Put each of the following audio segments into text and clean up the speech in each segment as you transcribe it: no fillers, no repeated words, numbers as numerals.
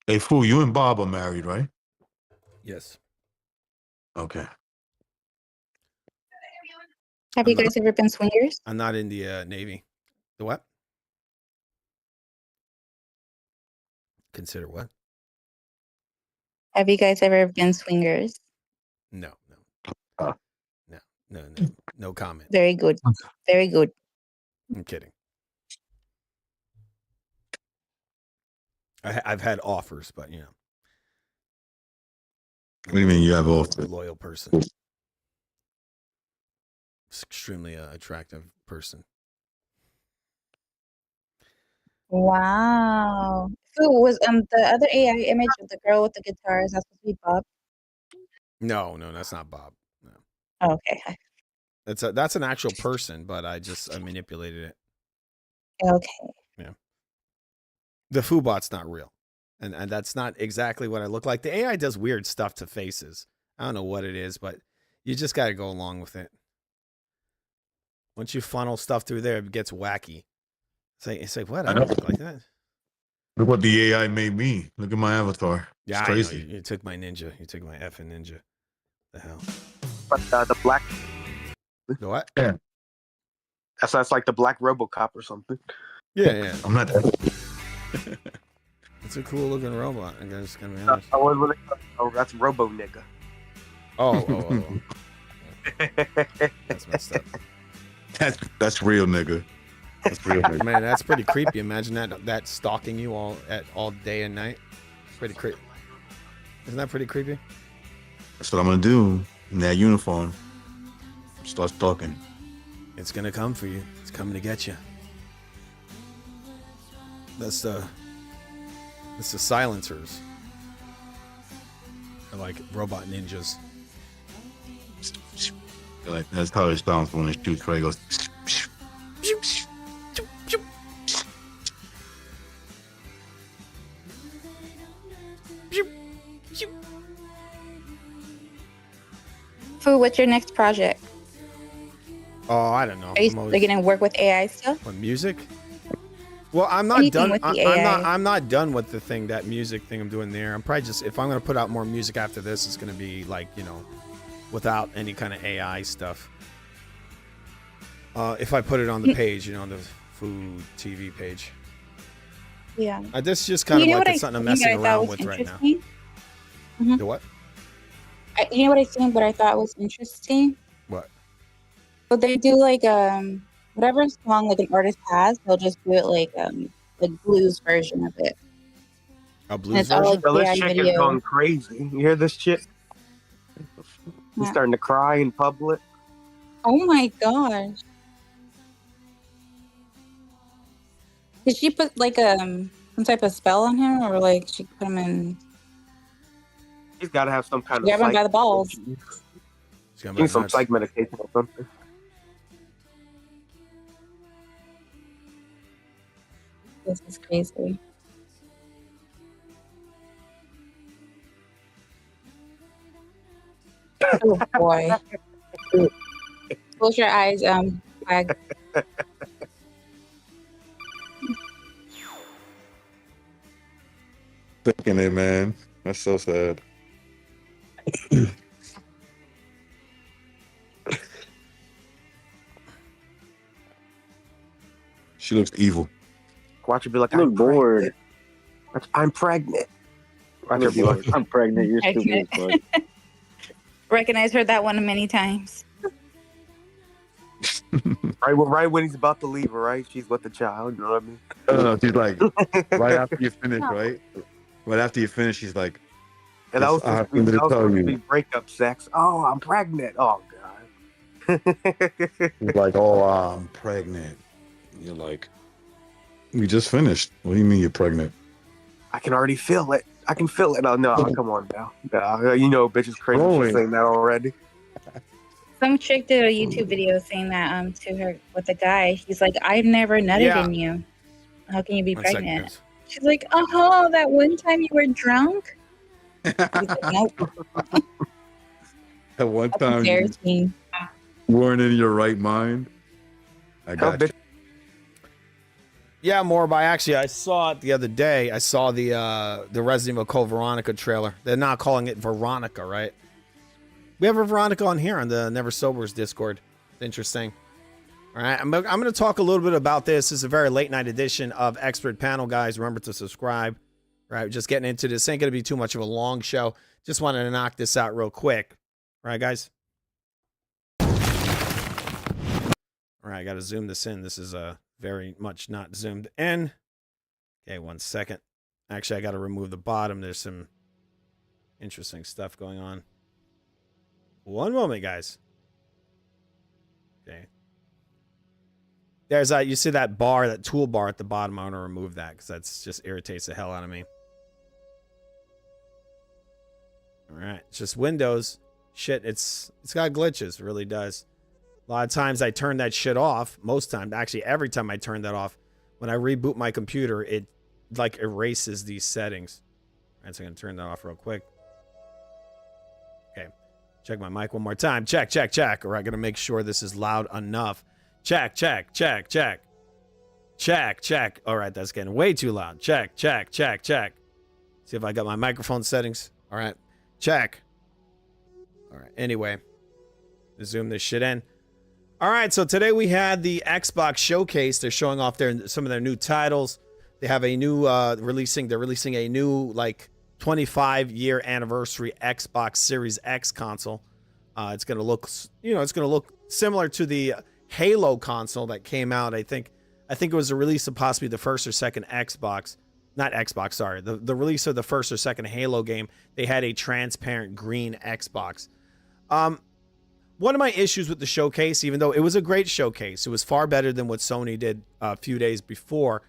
Hey, fool, you and Bob are married, right? Yes. Okay. Have you guys ever been swingers? I'm not in the Navy. The what? Consider what? Have you guys ever been swingers? No. Uh. No comment. Very good. Very good. I'm kidding. I've had offers, but you know. What do you mean you have offers? A loyal person. Extremely attractive person. Wow. Who was the other AI image of the girl with the guitar? Is that supposed to be Bob? No, that's not Bob. No. Oh, okay. That's an actual person, but I manipulated it. Okay. Yeah. The Foobot's not real. And that's not exactly what I look like. The AI does weird stuff to faces. I don't know what it is, but you just got to go along with it. Once you funnel stuff through there, it gets wacky. It's like what? I don't look like that. Look what the AI made me. Look at my avatar. Yeah, it's crazy. I know. You took my ninja. You took my effing ninja. The hell? But the black. The what? Yeah. That's like the black RoboCop or something. Yeah. I'm not that. It's a cool looking robot. I guess gonna be honest. Oh, that's Robo Nigga. Oh. That's messed up. That's real, nigga. That's real, nigga. Man, that's pretty creepy. Imagine that stalking you all day and night. Pretty creepy. Isn't that pretty creepy? That's what I'm gonna do in that uniform. Start stalking. It's gonna come for you. It's coming to get you. That's the silencers. They're like robot ninjas. Like that's how it sounds when it shoots. Right, it goes. Fu, what's your next project? Oh, I don't know. Are you going to work with AI still? What, music? Well, I'm not Anything done. with the AI. I'm not done with that music thing I'm doing there. I'm probably just, if I'm going to put out more music after this, it's going to be like, without any kind of AI stuff. If I put it on the page, on the Food TV page. Yeah. This is just kind of like it's something I'm messing around with right now. Mm-hmm. The what? You know what I seen, but I thought was interesting? What? So they do like whatever song like an artist has, they'll just do it like blues version of it. A blues version? Like Well, this chick is going crazy. You hear this chick? He's starting to cry in public. Oh my gosh. Did she put like some type of spell on him, or like she put him in? He's got to have some kind of. Grab him by the balls. Need some psych medication or something. This is crazy. Oh boy. Close your eyes, Flag. Thinking it, man. That's so sad. She looks evil. Watch her be like, I'm bored. I'm pregnant. Watch her be like, I'm pregnant. You're stupid as fuck. Recognize her that one many times. right when he's about to leave her, right? She's with the child, you know what I mean? No, she's like, right after you finish, right? Right after you finish, she's like, and that was supposed to be breakup sex. Oh, I'm pregnant. Oh, God. She's like, oh, I'm pregnant. You're like, we just finished. What do you mean you're pregnant? I can already feel it. I can feel it. Oh, no, come on now. Bitch is crazy. She's saying that already. Some chick did a YouTube video saying that to her with a guy. He's like, I've never nutted in you. How can you be pregnant? She's like, that one time you were drunk? He's like, nope. At one time you weren't in your right mind. I got you. Yeah, more by actually, I saw it the other day. I saw the Resident Evil Code Veronica trailer. They're not calling it Veronica, right? We have a Veronica on here on the Never Sobers Discord. It's interesting. All right, I'm going to talk a little bit about this. This is a very late night edition of Expert Panel, guys. Remember to subscribe. All right, just getting into this. Ain't going to be too much of a long show. Just wanted to knock this out real quick. All right, guys. All right, I got to zoom this in. This is very much not zoomed in. Okay, 1 second. Actually, I got to remove the bottom. There's some interesting stuff going on. One moment, guys. Okay. There's you see that bar, that toolbar at the bottom. I want to remove that because that's just irritates the hell out of me. All right, it's just Windows. Shit, it's got glitches. It really does. A lot of times I turn that shit off. Most times, actually every time I turn that off, when I reboot my computer, it like erases these settings. All right, so I'm gonna turn that off real quick. Okay, check my mic one more time. Check, check, check. All right, gonna make sure this is loud enough. Check, check, check, check. Check, check. All right, that's getting way too loud. Check, check, check, check. See if I got my microphone settings. All right, check. All right, anyway, zoom this shit in. All right, so today we had the Xbox showcase. They're showing off some of their new titles. They have a new they're releasing a new like 25-year anniversary Xbox Series X console. It's going to look, it's going to look similar to the Halo console that came out. I think it was a release of possibly the first or second Xbox, not Xbox, sorry. The release of the first or second Halo game. They had a transparent green Xbox. One of my issues with the showcase, even though it was a great showcase, it was far better than what Sony did a few days before.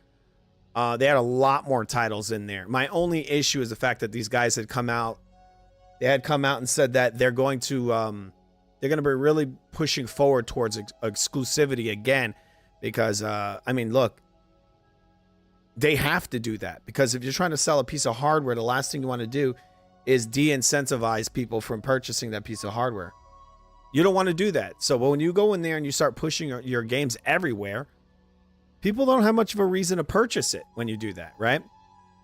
They had a lot more titles in there. My only issue is the fact that these guys had come out. They had come out and said that they're going to be really pushing forward towards exclusivity again, because I mean, look, they have to do that, because if you're trying to sell a piece of hardware, the last thing you want to do is de-incentivize people from purchasing that piece of hardware. You don't want to do that. So when you go in there and you start pushing your games everywhere, people don't have much of a reason to purchase it when you do that, right?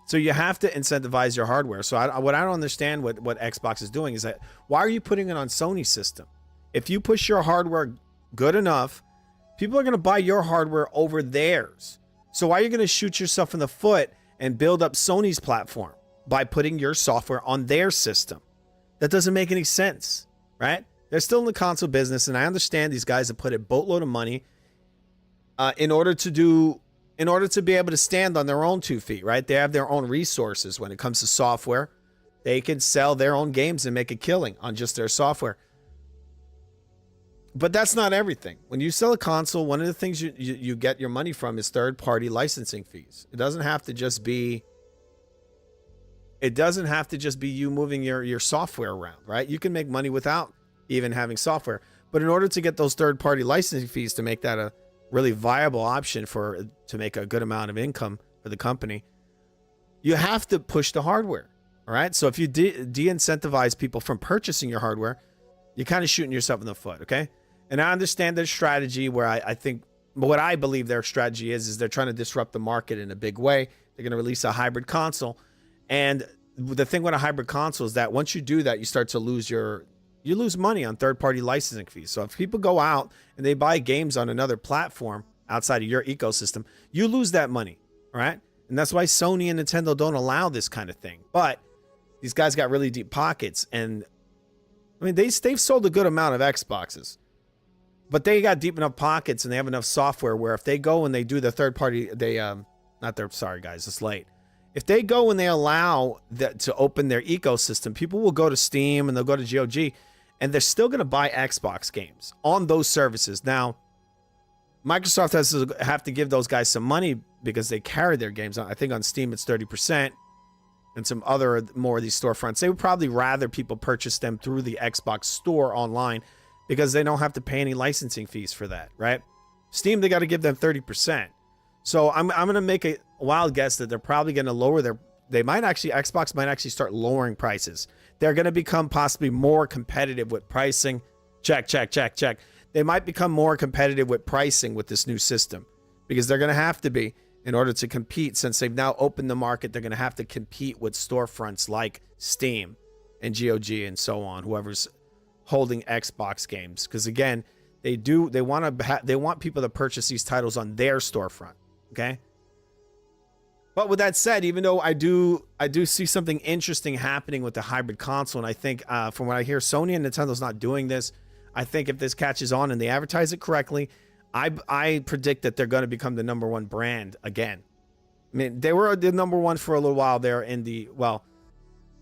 So you have to incentivize your hardware. So what I don't understand what Xbox is doing is that, why are you putting it on Sony's system? If you push your hardware good enough, people are going to buy your hardware over theirs. So why are you going to shoot yourself in the foot and build up Sony's platform by putting your software on their system? That doesn't make any sense, right? They're still in the console business, and I understand these guys have put a boatload of money in order to be able to stand on their own 2 feet, right? They have their own resources when it comes to software. They can sell their own games and make a killing on just their software. But that's not everything. When you sell a console, one of the things you get your money from is third-party licensing fees. It doesn't have to just be you moving your software around, right? You can make money without even having software. But in order to get those third-party licensing fees to make that a really viable option to make a good amount of income for the company, you have to push the hardware. All right. So if you de-incentivize people from purchasing your hardware, you're kind of shooting yourself in the foot. Okay. And I understand their strategy, where I think what I believe their strategy is they're trying to disrupt the market in a big way. They're going to release a hybrid console. And the thing with a hybrid console is that once you do that, you start to lose money on third-party licensing fees. So if people go out and they buy games on another platform outside of your ecosystem, you lose that money, right? And that's why Sony and Nintendo don't allow this kind of thing. But these guys got really deep pockets, and I mean, they've sold a good amount of Xboxes, but they got deep enough pockets and they have enough software where if they go and they do the third-party, sorry guys, it's late. If they go and they allow that to open their ecosystem, people will go to Steam and they'll go to GOG, and they're still going to buy Xbox games on those services. Now, Microsoft has to have to give those guys some money because they carry their games. I think on Steam it's 30%, and some other more of these storefronts. They would probably rather people purchase them through the Xbox store online because they don't have to pay any licensing fees for that, right? Steam, they got to give them 30%. So I'm going to make a wild guess that they're probably going to lower Xbox might actually start lowering prices. They're going to become possibly more competitive with pricing. Check. They might become more competitive with pricing with this new system, because they're going to have to be. in order to compete. Since they've now opened the market, they're going to have to compete with storefronts like Steam and GOG and so on, whoever's holding Xbox games. Because again, they want people to purchase these titles on their storefront. Okay. But with that said, even though I do see something interesting happening with the hybrid console, and I think from what I hear, Sony and Nintendo's not doing this. I think if this catches on and they advertise it correctly, I predict that they're going to become the number one brand again. I mean, they were the number one for a little while there in the, well,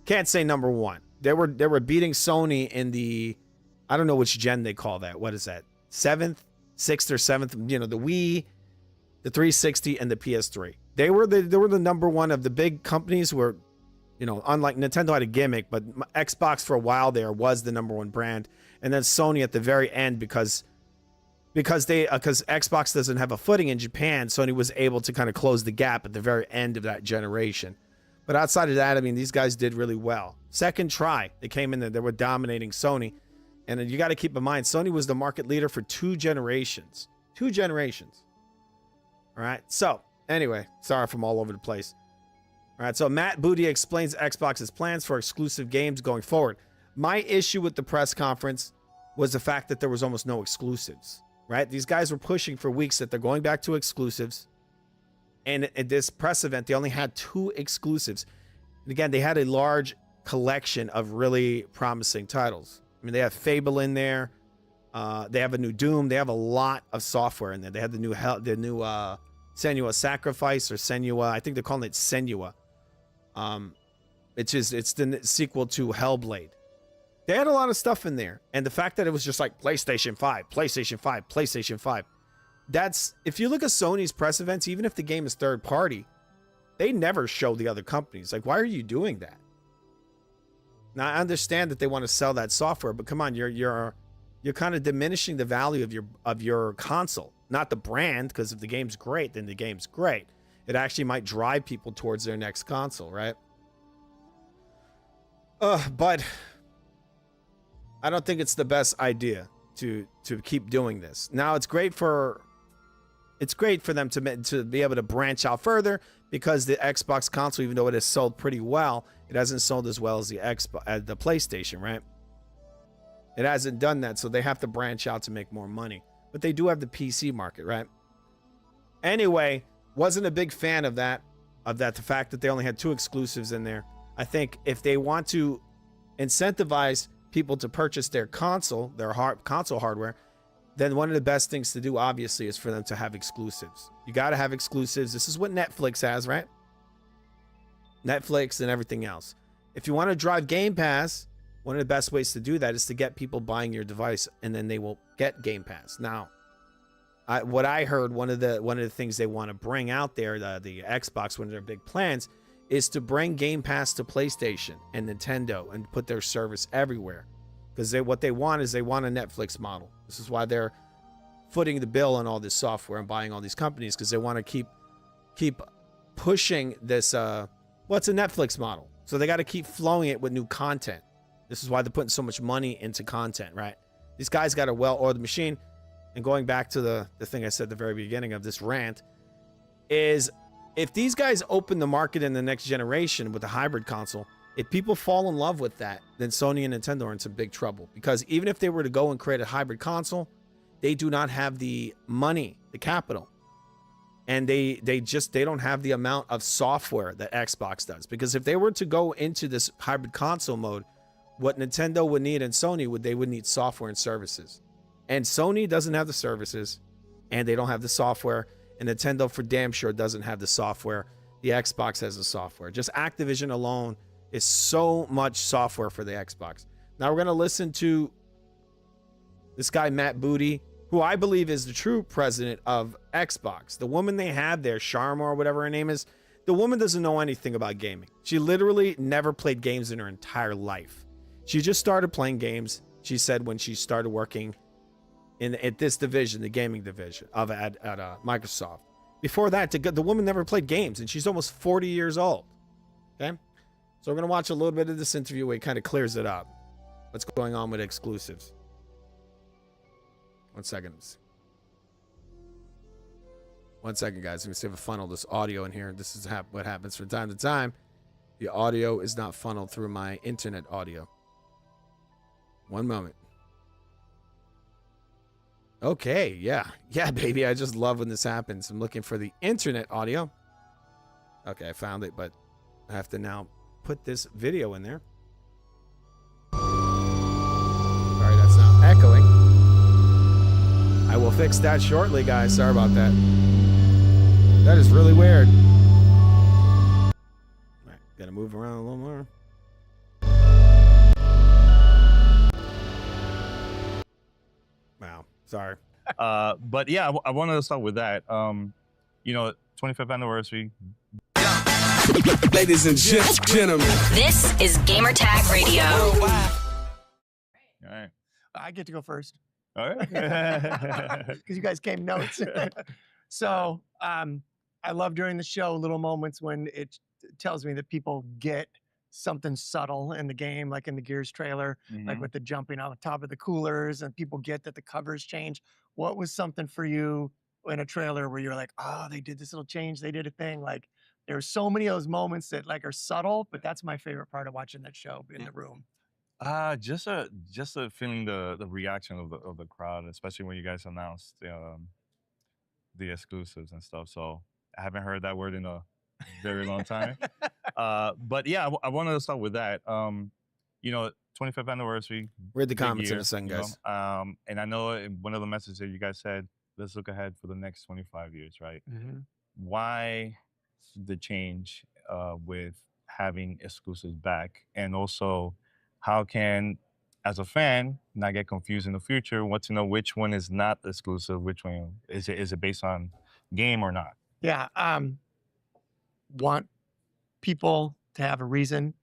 can't say number one. They were beating Sony in the, I don't know which gen they call that. What is that? 6th or 7th, you know, the Wii, the 360 and the PS3. They were the number one of the big companies were, you know, unlike Nintendo had a gimmick, but Xbox for a while there was the number one brand. And then Sony at the very end, because Xbox doesn't have a footing in Japan, Sony was able to kind of close the gap at the very end of that generation. But outside of that, I mean, these guys did really well. Second try, they came in there, they were dominating Sony. And you got to keep in mind, Sony was the market leader for 2 generations. 2 generations. All right. So anyway, sorry if I'm all over the place. All right. So Matt Booty explains Xbox's plans for exclusive games going forward. My issue with the press conference was the fact that there was almost no exclusives, right? These guys were pushing for weeks that they're going back to exclusives. And at this press event, they only had 2 exclusives. And again, they had a large collection of really promising titles. I mean, they have Fable in there. They have a new Doom. They have a lot of software in there. They have the new Senua Sacrifice or Senua. I think they're calling it Senua. It's the sequel to Hellblade. They had a lot of stuff in there. And the fact that it was just like PlayStation 5, PlayStation 5, PlayStation 5. That's, if you look at Sony's press events, even if the game is third party, they never show the other companies. Like, why are you doing that? Now, I understand that they want to sell that software, but come on, you're kind of diminishing the value of your console, not the brand, because if the game's great, then the game's great. It actually might drive people towards their next console, right? But I don't think it's the best idea to keep doing this. Now, it's great for them to be able to branch out further, because the Xbox console, even though it has sold pretty well, it hasn't sold as well as the PlayStation, right? It hasn't done that, so they have to branch out to make more money. But they do have the PC market, right? Anyway, wasn't a big fan of that, the fact that they only had 2 exclusives in there. I think if they want to incentivize people to purchase their console, console hardware, then one of the best things to do, obviously, is for them to have exclusives. You got to have exclusives. This is what Netflix has, right? Netflix and everything else. If you want to drive Game Pass, one of the best ways to do that is to get people buying your device, and then they will get Game Pass. Now, what I heard, one of the things they want to bring out there, the Xbox, one of their big plans, is to bring Game Pass to PlayStation and Nintendo and put their service everywhere. Because what they want is they want a Netflix model. This is why they're footing the bill on all this software and buying all these companies, because they want to keep pushing this. It's a Netflix model, so they got to keep flowing it with new content. This is why they're putting so much money into content, right? These guys got a well-oiled machine. And going back to the thing I said at the very beginning of this rant, is if these guys open the market in the next generation with the hybrid console, if people fall in love with that, then Sony and Nintendo are in some big trouble. Because even if they were to go and create a hybrid console, they do not have the money, the capital. And they don't have the amount of software that Xbox does. Because if they were to go into this hybrid console mode, what Nintendo would need and Sony they would need software and services. And Sony doesn't have the services, and they don't have the software. And Nintendo for damn sure doesn't have the software. The Xbox has the software. Just Activision alone is so much software for the Xbox. Now we're going to listen to this guy, Matt Booty, who I believe is the true president of Xbox. The woman they had there, Sharma or whatever her name is, the woman doesn't know anything about gaming. She literally never played games in her entire life. She just started playing games, she said, when she started working at this division, the gaming division at Microsoft. Before that, the woman never played games, and she's almost 40 years old. Okay? So we're going to watch a little bit of this interview where he kind of clears it up. What's going on with exclusives. 1 second. 1 second, guys. Let me see if I funnel this audio in here. This is what happens from time to time. The audio is not funneled through my internet audio. 1 moment. Okay, yeah. Yeah, baby. I just love when this happens. I'm looking for the internet audio. Okay, I found it, but I have to now put this video in there. Sorry, that's now echoing. I will fix that shortly, guys. Sorry about that. That is really weird. All right, gotta move around a little more. Wow, sorry. But yeah, I wanted to start with that. 25th anniversary. Ladies and gentlemen, this is Gamertag Radio. All right. I get to go first All right. because you guys came notes. So I love during the show little moments when it tells me that people get something subtle in the game, like in the Gears trailer, like with the jumping on the top of the coolers, and people get that the covers change. What was something for you in a trailer where you're like, oh, they did this little change, they did a thing? Like there's so many of those moments that like are subtle, but that's my favorite part of watching that show in the room. Just a feeling the reaction of the crowd, especially when you guys announced the exclusives and stuff. So I haven't heard that word in a very long time. But yeah, I wanted to start with that. 25th anniversary. Read the big comments in year, a second, guys. And I know in one of the messages that you guys said, let's look ahead for the next 25 years, right? Why the change with having exclusives back? And also, how can, as a fan, not get confused in the future? What to know which one is not exclusive, which one is it based on game or not? Yeah. Want people to have a reason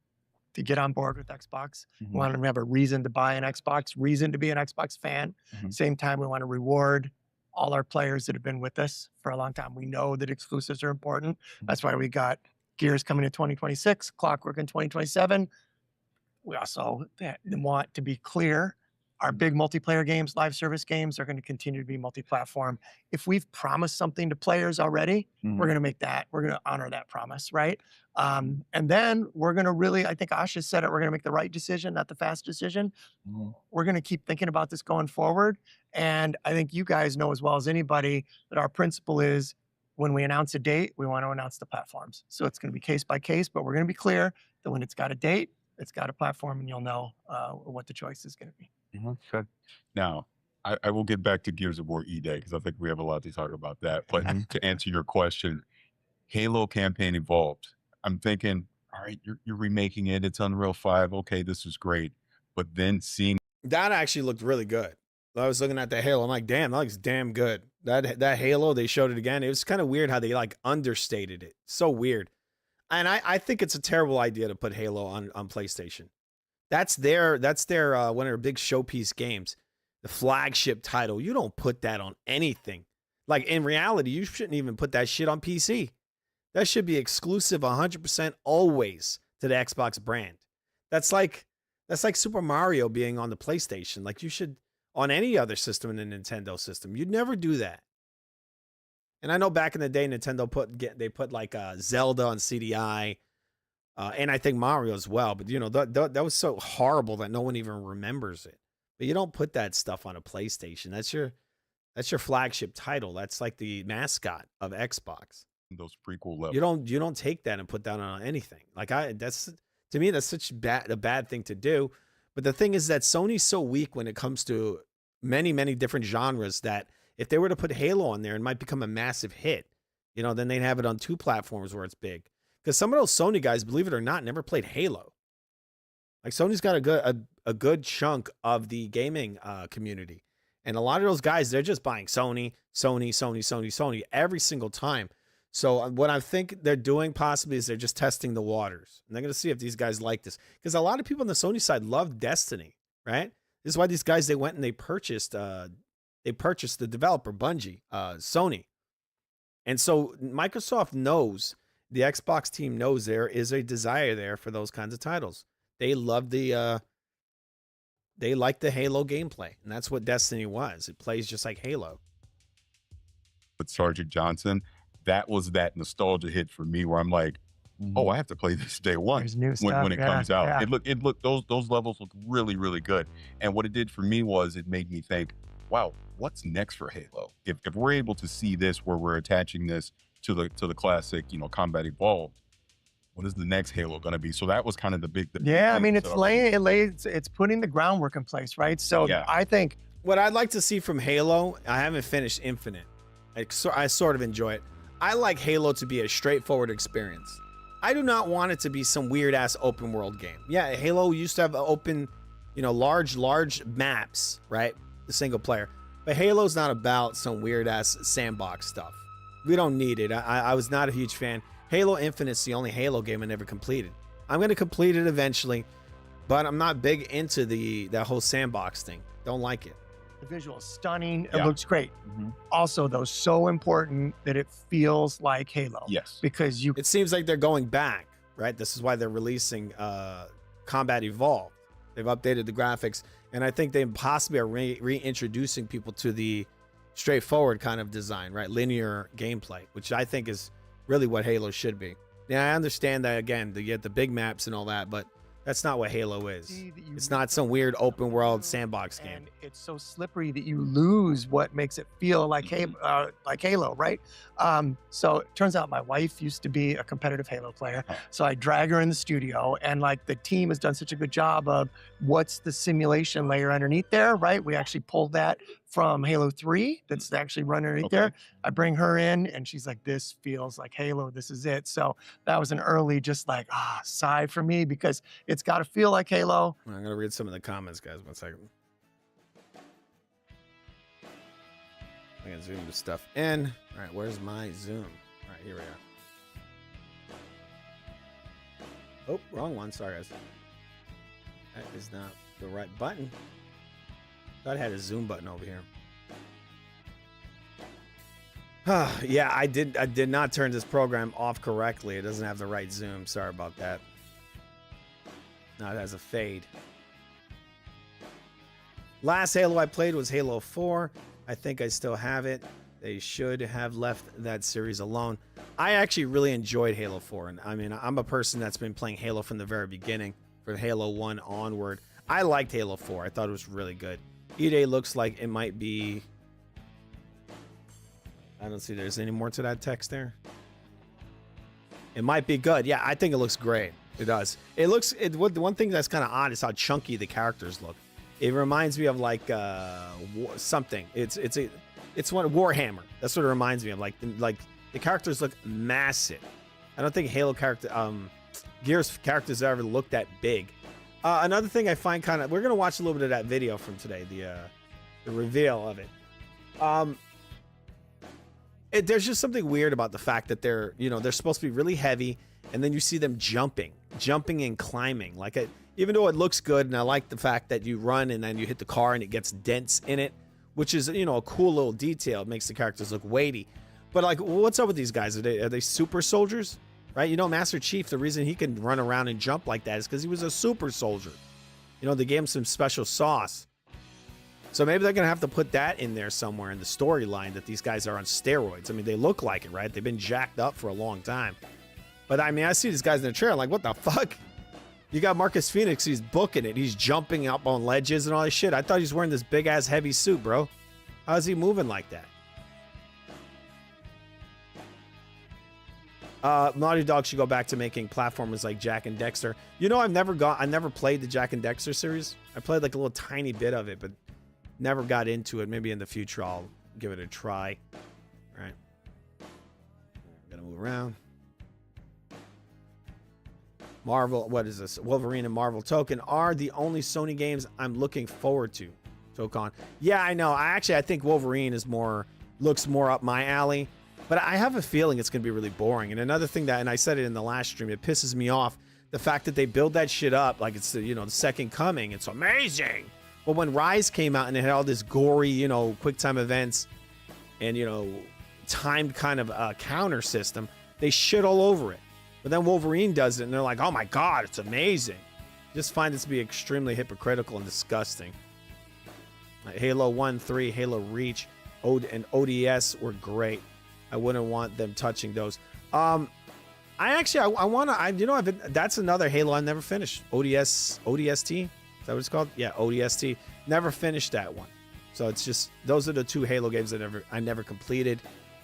to get on board with Xbox. We want them to have a reason to buy an Xbox, reason to be an Xbox fan. Same time, we want to reward all our players that have been with us for a long time. We know that exclusives are important. That's why we got Gears coming in 2026, Clockwork in 2027. We also want to be clear, our big multiplayer games, live service games are going to continue to be multi-platform. If we've promised something to players already, we're going to make that, we're going to honor that promise, right? And then we're going to really, I think Asha said it, we're going to make the right decision, not the fast decision. We're going to keep thinking about this going forward. And I think you guys know as well as anybody that our principle is when we announce a date, we want to announce the platforms. So it's going to be case by case, but we're going to be clear that when it's got a date, it's got a platform, and you'll know what the choice is going to be. Okay. Now, I will get back to Gears of War E-Day because I think we have a lot to talk about that. But to answer your question, Halo campaign evolved. I'm thinking, all right, you're remaking it. It's Unreal 5. Okay, this is great. But then seeing that actually looked really good. I was looking at the Halo. I'm like, damn, that looks damn good. That Halo, they showed it again. It was kind of weird how they like understated it. So weird. And I think it's a terrible idea to put Halo on PlayStation. That's their one of their big showpiece games, the flagship title. You don't put that on anything. Like in reality, you shouldn't even put that shit on PC. That should be exclusive 100% always to the Xbox brand. That's like Super Mario being on the PlayStation. Like you should on any other system in the Nintendo system. You'd never do that. And I know back in the day, Nintendo put like Zelda on CDI, and I think Mario as well. But you know that was so horrible that no one even remembers it. But you don't put that stuff on a PlayStation. That's your flagship title. That's like the mascot of Xbox. those prequel levels. You don't take that and put that on anything. Like that's to me that's such a bad thing to do. But the thing is that Sony's so weak when it comes to many different genres that if they were to put Halo on there, it might become a massive hit. You know, then they'd have it on 2 platforms where it's big. Because some of those Sony guys, believe it or not, never played Halo. Like Sony's got a good chunk of the gaming community. And a lot of those guys, they're just buying Sony every single time. So what I think they're doing possibly is they're just testing the waters. And they're going to see if these guys like this. Because a lot of people on the Sony side love Destiny, right? This is why these guys, they went and they purchased the developer, Bungie, Sony. And so Microsoft knows, the Xbox team knows there is a desire there for those kinds of titles. They love they like the Halo gameplay. And that's what Destiny was. It plays just like Halo. with Sergeant Johnson, that was that nostalgia hit for me where I'm like, oh, I have to play this day one There's new stuff. when it comes out. Yeah. It looked those levels look really, really good. And what it did for me was it made me think, wow, what's next for Halo? If we're able to see this where we're attaching this to the classic, Combat Evolved, what is the next Halo going to be? So that was kind of the big Yeah, I thing mean, that it's putting the groundwork in place, right? So Yeah. I think What I'd like to see from Halo, I haven't finished Infinite. I sort of enjoy it. I like Halo to be a straightforward experience. I do not want it to be some weird ass open world game. Yeah, Halo used to have open, large maps, right? The single player. But Halo's not about some weird ass sandbox stuff. We don't need it. I was not a huge fan. Halo Infinite's the only Halo game I never completed. I'm going to complete it eventually, but I'm not big into that whole sandbox thing. Don't like it. the visual is stunning. It Yeah. looks great. Also, though, so important that it feels like Halo. Yes. Because you It seems like they're going back, right? This is why they're releasing Combat Evolved. They've updated the graphics, and I think they possibly are reintroducing people to the straightforward kind of design, right? Linear gameplay, which I think is really what Halo should be. Yeah, I understand that, again, you get the big maps and all that, but that's not what Halo is. It's not some weird open world sandbox game. and it's so slippery that you lose what makes it feel like Halo, right? So it turns out my wife used to be a competitive Halo player, so I drag her in the studio, and like the team has done such a good job of what's the simulation layer underneath there, right? We actually pulled that from Halo 3 that's actually running underneath there. I bring her in and she's like, this feels like Halo, this is it. So that was an early just like sigh for me, because it's got to feel like Halo. I'm gonna read some of the comments, guys. 1 second. I can zoom the stuff in. All right, where's my zoom? All right, here we are. Oh, wrong one. Sorry, guys. That is not the right button. Thought I had a zoom button over here. Yeah, I did not turn this program off correctly. It doesn't have the right zoom. Sorry about that. Now it has a fade. Last Halo I played was Halo 4. I think I still have it. They should have left that series alone. I actually really enjoyed Halo 4. And I mean, I'm a person that's been playing Halo from the very beginning, from Halo 1 onward. I liked Halo 4. I thought it was really good. E-Day looks like it might be... I don't see there's any more to that text there. It might be good. Yeah, I think it looks great. It does. It looks... the one thing that's kind of odd is how chunky the characters look. It reminds me of like something. It's one Warhammer. That's what it reminds me of. Like the characters look massive. I don't think Halo Gears characters ever looked that big. Another thing I find kind of, we're gonna watch a little bit of that video from today, the reveal of it. There's just something weird about the fact that they're supposed to be really heavy, and then you see them jumping and climbing. Like even though it looks good, and I like the fact that you run and then you hit the car and it gets dents in it, which is a cool little detail. It makes the characters look weighty. But like, what's up with these guys? Are they super soldiers? Right? Master Chief, the reason he can run around and jump like that is because he was a super soldier. They gave him some special sauce. So maybe they're going to have to put that in there somewhere in the storyline, that these guys are on steroids. I mean, they look like it, right? They've been jacked up for a long time. But I mean, I see these guys in the trailer, like, what the fuck? You got Marcus Phoenix, he's booking it. He's jumping up on ledges and all this shit. I thought he was wearing this big ass heavy suit, bro. How's he moving like that? Naughty Dog should go back to making platformers like Jak and Daxter. I never played the Jak and Daxter series. I played like a little tiny bit of it, but never got into it. Maybe in the future I'll give it a try. All right. Gotta move around. Marvel, what is this? Wolverine and Marvel Token are the only Sony games I'm looking forward to. Tokon. Yeah, I know. I think Wolverine looks more up my alley. But I have a feeling it's going to be really boring. And another thing and I said it in the last stream, it pisses me off, the fact that they build that shit up like it's the second coming. It's amazing. Well, when Rise came out and it had all this gory, quick time events and, timed kind of counter system, they shit all over it. But then Wolverine does it and they're like, oh my God, it's amazing. Just find it to be extremely hypocritical and disgusting. Like Halo 1, 3, Halo Reach. and ODS were great. I wouldn't want them touching those. I want to. That's another Halo I never finished. ODST. Is that what it's called? Yeah, ODST. Never finished that one. So it's just those are the 2 Halo games that I never completed.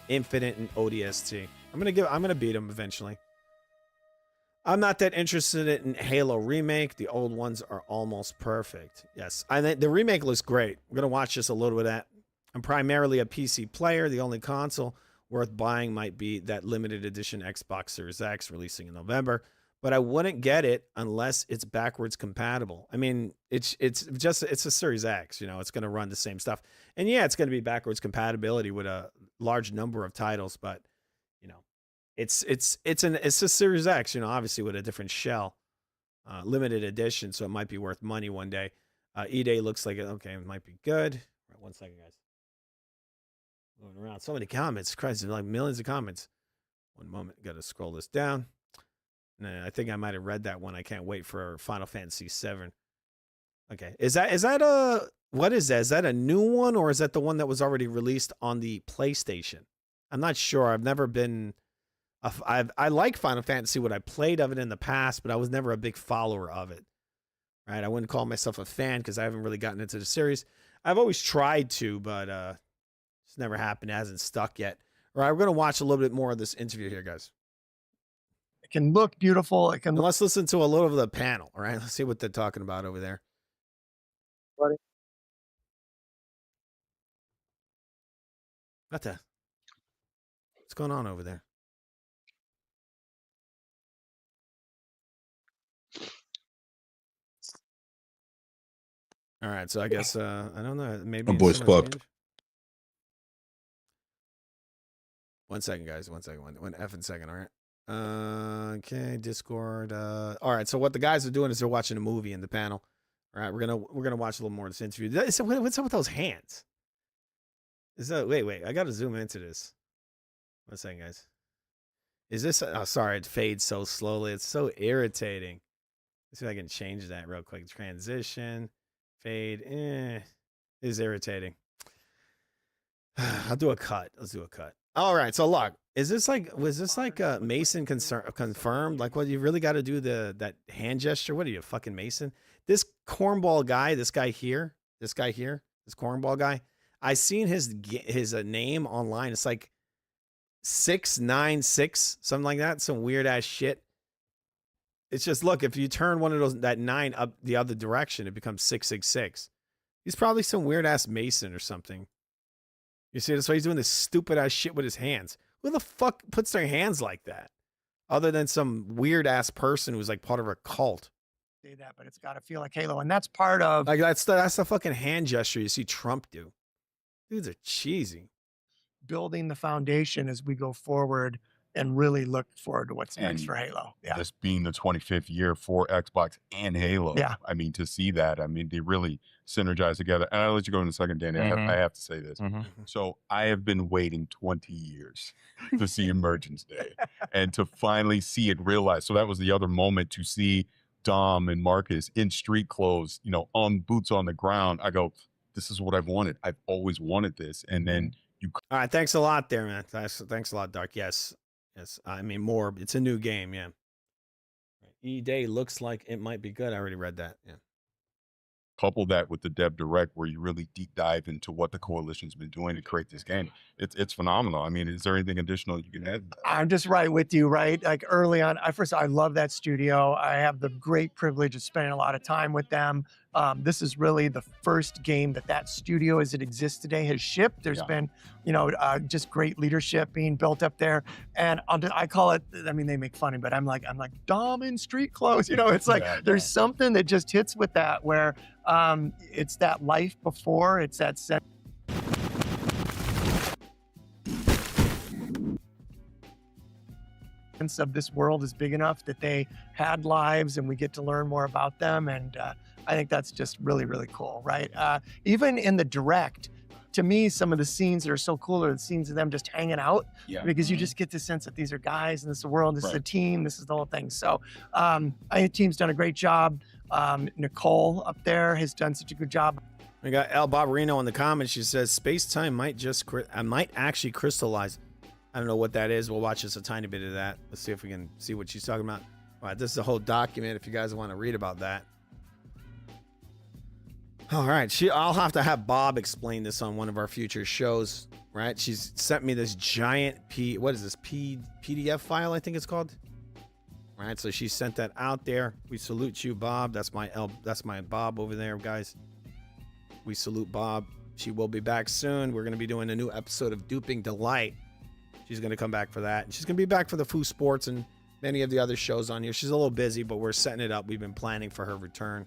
Infinite and ODST. I'm gonna beat them eventually. I'm not that interested in Halo Remake. The old ones are almost perfect. Yes, I think the remake looks great. I'm gonna watch just a little bit of that. I'm primarily a PC player. The only console worth buying might be that limited edition Xbox Series X releasing in November, but I wouldn't get it unless it's backwards compatible. I mean, it's a Series X, it's going to run the same stuff. And yeah, it's going to be backwards compatibility with a large number of titles, but it's a Series X, obviously with a different shell, limited edition, so it might be worth money one day. E-Day looks like it might be good. All right, 1 second, guys. Going around so many comments. Christ, there's like millions of comments. One moment, got to scroll this down. Nah, I think I might have read that one. I can't wait for Final Fantasy VII. Okay, is that what is that? Is that a new one or is that the one that was already released on the PlayStation? I'm not sure. I've never been. I like Final Fantasy. What I played of it in the past, but I was never a big follower of it. Right? I wouldn't call myself a fan because I haven't really gotten into the series. I've always tried to, but it's never happened. It hasn't stuck yet. All right, we're gonna watch a little bit more of this interview here, guys. It can look beautiful. Let's listen to a little of the panel. All right, let's see what they're talking about over there. Buddy. What's going on over there? All right, so I guess I don't know. Maybe My boy's fucked. 1 second, guys. 1 second. One effing second. All right. Okay. Discord. All right. So what the guys are doing is they're watching a movie in the panel. All right. We're gonna watch a little more of this interview. What's up with those hands? Wait. I gotta zoom into this. 1 second, guys. Is this? Oh, sorry. It fades so slowly. It's so irritating. Let's see if I can change that real quick. Transition. Fade. Is irritating. I'll do a cut. Let's do a cut. All right. So look, was this like Mason confirmed? Like, what you really got to do that hand gesture? What are you, a fucking Mason? This cornball guy, this cornball guy. I seen his name online. It's like 696, something like that. Some weird ass shit. It's just, look, if you turn one of that 9 up the other direction, it becomes 666. He's probably some weird ass Mason or something. You see, that's why he's doing this stupid ass shit with his hands. Who the fuck puts their hands like that? Other than some weird ass person who's like part of a cult. Say that, but it's got to feel like Halo, and that's part of like that's the fucking hand gesture you see Trump do. Dudes are cheesy. Building the foundation as we go forward and really look forward to what's next for Halo. Yeah. This being the 25th year for Xbox and Halo. Yeah. I mean, to see that, I mean, they really synergize together. And I'll let you go in a second, Danny. I have to say this. So I have been waiting 20 years to see Emergence Day and to finally see it realized. So that was the other moment to see Dom and Marcus in street clothes, on boots on the ground. I go, this is what I've wanted. I've always wanted this. And then all right. Thanks a lot there, man. Thanks a lot, Dark. Yes. I mean, more. It's a new game. Yeah. E-Day looks like it might be good. I already read that. Yeah. Couple that with the Dev Direct, where you really deep dive into what the coalition's been doing to create this game. It's phenomenal. I mean, is there anything additional you can add? I'm just right with you, right? Like early on, I love that studio. I have the great privilege of spending a lot of time with them. This is really the first game that studio as it exists today has shipped. There's been, just great leadership being built up there. And I call it, I mean, they make fun of it, but I'm like Dom in street clothes. It's like, there's something that just hits with that where it's that life before, it's that sense of this world is big enough that they had lives and we get to learn more about them. And I think that's just really, really cool, right? Even in the Direct, to me, some of the scenes that are so cool are the scenes of them just hanging out, because you just get the sense that these are guys and this is the world, this is a team, this is the whole thing. So I think the team's done a great job. Nicole up there has done such a good job. We got El Barbarino in the comments. She says space time might actually crystallize. I don't know what that is. We'll watch just a tiny bit of that. Let's see if we can see what she's talking about. All right, this is a whole document if you guys want to read about that. All right, I'll have to have Bob explain this on one of our future shows. Right? She's sent me this giant PDF file, I think it's called. All right, so she sent that out there. We salute you, Bob. That's my Bob over there, guys. We salute Bob. She will be back soon. We're going to be doing a new episode of Duping Delight. She's going to come back for that. And she's going to be back for the Foo Sports and many of the other shows on here. She's a little busy, but we're setting it up. We've been planning for her return.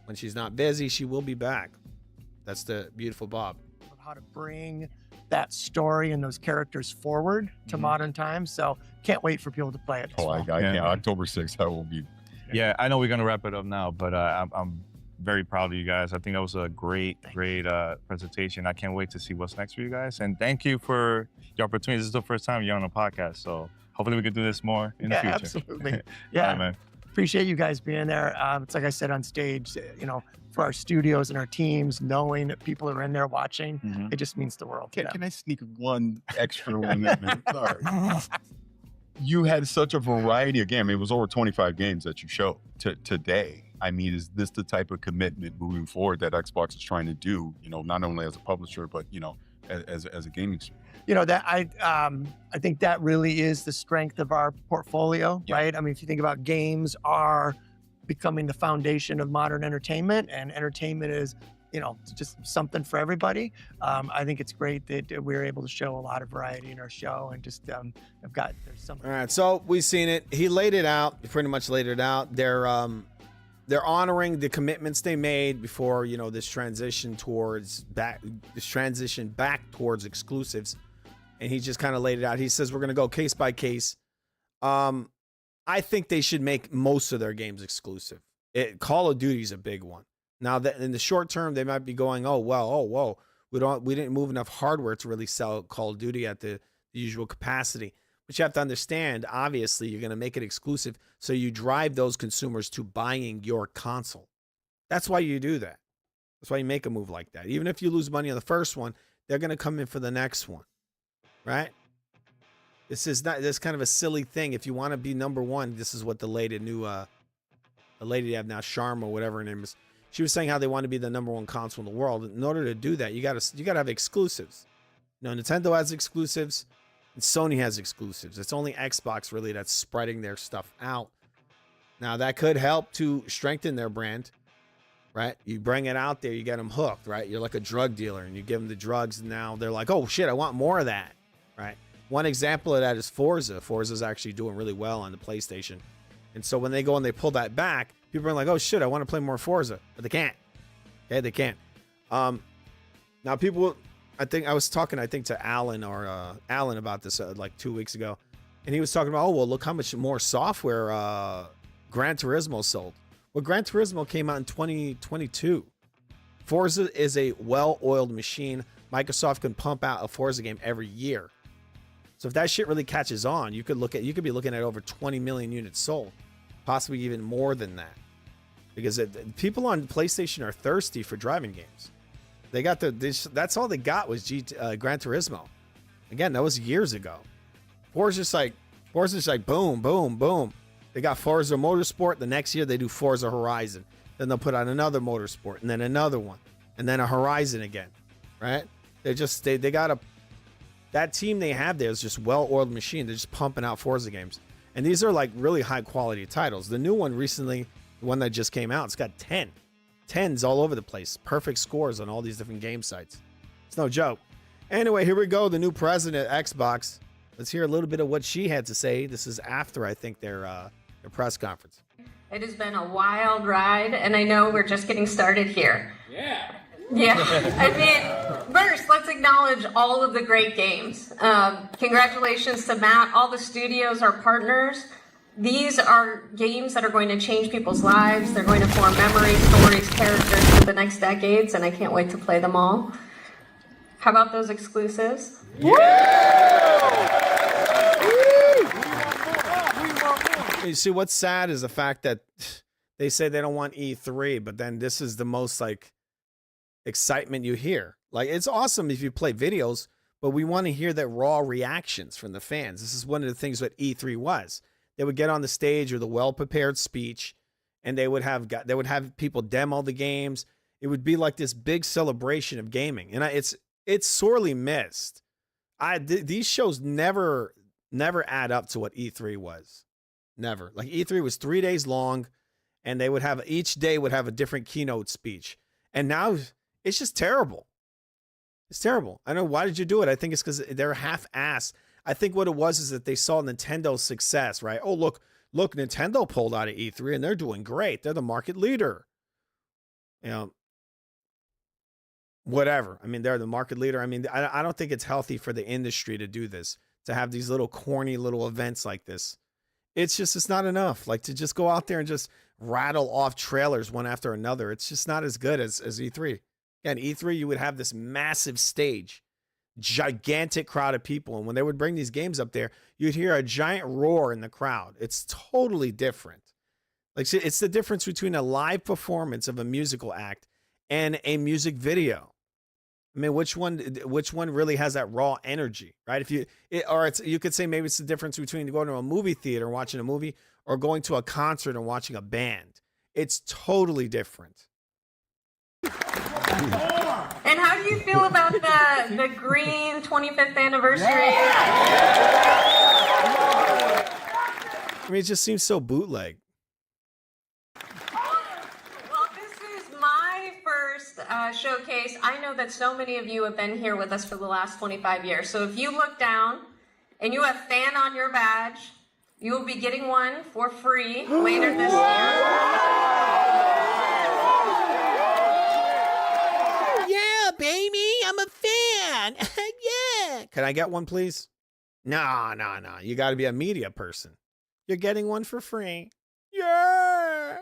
When she's not busy, she will be back. That's the beautiful Bob. How to bring that story and those characters forward to modern times. So can't wait for people to play it. I can't. October 6th, I will be. Yeah, I know we're going to wrap it up now, but I'm very proud of you guys. I think that was a great presentation. I can't wait to see what's next for you guys. And thank you for the opportunity. This is the first time you're on a podcast, so hopefully we can do this more in the future. Absolutely. Yeah, All right, man. Appreciate you guys being there. It's like I said on stage, for our studios and our teams, knowing that people are in there watching, it just means the world. Can I sneak one extra one in? Sorry. You had such a variety of games. It was over 25 games that you showed today. I mean, is this the type of commitment moving forward that Xbox is trying to do? Not only as a publisher, but as a gaming studio. That I think that really is the strength of our portfolio, right? I mean, if you think about games are becoming the foundation of modern entertainment, and entertainment is, just something for everybody. I think it's great that we're able to show a lot of variety in our show, and just there's something. All right, so we've seen it. He laid it out. He pretty much laid it out. They're honoring the commitments they made before, this transition back towards exclusives. And he just kind of laid it out. He says, we're going to go case by case. I think they should make most of their games exclusive. Call of Duty is a big one. Now that in the short term, they might be going, whoa, we didn't move enough hardware to really sell Call of Duty at the usual capacity. But you have to understand, obviously, you're going to make it exclusive, so you drive those consumers to buying your console. That's why you do that. That's why you make a move like that. Even if you lose money on the first one, they're going to come in for the next one, right? This is kind of a silly thing. If you want to be number one, this is what the lady they have now, Sharma, whatever her name is, she was saying how they want to be the number one console in the world. In order to do that, you got to have exclusives. Nintendo has exclusives. And Sony has exclusives. It's only Xbox really that's spreading their stuff out. Now that could help to strengthen their brand, right? You bring it out there, you get them hooked, right? You're like a drug dealer and you give them the drugs, and now they're like, oh shit, I want more of that, right? One example of that is Forza. Forza's actually doing really well on the PlayStation. And so when they go and they pull that back, people are like, oh shit, I want to play more Forza, but they can't. Okay, they can't. Now people... I was talking to Alan about this like 2 weeks ago, and he was talking about, look how much more software Gran Turismo sold. Well, Gran Turismo came out in 2022. Forza is a well-oiled machine. Microsoft can pump out a Forza game every year. So if that shit really catches on, you could be looking at over 20 million units sold, possibly even more than that, because people on PlayStation are thirsty for driving games. They got that's all they got was Gran Turismo. Again, that was years ago. Forza's just like boom, boom, boom. They got Forza Motorsport. The next year they do Forza Horizon. Then they'll put out another Motorsport, and then another one, and then a Horizon again, right? They got that team they have there is just well-oiled machine. They're just pumping out Forza games, and these are like really high-quality titles. The new one recently, the one that just came out, it's got 10s all over the place. Perfect scores on all these different game sites. It's no joke. Anyway, here we go. The new president of Xbox. Let's hear a little bit of what she had to say. This is after, I think, their press conference. It has been a wild ride, and I know we're just getting started here. Yeah. I mean, first, let's acknowledge all of the great games. Congratulations to Matt, all the studios, our partners. These are games that are going to change people's lives. They're going to form memories, stories, characters for the next decades, and I can't wait to play them all. How about those exclusives? You see, what's sad is the fact that they say they don't want E3, but then this is the most like excitement you hear. Like, it's awesome if you play videos, but we want to hear that raw reactions from the fans. This is one of the things that E3 was. They would get on the stage with a well-prepared speech, and they would have people demo the games. It would be like this big celebration of gaming, and it's sorely missed. These shows never add up to what E3 was. Never. Like, E3 was 3 days long, and they would have each day would have a different keynote speech, and now it's just terrible. It's terrible. I know. Why did you do it? I think it's because they're half-assed. I think what it was is that they saw Nintendo's success, right? Oh, look, Nintendo pulled out of E3 and they're doing great. They're the market leader. You know, whatever. I mean, they're the market leader. I mean, I don't think it's healthy for the industry to do this, to have these little corny little events like this. It's not enough. Like, to just go out there and just rattle off trailers one after another. It's just not as good as E3. Again, E3, you would have this massive stage, gigantic crowd of people. And when they would bring these games up there, you'd hear a giant roar in the crowd. It's totally different. Like, it's the difference between a live performance of a musical act and a music video. I mean, which one really has that raw energy, right? You could say maybe it's the difference between going to a movie theater and watching a movie or going to a concert and watching a band. It's totally different. And how do you feel about the green 25th anniversary? I mean, it just seems so bootleg. Well, this is my first showcase. I know that so many of you have been here with us for the last 25 years. So if you look down and you have fan on your badge, you will be getting one for free later this year. Baby, I'm a fan. Yeah. Can I get one, please? No. You got to be a media person. You're getting one for free. Yeah.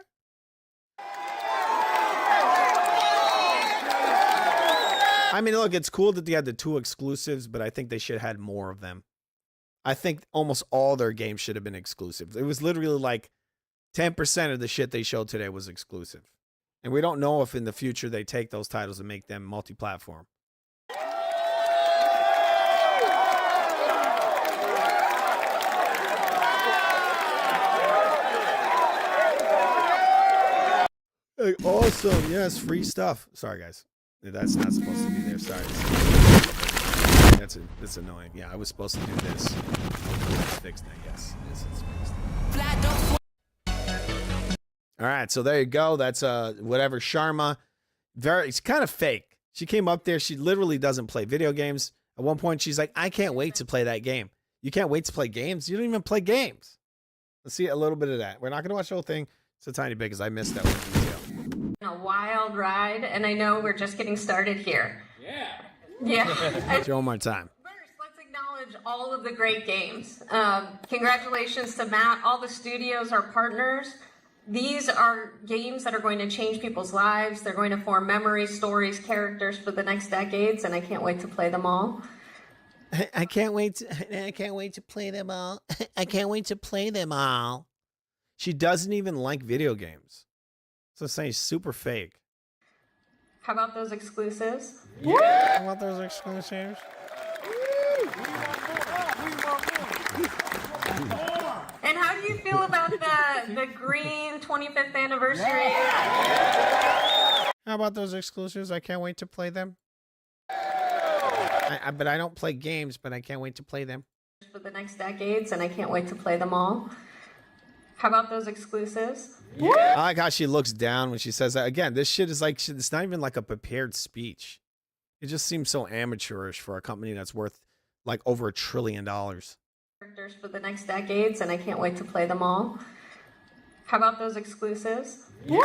I mean, look, it's cool that they had the 2 exclusives, but I think they should have had more of them. I think almost all their games should have been exclusive. It was literally like 10% of the shit they showed today was exclusive. And we don't know if in the future they take those titles and make them multi-platform. Hey, awesome. Yes, free stuff. Sorry, guys. That's not supposed to be there. Sorry. That's annoying. Yeah, I was supposed to do this. Hopefully it's fixed, I guess. Yes, it's fixed. All right, so there you go. That's whatever Sharma. It's kind of fake. She came up there. She literally doesn't play video games. At one point, she's like, "I can't wait to play that game." You can't wait to play games? You don't even play games. Let's see a little bit of that. We're not going to watch the whole thing. It's a tiny bit because I missed that one detail. A wild ride, and I know we're just getting started here. Yeah. One more time. First, let's acknowledge all of the great games. Congratulations to Matt. All the studios are partners. These are games that are going to change people's lives. They're going to form memories, stories, characters for the next decades, and I can't wait to play them all. I can't wait to play them all. I can't wait to play them all. She doesn't even like video games. So I'm saying super fake. How about those exclusives? Yeah. How about those exclusives? And how do you feel about the green 25th anniversary? How about those exclusives? I can't wait to play them. But I don't play games, but I can't wait to play them. For the next decades, and I can't wait to play them all. How about those exclusives? I like how she looks down when she says that. Again, this shit is like, it's not even like a prepared speech. It just seems so amateurish for a company that's worth like over $1 trillion. Characters for the next decades, and I can't wait to play them all. How about those exclusives? All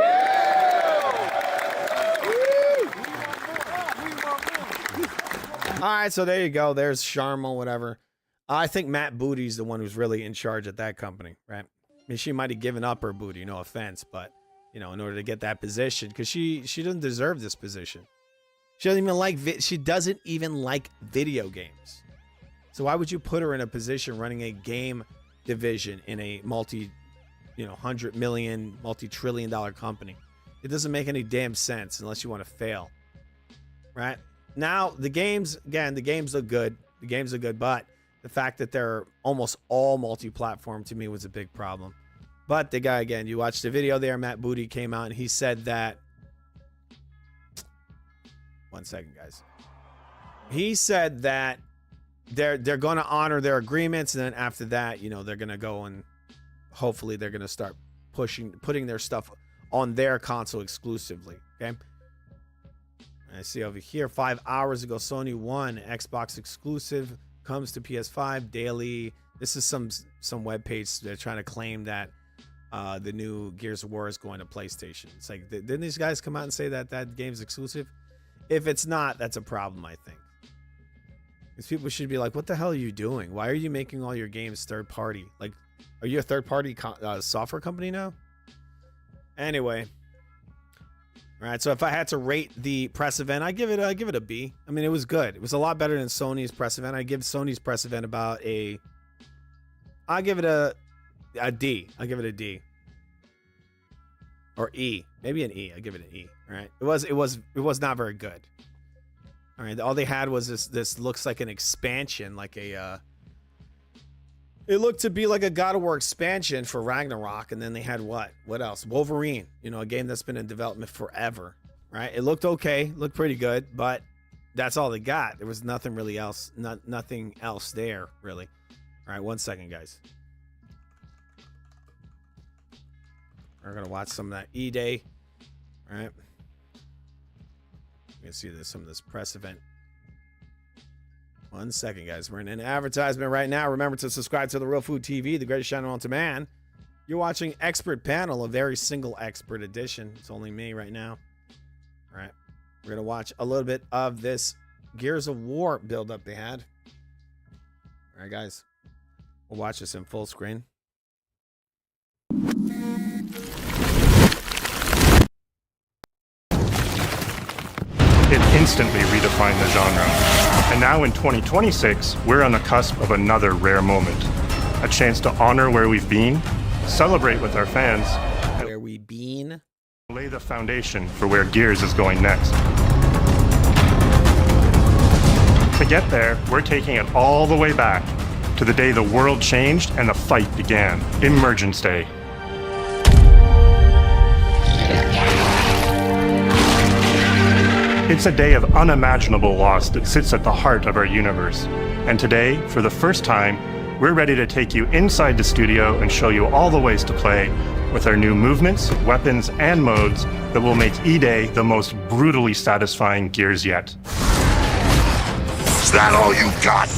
right, so there you go. There's Sharma, whatever. I think Matt Booty's the one who's really in charge at that company, right? I mean, she might have given up her booty, no offense, but, you know, in order to get that position, because she doesn't deserve this position. She doesn't even like video games. So why would you put her in a position running a game division in a $100 million, multi-trillion-dollar company? It doesn't make any damn sense unless you want to fail. right? Now the games look good. The games are good, but the fact that they're almost all multi-platform to me was a big problem. But the guy, again, you watched the video there, Matt Booty came out and he said that. One second, guys. He said that they're going to honor their agreements, and then after that, you know, they're going to go and hopefully they're going to start putting their stuff on their console exclusively. Okay. I see over here 5 hours ago, Sony won Xbox exclusive, comes to PS5 daily. This is some web page they're trying to claim that the new Gears of War is going to PlayStation. It's like, didn't these guys come out and say that that game's exclusive? If it's not, that's a problem, I think. Because people should be like, what the hell are you doing? Why are you making all your games third party? Like, are you a third party software company now? Anyway. All right, so if I had to rate the press event, I give it a B. I mean, it was good. It was a lot better than Sony's press event. I give Sony's press event about I give it a D. I give it a D. Or E. Maybe an E. I give it an E. All right. It was not very good. All right. All they had was this looks like an expansion, like a it looked to be like a God of War expansion for Ragnarok, and then they had what? What else? Wolverine, you know, a game that's been in development forever, right? It looked okay, looked pretty good, but that's all they got. There was nothing really else, nothing else there, really. All right, 1 second, guys. We're gonna watch some of that E-Day. All right. You can see some of this press event. 1 second, guys. We're in an advertisement right now. Remember to subscribe to The Real Food TV, the greatest channel on demand. You're watching Expert Panel, a very single expert edition. It's only me right now. All right. We're going to watch a little bit of this Gears of War build-up they had. All right, guys. We'll watch this in full screen. It instantly redefined the genre. And now in 2026, we're on the cusp of another rare moment. A chance to honor where we've been, celebrate with our fans, and where we've been, lay the foundation for where Gears is going next. To get there, we're taking it all the way back to the day the world changed and the fight began, Emergence Day. It's a day of unimaginable loss that sits at the heart of our universe. And today, for the first time, we're ready to take you inside the studio and show you all the ways to play with our new movements, weapons, and modes that will make E-Day the most brutally satisfying Gears yet. Is that all you got?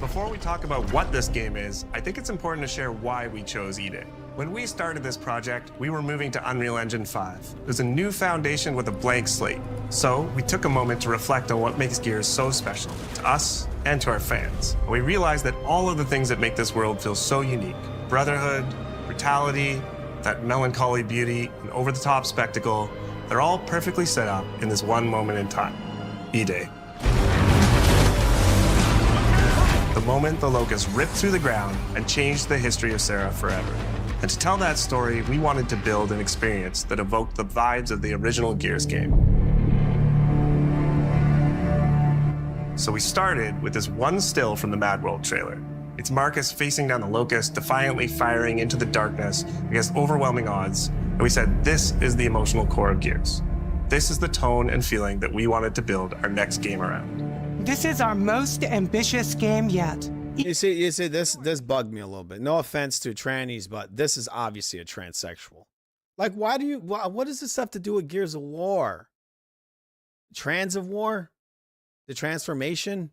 Before we talk about what this game is, I think it's important to share why we chose E-Day. When we started this project, we were moving to Unreal Engine 5. There's a new foundation with a blank slate. So we took a moment to reflect on what makes Gears so special to us and to our fans. And we realized that all of the things that make this world feel so unique, brotherhood, brutality, that melancholy beauty, and over-the-top spectacle, they're all perfectly set up in this one moment in time, E-Day. The moment the Locust ripped through the ground and changed the history of Seraph forever. And to tell that story, we wanted to build an experience that evoked the vibes of the original Gears game. So we started with this one still from the Mad World trailer. It's Marcus facing down the Locust, defiantly firing into the darkness against overwhelming odds. And we said, this is the emotional core of Gears. This is the tone and feeling that we wanted to build our next game around. This is our most ambitious game yet. You see, this bugged me a little bit. No offense to trannies, but this is obviously a transsexual. Like, what does this have to do with Gears of War? Trans of War? The transformation?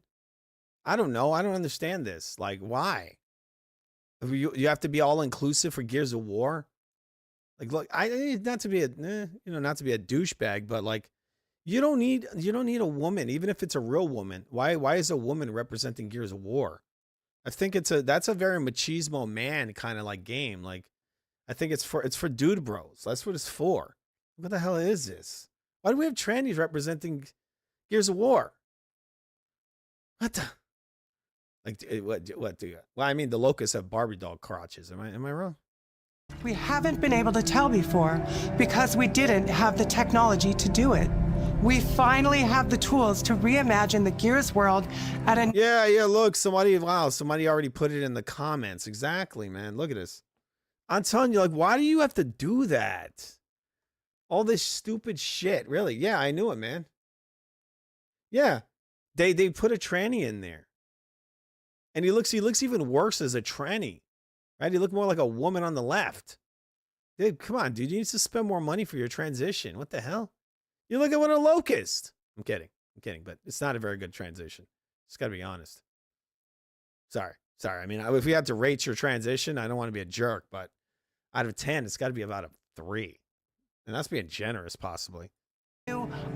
I don't know. I don't understand this. Like, why? You have to be all inclusive for Gears of War? Like, look, not to be a douchebag, but like, you don't need a woman, even if it's a real woman. Why is a woman representing Gears of War? I think that's a very machismo man kind of like game. Like, I think it's for dude bros. That's what it's for. What the hell is this? Why do we have trannies representing Gears of War? What the? Like, what do you? Well, I mean, the Locusts have Barbie doll crotches. Am I wrong? we haven't been able to tell before because we didn't have the technology to do it. We finally have the tools to reimagine the Gears world at a... Yeah, look, somebody already put it in the comments. Exactly, man. Look at this. I'm telling you, like, why do you have to do that? All this stupid shit. Really? Yeah, I knew it, man. Yeah. They put a tranny in there. And he looks even worse as a tranny. Right? He looked more like a woman on the left. Dude, come on, dude. You need to spend more money for your transition. What the hell? You look at what a locust. I'm kidding, but it's not a very good transition. Just got to be honest. Sorry. I mean, if we had to rate your transition, I don't want to be a jerk, but out of 10, it's got to be about a 3. And that's being generous, possibly.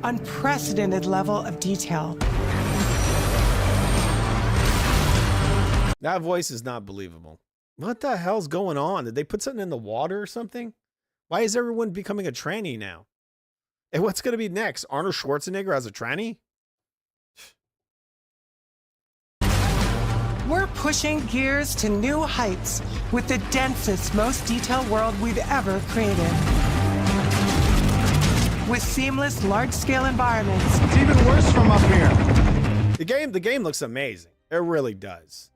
Unprecedented level of detail. That voice is not believable. What the hell's going on? Did they put something in the water or something? Why is everyone becoming a tranny now? And what's going to be next? Arnold Schwarzenegger as a tranny? We're pushing Gears to new heights with the densest, most detailed world we've ever created. With seamless, large-scale environments. It's even worse from up here. The game looks amazing. It really does.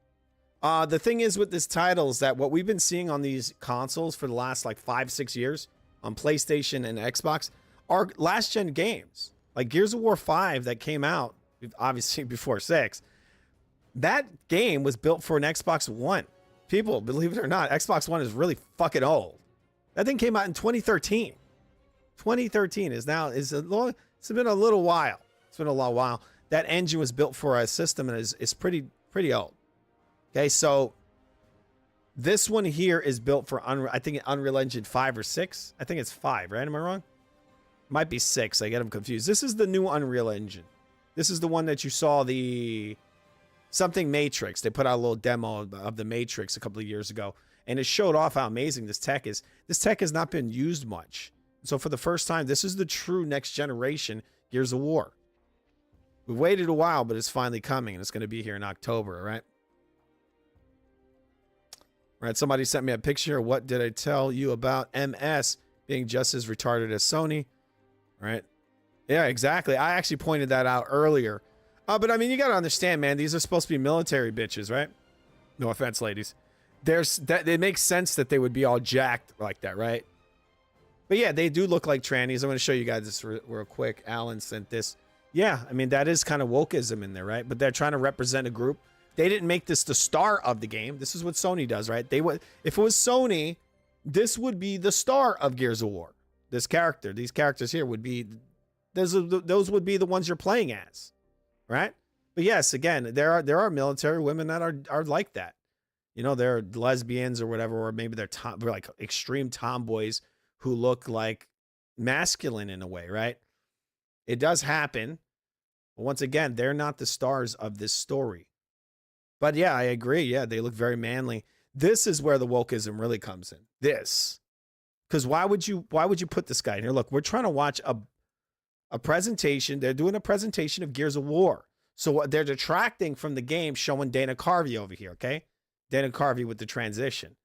The thing is with this title is that what we've been seeing on these consoles for the last like 5-6 years on PlayStation and Xbox are last-gen games. Like Gears of War 5 that came out, obviously before 6. That game was built for an Xbox One. People, believe it or not, Xbox One is really fucking old. That thing came out in 2013. 2013 it's been a little while. It's been a long while. That engine was built for a system and is pretty old. Okay, so this one here is built for I think Unreal Engine 5 or 6. I think it's 5, right? Am I wrong? Might be 6. I get them confused. This is the new Unreal Engine. This is the one that you saw the something Matrix. They put out a little demo of the Matrix a couple of years ago, and it showed off how amazing this tech is. This tech has not been used much. So for the first time, this is the true next generation Gears of War. We waited a while, but it's finally coming, and it's going to be here in October, all right? All right, somebody sent me a picture. What did I tell you about MS being just as retarded as Sony? All right. Yeah, exactly. I actually pointed that out earlier. But I mean, you got to understand, man, these are supposed to be military bitches, right? No offense, ladies. It makes sense that they would be all jacked like that, right? But yeah, they do look like trannies. I'm going to show you guys this real quick. Alan sent this. Yeah, I mean, that is kind of wokeism in there, right? But they're trying to represent a group. They didn't make this the star of the game. This is what Sony does, right? If it was Sony, this would be the star of Gears of War. These characters here would be, those would be the ones you're playing as, right? But yes, again, there are military women that are like that. You know, they're lesbians or whatever, or maybe they're like extreme tomboys who look like masculine in a way, right? It does happen. But once again, they're not the stars of this story. But yeah, I agree. Yeah, they look very manly. This is where the wokeism really comes in. This. Because why would you put this guy in here? Look, we're trying to watch a presentation. They're doing a presentation of Gears of War. So they're detracting from the game, showing Dana Carvey over here, okay? Dana Carvey with the transition.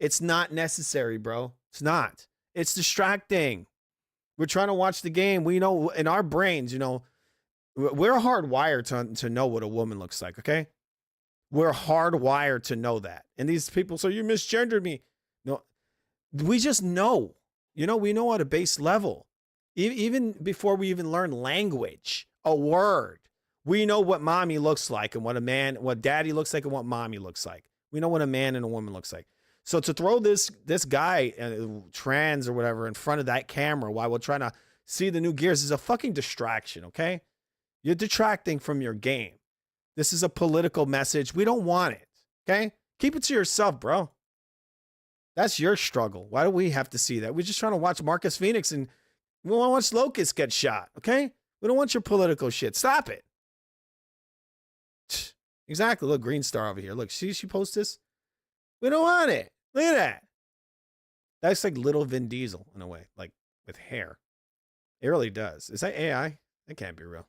It's not necessary, bro. It's not. It's distracting. We're trying to watch the game. We know in our brains, you know, we're hardwired to know what a woman looks like, okay? We're hardwired to know that. And these people, so you misgendered me. No, we just know. You know, we know at a base level. Even before we even learn language, a word, we know what mommy looks like and what daddy looks like and what mommy looks like. We know what a man and a woman looks like. So to throw this guy, trans or whatever, in front of that camera while we're trying to see the new Gears is a fucking distraction, okay? You're detracting from your game. This is a political message. We don't want it, okay? Keep it to yourself, bro. That's your struggle. Why do we have to see that? We're just trying to watch Marcus Phoenix and we want to watch Locust get shot, okay? We don't want your political shit. Stop it. Exactly. Look, Green Star over here. Look, she posts this. We don't want it. Look at that. That's like little Vin Diesel in a way, like with hair. It really does. Is that AI? That can't be real.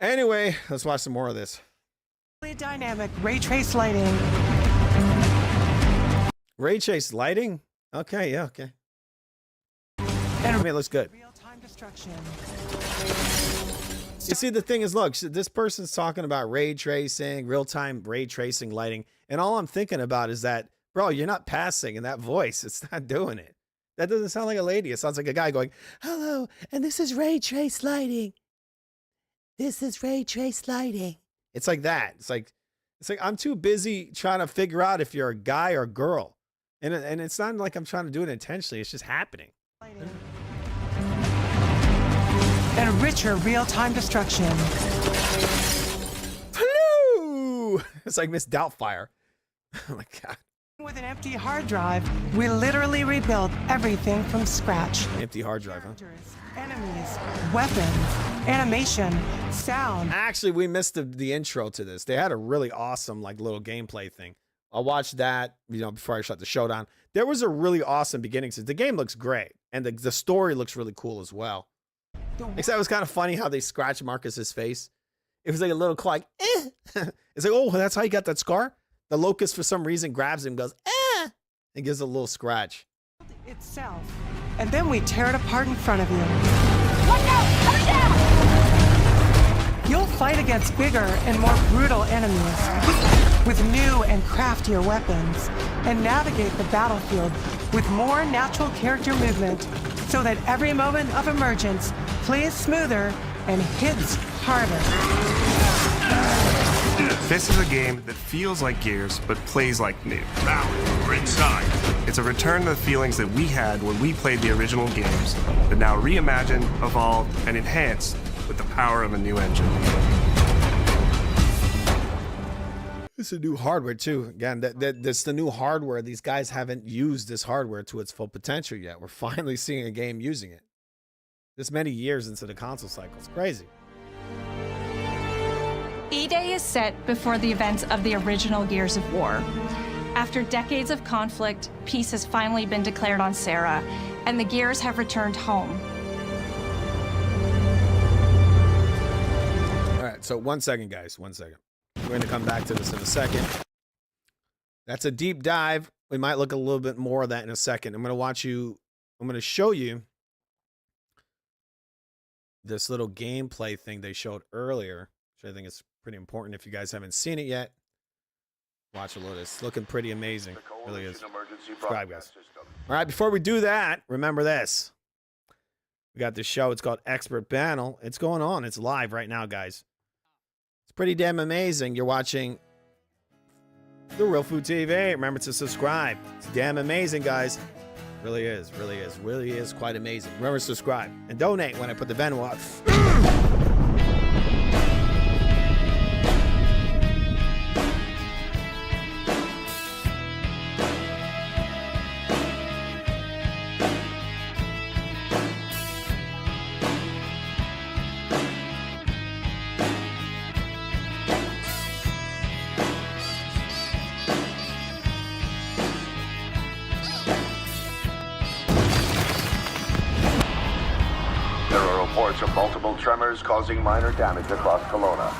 Anyway, let's watch some more of this. Dynamic ray trace lighting. Ray trace lighting? Okay, yeah, okay. I mean, it looks good. Real-time destruction. You see, the thing is, look, this person's talking about ray tracing, real-time ray tracing lighting, and all I'm thinking about is that, bro, you're not passing in that voice. It's not doing it. That doesn't sound like a lady. It sounds like a guy going, hello, and this is ray trace lighting. This is ray trace lighting. It's like that. It's like I'm too busy trying to figure out if you're a guy or a girl. And it's not like I'm trying to do it intentionally. It's just happening. And richer real-time destruction. Hello! It's like Miss Doubtfire. Oh my God. With an empty hard drive, we literally rebuilt everything from scratch. Empty hard drive, huh? Enemies, weapons, animation, sound. Actually, we missed the intro to this. They had a really awesome like little gameplay thing. I'll watch that, before I shut the show down. There was a really awesome beginning. The game looks great, and the story looks really cool as well. Except it was kind of funny how they scratched Marcus's face. It was like a little claw, eh. It's like, oh, that's how you got that scar? The locust, for some reason, grabs him and goes, eh, and gives a little scratch. Itself. And then we tear it apart in front of you. Watch out! Coming down! You'll fight against bigger and more brutal enemies with new and craftier weapons and navigate the battlefield with more natural character movement so that every moment of emergence plays smoother and hits harder. This is a game that feels like Gears, but plays like new. Now, we're inside. It's a return to the feelings that we had when we played the original games, but now reimagined, evolved, and enhanced with the power of a new engine. It's a new hardware too. Again, that's the new hardware. These guys haven't used this hardware to its full potential yet. We're finally seeing a game using it. This many years into the console cycle. It's crazy. E-Day is set before the events of the original Gears of War. After decades of conflict, peace has finally been declared on Serra, and the Gears have returned home. All right, so 1 second, guys. 1 second. We're going to come back to this in a second. That's a deep dive. We might look a little bit more of that in a second. I'm going to show you this little gameplay thing they showed earlier, which I think is pretty important if you guys haven't seen it yet. Watch a little of this. It's looking pretty amazing. It really is. Subscribe, guys. All right, before we do that, remember this. We got this show. It's called Expert Panel. It's going on. It's live right now, guys. It's pretty damn amazing. You're watching The Real Food TV. Remember to subscribe. It's damn amazing, guys. Really is. Really is. Really is quite amazing. Remember to subscribe and donate when I put the Venmo up. Of multiple tremors causing minor damage across Kelowna.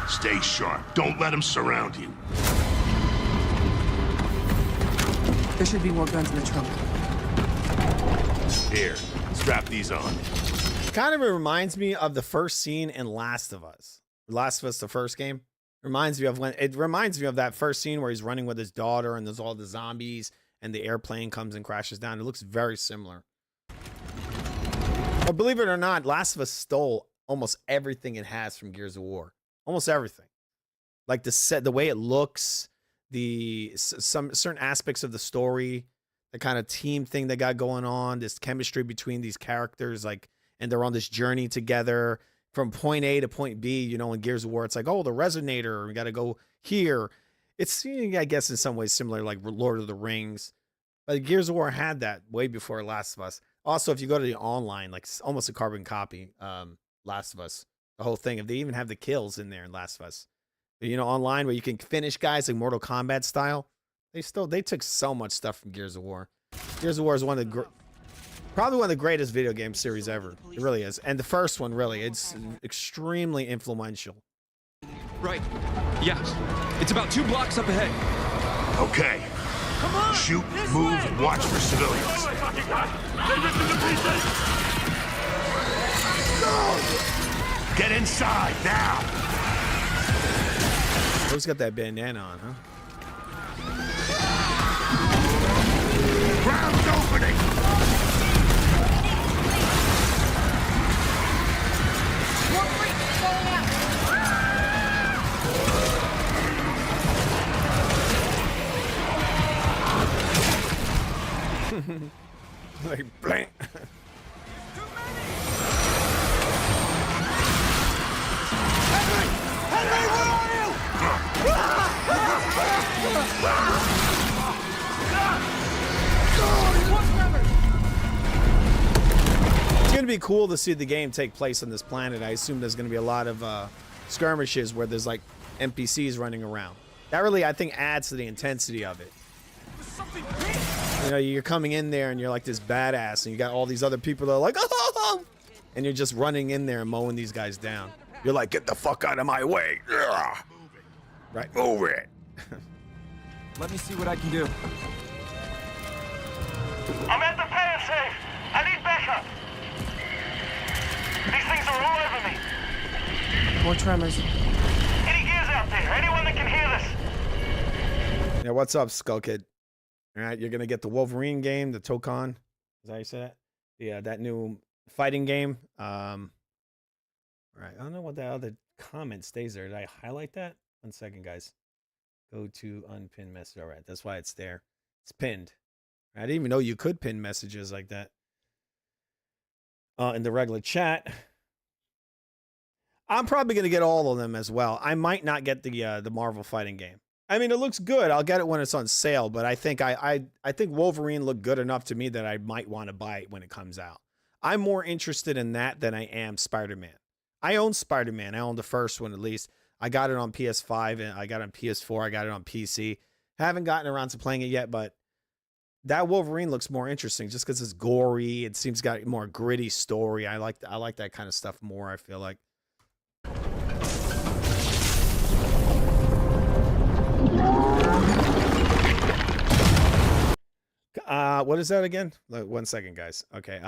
Stay sharp. Don't let them surround you. There should be more guns in the trunk. Here, strap these on. Kind of reminds me of the first scene in Last of Us. Last of Us, the first game. Reminds me of that first scene where he's running with his daughter and there's all the zombies and the airplane comes and crashes down. It looks very similar. But believe it or not, Last of Us stole almost everything it has from Gears of War. Almost everything. Like the set, the way it looks, some certain aspects of the story, the kind of team thing they got going on, this chemistry between these characters, like, and they're on this journey together from point A to point B. In Gears of War, it's like, oh, the resonator, we got to go here. It's, I guess, in some ways similar, like Lord of the Rings. But Gears of War had that way before Last of Us. Also, if you go to the online, like almost a carbon copy, Last of Us, the whole thing. If they even have the kills in there in Last of Us, online where you can finish guys like Mortal Kombat style, they took so much stuff from Gears of War. Gears of War is probably one of the greatest video game series ever. It really is, and the first one really, it's extremely influential. Right. Yeah, it's about 2 blocks up ahead. Okay. Shoot, move, and watch for civilians. Get inside now. Who's got that bandana on, huh? Ground's opening. Like blank. Henry, where are you? It's going to be cool to see the game take place on this planet. I assume there's going to be a lot of skirmishes where there's like NPCs running around. That really, I think, adds to the intensity of it. You know, you're coming in there and you're like this badass, and you got all these other people that are like, oh, and you're just running in there and mowing these guys down. You're like, get the fuck out of my way. Ugh. Right, move it. Let me see what I can do. I'm at the pan safe. I need backup. These things are all over me. More tremors. Any gears out there? Anyone that can hear this? Yeah, what's up, Skull Kid? All right, you're gonna get the Wolverine game, the Tokon. Is that how you say that? Yeah, that new fighting game. All right, I don't know what the other comment stays there. Did I highlight that? 1 second, guys. Go to unpinned message. All right, that's why it's there. It's pinned. I didn't even know you could pin messages like that. In the regular chat. I'm probably gonna get all of them as well. I might not get the Marvel fighting game. I mean, it looks good. I'll get it when it's on sale, but I think I think Wolverine looked good enough to me that I might want to buy it when it comes out. I'm more interested in that than I am Spider-Man. I own Spider-Man. I own the first one at least. I got it on PS5 and I got it on PS4. I got it on PC. Haven't gotten around to playing it yet, but that Wolverine looks more interesting just because it's gory. It seems got a more gritty story. I like that kind of stuff more, I feel like. What is that again? 1 second, guys. Okay.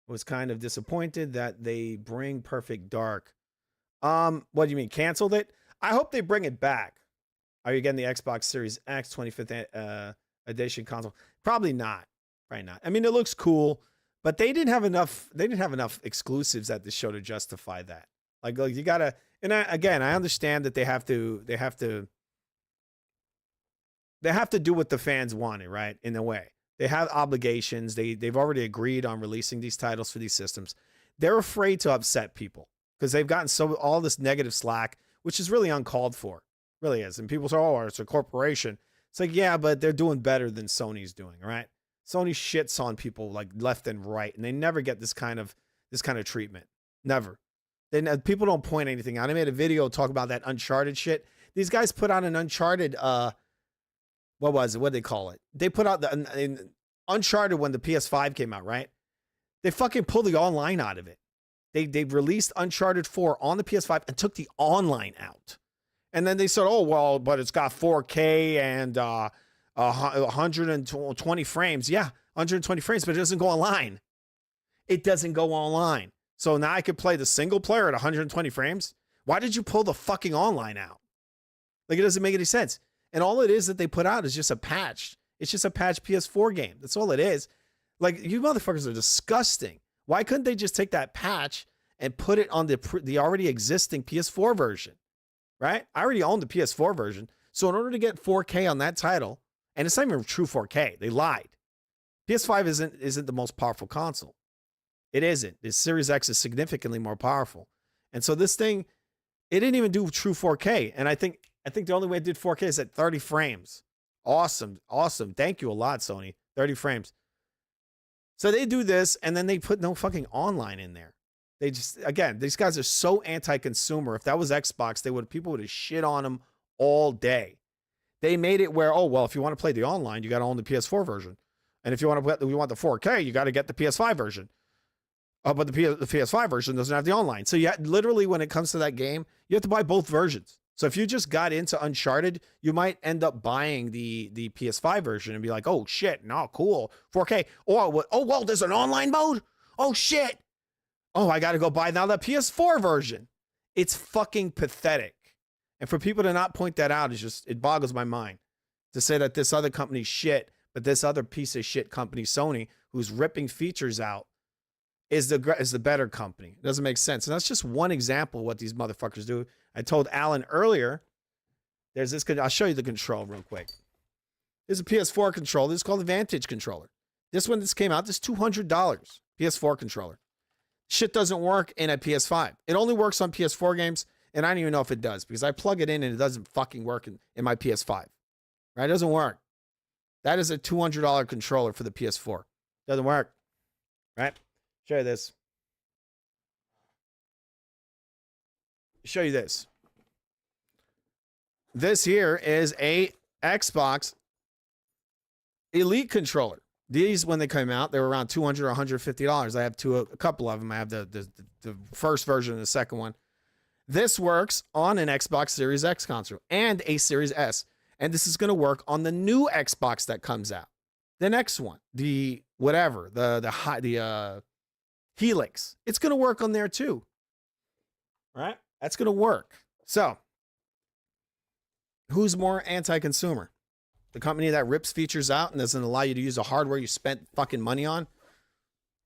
Was kind of disappointed that they bring Perfect Dark. What do you mean? Canceled it? I hope they bring it back. Are you getting the Xbox Series X 25th edition console? Probably not. Probably not. I mean, it looks cool, but they didn't have enough. They didn't have enough exclusives at the show to justify that. Like you gotta. And I understand that they have to do what the fans wanted, right? In a way, they have obligations. They've already agreed on releasing these titles for these systems. They're afraid to upset people because they've gotten all this negative slack, which is really uncalled for. Really is. And people say, "Oh, it's a corporation." It's like, yeah, but they're doing better than Sony's doing, right? Sony shits on people like left and right, and they never get this kind of treatment. Never. Then people don't point anything out. I made a video talking about that Uncharted shit. These guys put out an Uncharted. What was it? What did they call it? They put out the Uncharted when the PS5 came out, right? They fucking pulled the online out of it. They released Uncharted 4 on the PS5 and took the online out. And then they said, oh, well, but it's got 4K and 120 frames. Yeah, 120 frames, but it doesn't go online. It doesn't go online. So now I could play the single player at 120 frames. Why did you pull the fucking online out? Like, it doesn't make any sense. And all it is that they put out is just a patch. It's just a patch PS4 game. That's all it is. Like, you motherfuckers are disgusting. Why couldn't they just take that patch and put it on the already existing PS4 version? Right? I already own the PS4 version. So in order to get 4K on that title, and it's not even true 4K, they lied. PS5 isn't the most powerful console. It isn't. The Series X is significantly more powerful. And so this thing, it didn't even do true 4K. And I think the only way it did 4K is at 30 frames. Awesome. Awesome. Thank you a lot, Sony. 30 frames. So they do this, and then they put no fucking online in there. They just, again, these guys are so anti-consumer. If that was Xbox, people would have shit on them all day. They made it where, oh, well, if you want to play the online, you got to own the PS4 version. And if you want the 4K, you got to get the PS5 version. Oh, but the PS5 version doesn't have the online. So literally, when it comes to that game, you have to buy both versions. So if you just got into Uncharted, you might end up buying the PS5 version and be like, oh shit, no, cool, 4K. Oh, well, there's an online mode. Oh shit. Oh, I got to go buy now the PS4 version. It's fucking pathetic. And for people to not point that out, it boggles my mind to say that this other company's shit, but this other piece of shit company, Sony, who's ripping features out, is the better company. It doesn't make sense. And that's just one example of what these motherfuckers do. I told Alan earlier, there's this, I'll show you the control real quick. There's a PS4 controller. This is called the Vantage controller. This one just came out, this is $200, PS4 controller. Shit doesn't work in a PS5. It only works on PS4 games, and I don't even know if it does, because I plug it in and it doesn't fucking work in my PS5. Right? It doesn't work. That is a $200 controller for the PS4. Doesn't work. Right? Show you this. Show you this. This here is a Xbox Elite controller. These, when they came out, they were around $200 or $150. I have a couple of them. I have the first version and the second one. This works on an Xbox Series X console and a Series S. And this is going to work on the new Xbox that comes out. The next one, the whatever, the Helix. It's going to work on there too. Right? That's going to work. So, who's more anti-consumer? The company that rips features out and doesn't allow you to use the hardware you spent fucking money on,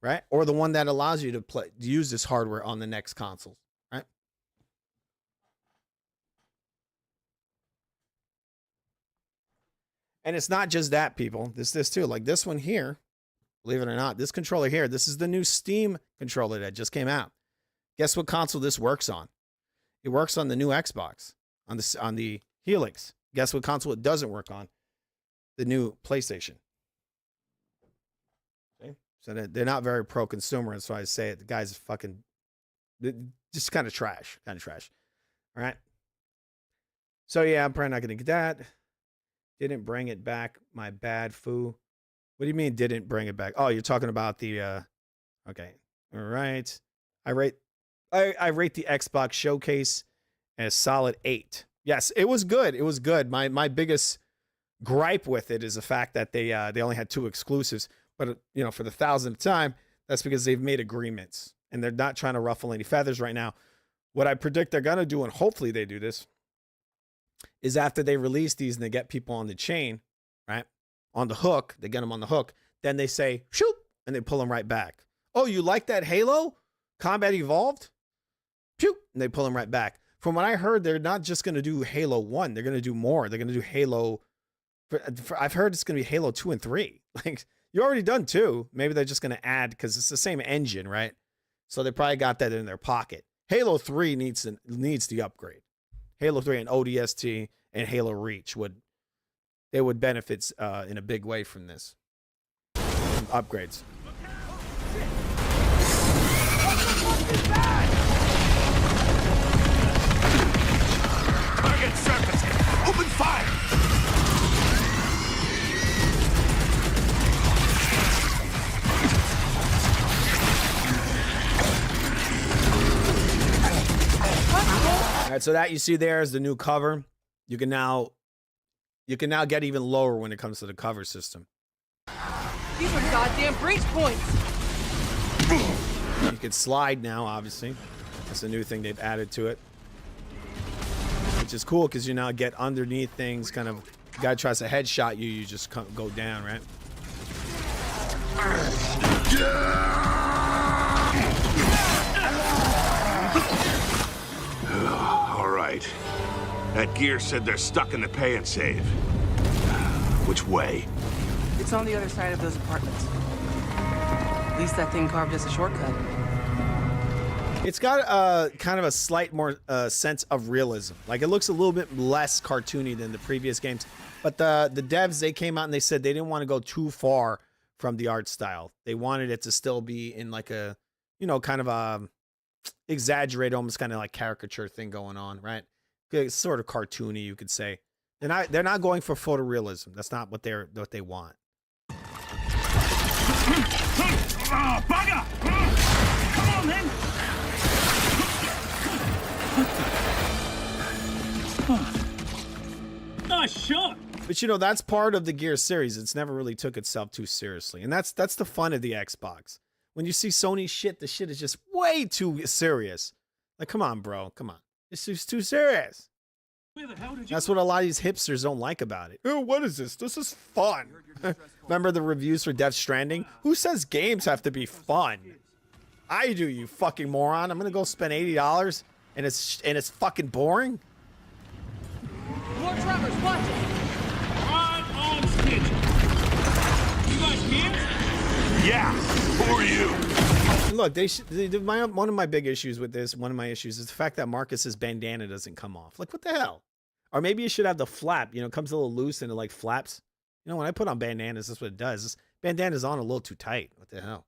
right? Or the one that allows you to use this hardware on the next consoles, right? And it's not just that, people. This too. Like this one here, believe it or not, this controller here, this is the new Steam controller that just came out. Guess what console this works on? It works on the new Xbox, on the Helix. Guess what console it doesn't work on? The new PlayStation. Okay? So they're not very pro-consumer, and so I say it. The guy's fucking just kind of trash. Kind of trash. All right? So yeah, I'm probably not going to get that. Didn't bring it back. My bad, foo. What do you mean didn't bring it back? Oh, you're talking about the... Okay. All right. I rate the Xbox Showcase as solid 8. Yes, it was good. It was good. My biggest gripe with it is the fact that they only had 2 exclusives, but for the 1,000th time, that's because they've made agreements and they're not trying to ruffle any feathers right now. What I predict they're gonna do, and hopefully they do this, is after they release these and they get people on the chain, right, on the hook, they get them on the hook, then they say shoot, and they pull them right back. Oh, you like that Halo Combat Evolved? Pew, and they pull them right back. From what I heard, they're not just going to do Halo 1. They're going to do more. They're going to do Halo. I've heard it's going to be Halo 2 and 3. Like, you already done 2. Maybe they're just going to add because it's the same engine, right? So they probably got that in their pocket. Halo 3 needs the upgrade. Halo 3 and ODST and Halo Reach would benefit in a big way from this. Upgrades. Target surface! Open fire! All right, so that you see there is the new cover. You can now get even lower when it comes to the cover system. These are goddamn breach points. You can slide now, obviously. That's a new thing they've added to it. Which is cool because you now get underneath things, kind of, the guy tries to headshot you, you just go down, right? All right. That gear said they're stuck in the pay and save. Which way? It's on the other side of those apartments. At least that thing carved us a shortcut. It's got kind of a slight more sense of realism. Like, it looks a little bit less cartoony than the previous games. But the devs, they came out and they said they didn't want to go too far from the art style. They wanted it to still be in like a, kind of a exaggerated, almost kind of like caricature thing going on, right? It's sort of cartoony, you could say. They're not going for photorealism. That's not what they want. Bugger! Come on then! But you know, that's part of the Gears series. It's never really took itself too seriously. And that's the fun of the Xbox. When you see Sony shit, the shit is just way too serious. Like, come on, bro. Come on. This is too serious. That's what a lot of these hipsters don't like about it. Oh, what is this? This is fun. Remember the reviews for Death Stranding? Who says games have to be fun? I do, you fucking moron. I'm gonna go spend $80 and it's fucking boring. More trappers, watch it! Right on schedule. You guys here? Yeah, who are you? Look, one of my big issues with this, one of my issues is the fact that Marcus's bandana doesn't come off. Like, what the hell? Or maybe you should have the flap, you know, it comes a little loose and it like flaps. You know, when I put on bandanas, that's what it does. This bandana's on a little too tight. What the hell?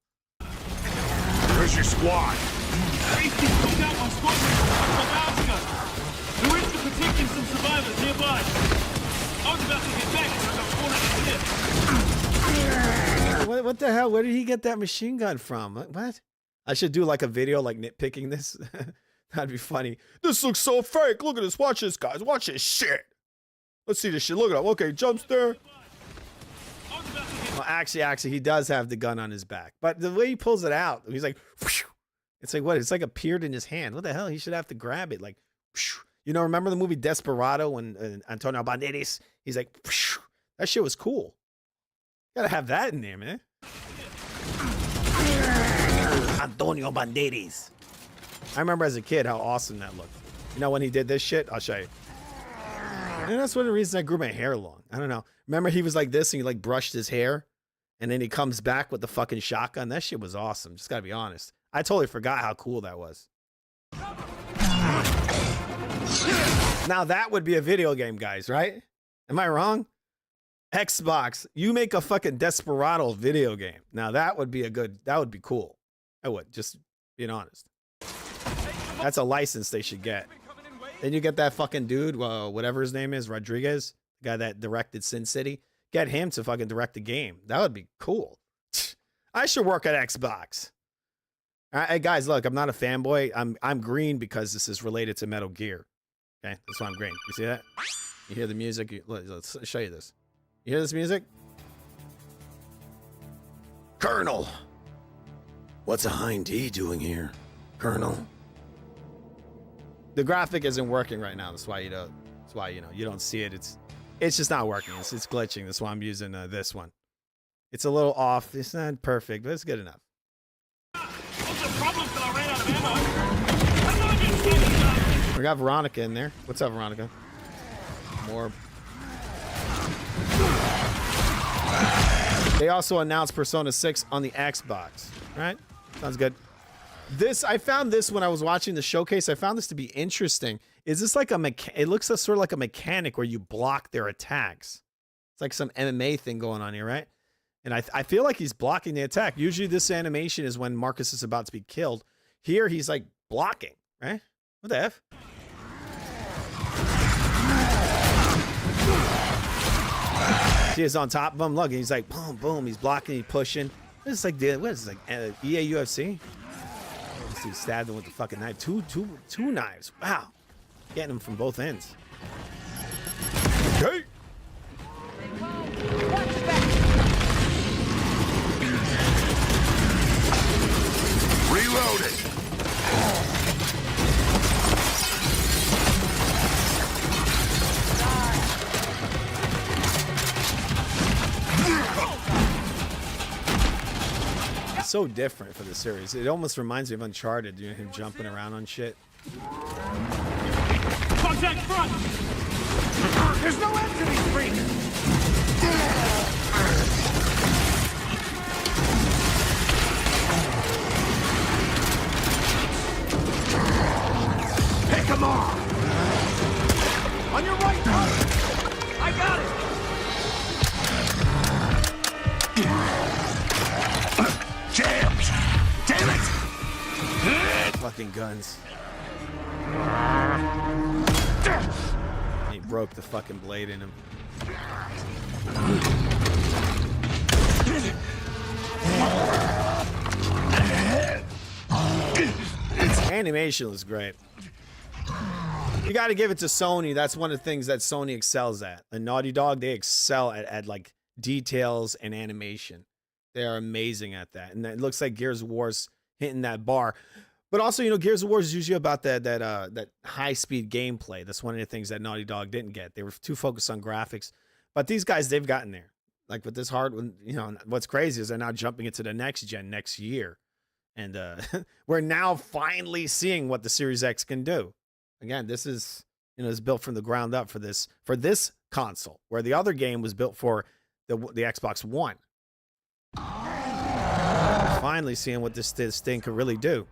Where's your squad? Safety, we got one squad from Alaska. We're into protecting some survivors nearby. I was about to get back and I got cornered in the What the hell? Where did he get that machine gun from? What? I should do like a video like nitpicking this. That'd be funny. This looks so fake. Look at this. Watch this, guys. Watch this shit. Let's see this shit. Look at it. Okay, jumps there. Well, actually, he does have the gun on his back. But the way he pulls it out, he's like, whoosh. It's like, what? It's like appeared in his hand. What the hell? He should have to grab it. Like, whoosh. You know, remember the movie Desperado when Antonio Banderas, he's like, whoosh. That shit was cool. Gotta have that in there, man. Antonio Banderas. I remember as a kid how awesome that looked. You know, when he did this shit, I'll show you. And that's one of the reasons I grew my hair long. I don't know. Remember he was like this and he like brushed his hair and then he comes back with the fucking shotgun. That shit was awesome. Just gotta be honest. I totally forgot how cool that was. Now that would be a video game, guys, right? Am I wrong? Xbox, you make a fucking Desperado video game. Now that would be cool. I would, just being honest. That's a license they should get. Then you get that fucking dude, whatever his name is, Rodriguez, the guy that directed Sin City. Get him to fucking direct the game. That would be cool. I should work at Xbox. All right, hey guys, look, I'm not a fanboy. I'm green because this is related to Metal Gear. Okay, that's why I'm green. You see that? You hear the music? Let's show you this. You hear this music? Colonel. What's a Hind D doing here? Colonel. The graphic isn't working right now. That's why you don't. That's why you don't see it. It's just not working. It's glitching. That's why I'm using this one. It's a little off. It's not perfect, but it's good enough. We got Veronica in there. What's up, Veronica? More. They also announced Persona 6 on the Xbox. All right, sounds good. I found this when I was watching the showcase. I found this to be interesting. Is this like it looks sort of like a mechanic where you block their attacks. It's like some MMA thing going on here, right? And I feel like he's blocking the attack. Usually this animation is when Marcus is about to be killed. Here he's like blocking, right? What the F? See, it's on top of him. Look, he's like boom, boom. He's blocking, he's pushing. This is like what is this, like EA UFC? He stabbed him with the fucking knife. Two knives. Wow. Getting him from both ends. Okay. Reload it. So different for the series. It almost reminds me of Uncharted, you know, him jumping around on shit. Contact front! There's no end to these freaks! Pick 'em off! On your right, I got it! Jams! Damn it! Fucking guns. He broke the fucking blade in him. Animation was great. You got to give it to Sony. That's one of the things that Sony excels at. And Naughty Dog, they excel at like details and animation. They are amazing at that. And it looks like Gears of War's hitting that bar. But also, you know, Gears of War is usually about that high-speed gameplay. That's one of the things that Naughty Dog didn't get. They were too focused on graphics. But these guys, they've gotten there. Like with this hardware, you know, what's crazy is they're now jumping into the next gen next year. And we're now finally seeing what the Series X can do. Again, this is, you know, it's built from the ground up for this console, where the other game was built for the Xbox One. Finally seeing what this thing could really do.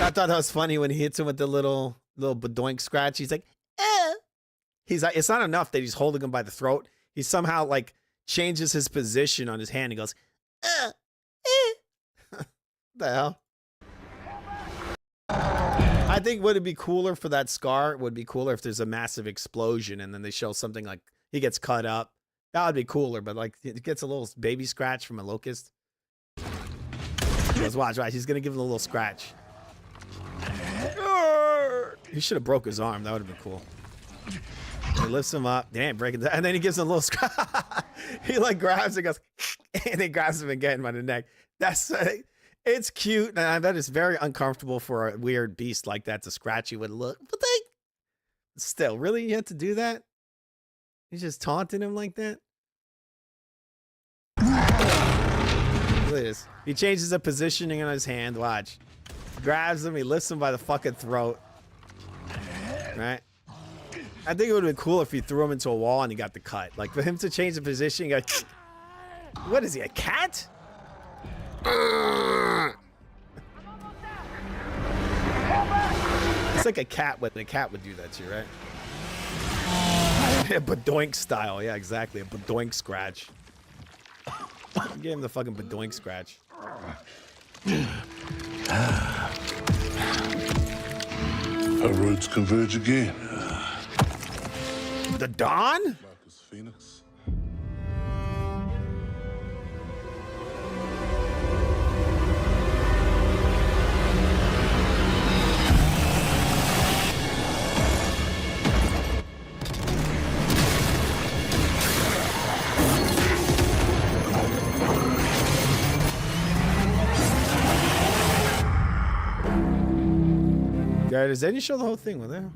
I thought that was funny when he hits him with the little badoink scratch. He's like, eh. He's like, it's not enough that he's holding him by the throat. He somehow like changes his position on his hand. He goes, what the hell? I think would it be cooler for that scar? It would be cooler if there's a massive explosion and then they show something like he gets cut up. That would be cooler, but like it gets a little baby scratch from a locust. Let's watch, right? He's gonna give him a little scratch. He should have broke his arm. That would have been cool. He lifts him up. Damn, breaking that. And then he gives him a little scratch. He like grabs and goes, and he grabs him again by the neck. That's it's cute. And I bet it's very uncomfortable for a weird beast like that to scratch you with a look. But still, really, you had to do that? He's just taunting him like that? Look at this. He changes the positioning on his hand. Watch. Grabs him. He lifts him by the fucking throat. Right? I think it would have been cool if he threw him into a wall and he got the cut. Like for him to change the position, he got. What is he, a cat? It's like a cat when a cat would do that to you, right? A badoink style. Yeah, exactly. A badoink scratch. Give him the fucking badoink scratch. Our roads converge again. The Dawn? Marcus Phoenix. There it is. Didn't you show the whole thing with there?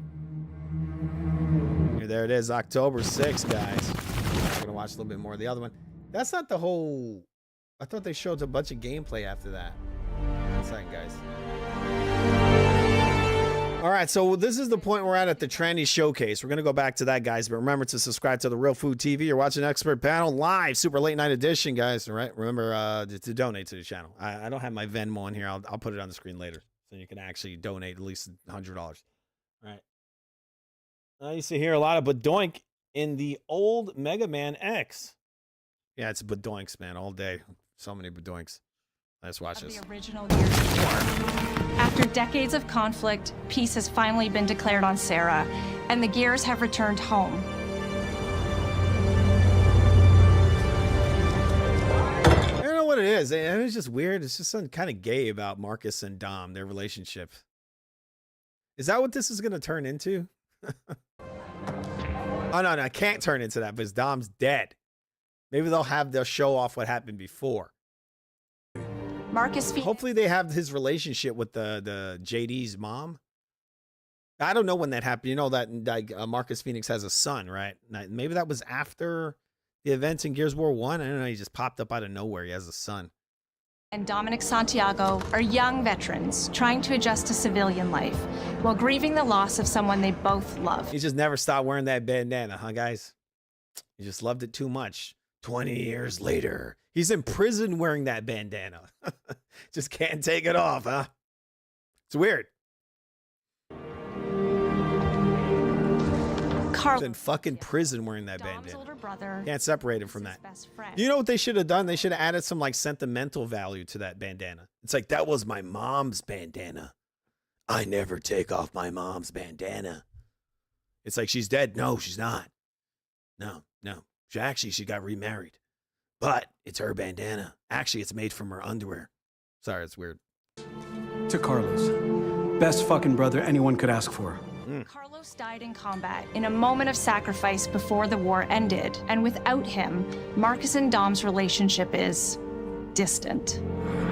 Here, there it is, October 6th, guys. I'm gonna watch a little bit more of the other one. That's not the whole. I thought they showed a bunch of gameplay after that. 1 second, guys. All right, so this is the point we're at the Tranny Showcase. We're gonna go back to that, guys. But remember to subscribe to the Real Food TV. You're watching Expert Panel live, super late night edition, guys. All right, remember to donate to the channel. I don't have my Venmo on here. I'll put it on the screen later. So you can actually donate at least $100. All right. You see here a lot of badoink in the old Mega Man X. Yeah, it's badoinks, man, all day. So many badoinks. Let's watch this. The original Gears of War. After decades of conflict, peace has finally been declared on Sarah, and the Gears have returned home. I don't know what it is. It's just weird. It's just something kind of gay about Marcus and Dom, their relationship. Is that what this is going to turn into? Oh, no, it can't turn into that because Dom's dead. Maybe they'll show off what happened before. Marcus Hopefully they have his relationship with the JD's mom. I don't know when that happened. You know that Marcus Phoenix has a son, right? Maybe that was after the events in Gears of War 1. I don't know. He just popped up out of nowhere. He has a son. And Dominic Santiago are young veterans trying to adjust to civilian life while grieving the loss of someone they both love. He just never stopped wearing that bandana, huh, guys? He just loved it too much. 20 years later, he's in prison wearing that bandana. Just can't take it off, huh? It's weird. Carl He's in fucking prison wearing that Dom's bandana. older brother. Can't separate him from that. Best friend. You know what they should have done? They should have added some like sentimental value to that bandana. It's like, that was my mom's bandana. I never take off my mom's bandana. It's like, she's dead. No, she's not. No. She got remarried. But it's her bandana. Actually, it's made from her underwear. Sorry, it's weird. To Carlos, best fucking brother anyone could ask for. Carlos died in combat in a moment of sacrifice before the war ended, and without him, Marcus and Dom's relationship is distant.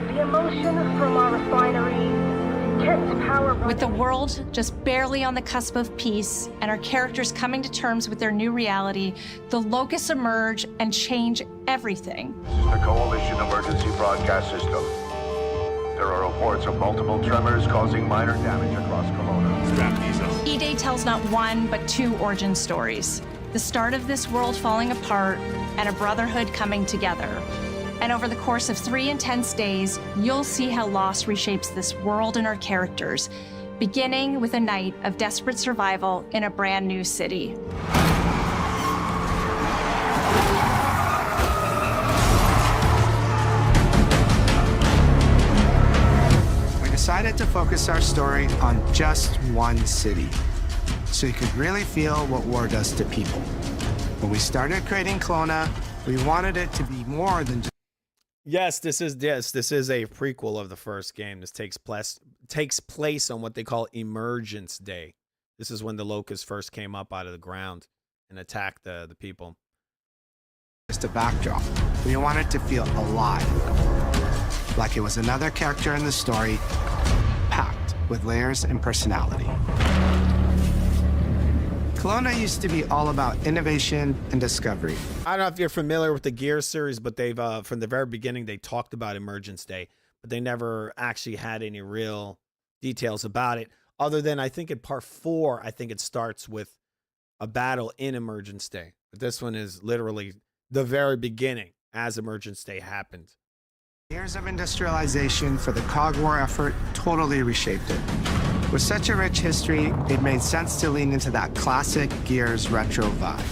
The emotion from our refinery kept power. With the world just barely on the cusp of peace and our characters coming to terms with their new reality, the Locusts emerge and change everything. The Coalition Emergency Broadcast System. There are reports of multiple tremors causing minor damage across Kelowna. Strap these up. E-Day tells not one, but two origin stories. The start of this world falling apart and a brotherhood coming together. And over the course of 3 intense days, you'll see how loss reshapes this world and our characters, beginning with a night of desperate survival in a brand new city. We decided to focus our story on just one city, so you could really feel what war does to people. When we started creating Kelowna, we wanted it to be more than just Yes, this is a prequel of the first game. This takes place on what they call Emergence Day. This is when the Locusts first came up out of the ground and attacked the people. just a backdrop. We wanted to feel alive, like it was another character in the story, packed with layers and personality. Kelowna used to be all about innovation and discovery. I don't know if you're familiar with the Gears series, but they've from the very beginning they talked about Emergence Day, but they never actually had any real details about it. Other than I think in part 4, I think it starts with a battle in Emergence Day. But this one is literally the very beginning as Emergence Day happened. Years of industrialization for the Cog War effort totally reshaped it. With such a rich history, it made sense to lean into that classic Gears retro vibe.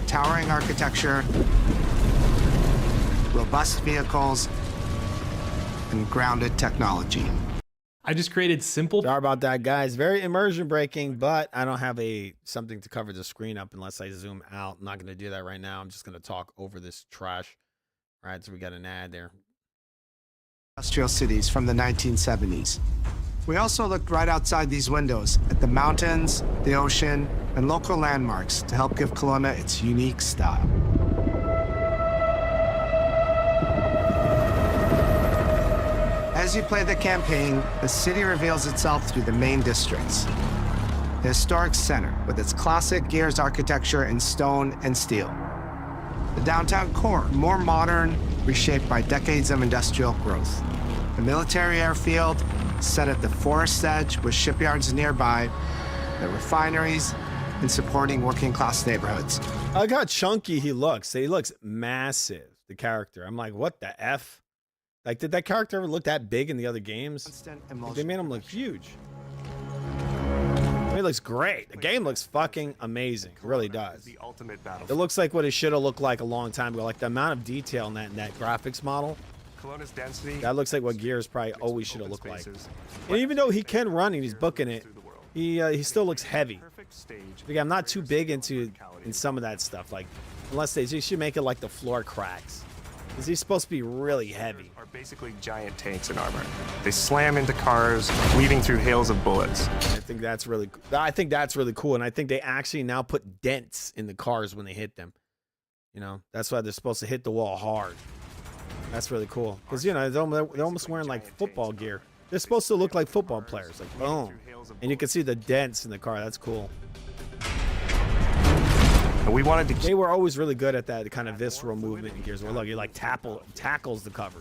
Towering architecture, robust vehicles, and grounded technology. I just created simple. Sorry about that, guys. Very immersion breaking, but I don't have something to cover the screen up unless I zoom out. I'm not going to do that right now. I'm just going to talk over this trash. All right, so we got an ad there. Industrial cities from the 1970s. We also looked right outside these windows at the mountains, the ocean, and local landmarks to help give Kelowna its unique style. As you play the campaign, the city reveals itself through the main districts. The historic center, with its classic Gears architecture in stone and steel. The downtown core, more modern, reshaped by decades of industrial growth. The military airfield, set at the forest edge with shipyards nearby, the refineries, and supporting working-class neighborhoods. I like how chunky he looks. He looks massive, the character. I'm like, what the F? Like, did that character ever look that big in the other games? Like, they made him look huge. He looks great. The game looks fucking amazing. It really does. The ultimate battle. It looks like what it should have looked like a long time ago. Like the amount of detail in that graphics model. Kelowna's density. That looks like what Gears probably always should have looked like. And even though he can run and he's booking it, he still looks heavy. Like, I'm not too big in some of that stuff. Like, unless they should make it like the floor cracks. Because he's supposed to be really heavy. Are basically giant tanks in armor. They slam into cars, weaving through hails of bullets. I think that's really cool. And I think they actually now put dents in the cars when they hit them. You know, that's why they're supposed to hit the wall hard. That's really cool. Because, you know, they're almost wearing like football gear. They're supposed to look like football players. Like, boom. And you can see the dents in the car. That's cool. And we wanted to. They were always really good at that kind of visceral movement in Gears. Where look, he like tackles the cover.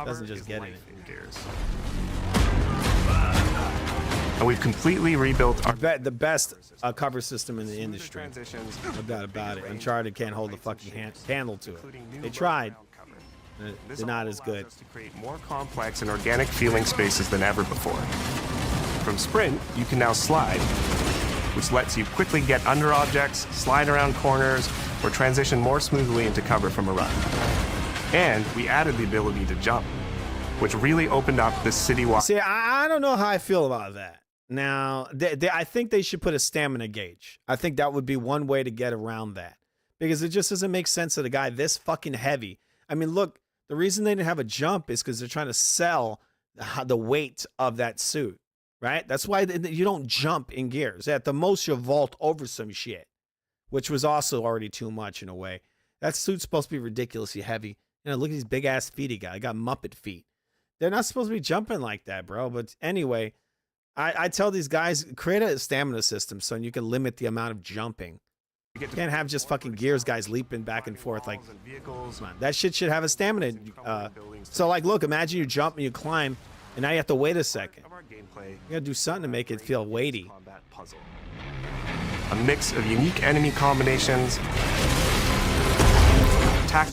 Doesn't just get in it. Gears. And we've completely rebuilt the best cover system in the industry. No doubt about it. Uncharted can't hold the fucking handle to it. They tried. They're not as good. To create more complex and organic feeling spaces than ever before. From Sprint, you can now slide, which lets you quickly get under objects, slide around corners, or transition more smoothly into cover from a run. And we added the ability to jump, which really opened up this citywide. See, I don't know how I feel about that. Now, I think they should put a stamina gauge. I think that would be one way to get around that. Because it just doesn't make sense that a guy this fucking heavy. I mean, look, The reason they didn't have a jump is because they're trying to sell the weight of that suit, right? That's why you don't jump in Gears. At the most, you vault over some shit, which was also already too much in a way. That suit's supposed to be ridiculously heavy. You know, look at these big ass feet he got. I got Muppet feet. They're not supposed to be jumping like that, bro. But anyway, I tell these guys, create a stamina system so you can limit the amount of jumping. You can't have just fucking Gears guys leaping back and forth like, come on. That shit should have a stamina. So like, look, imagine you jump and you climb, and now you have to wait a second. You gotta do something to make it feel weighty. A mix of unique enemy combinations.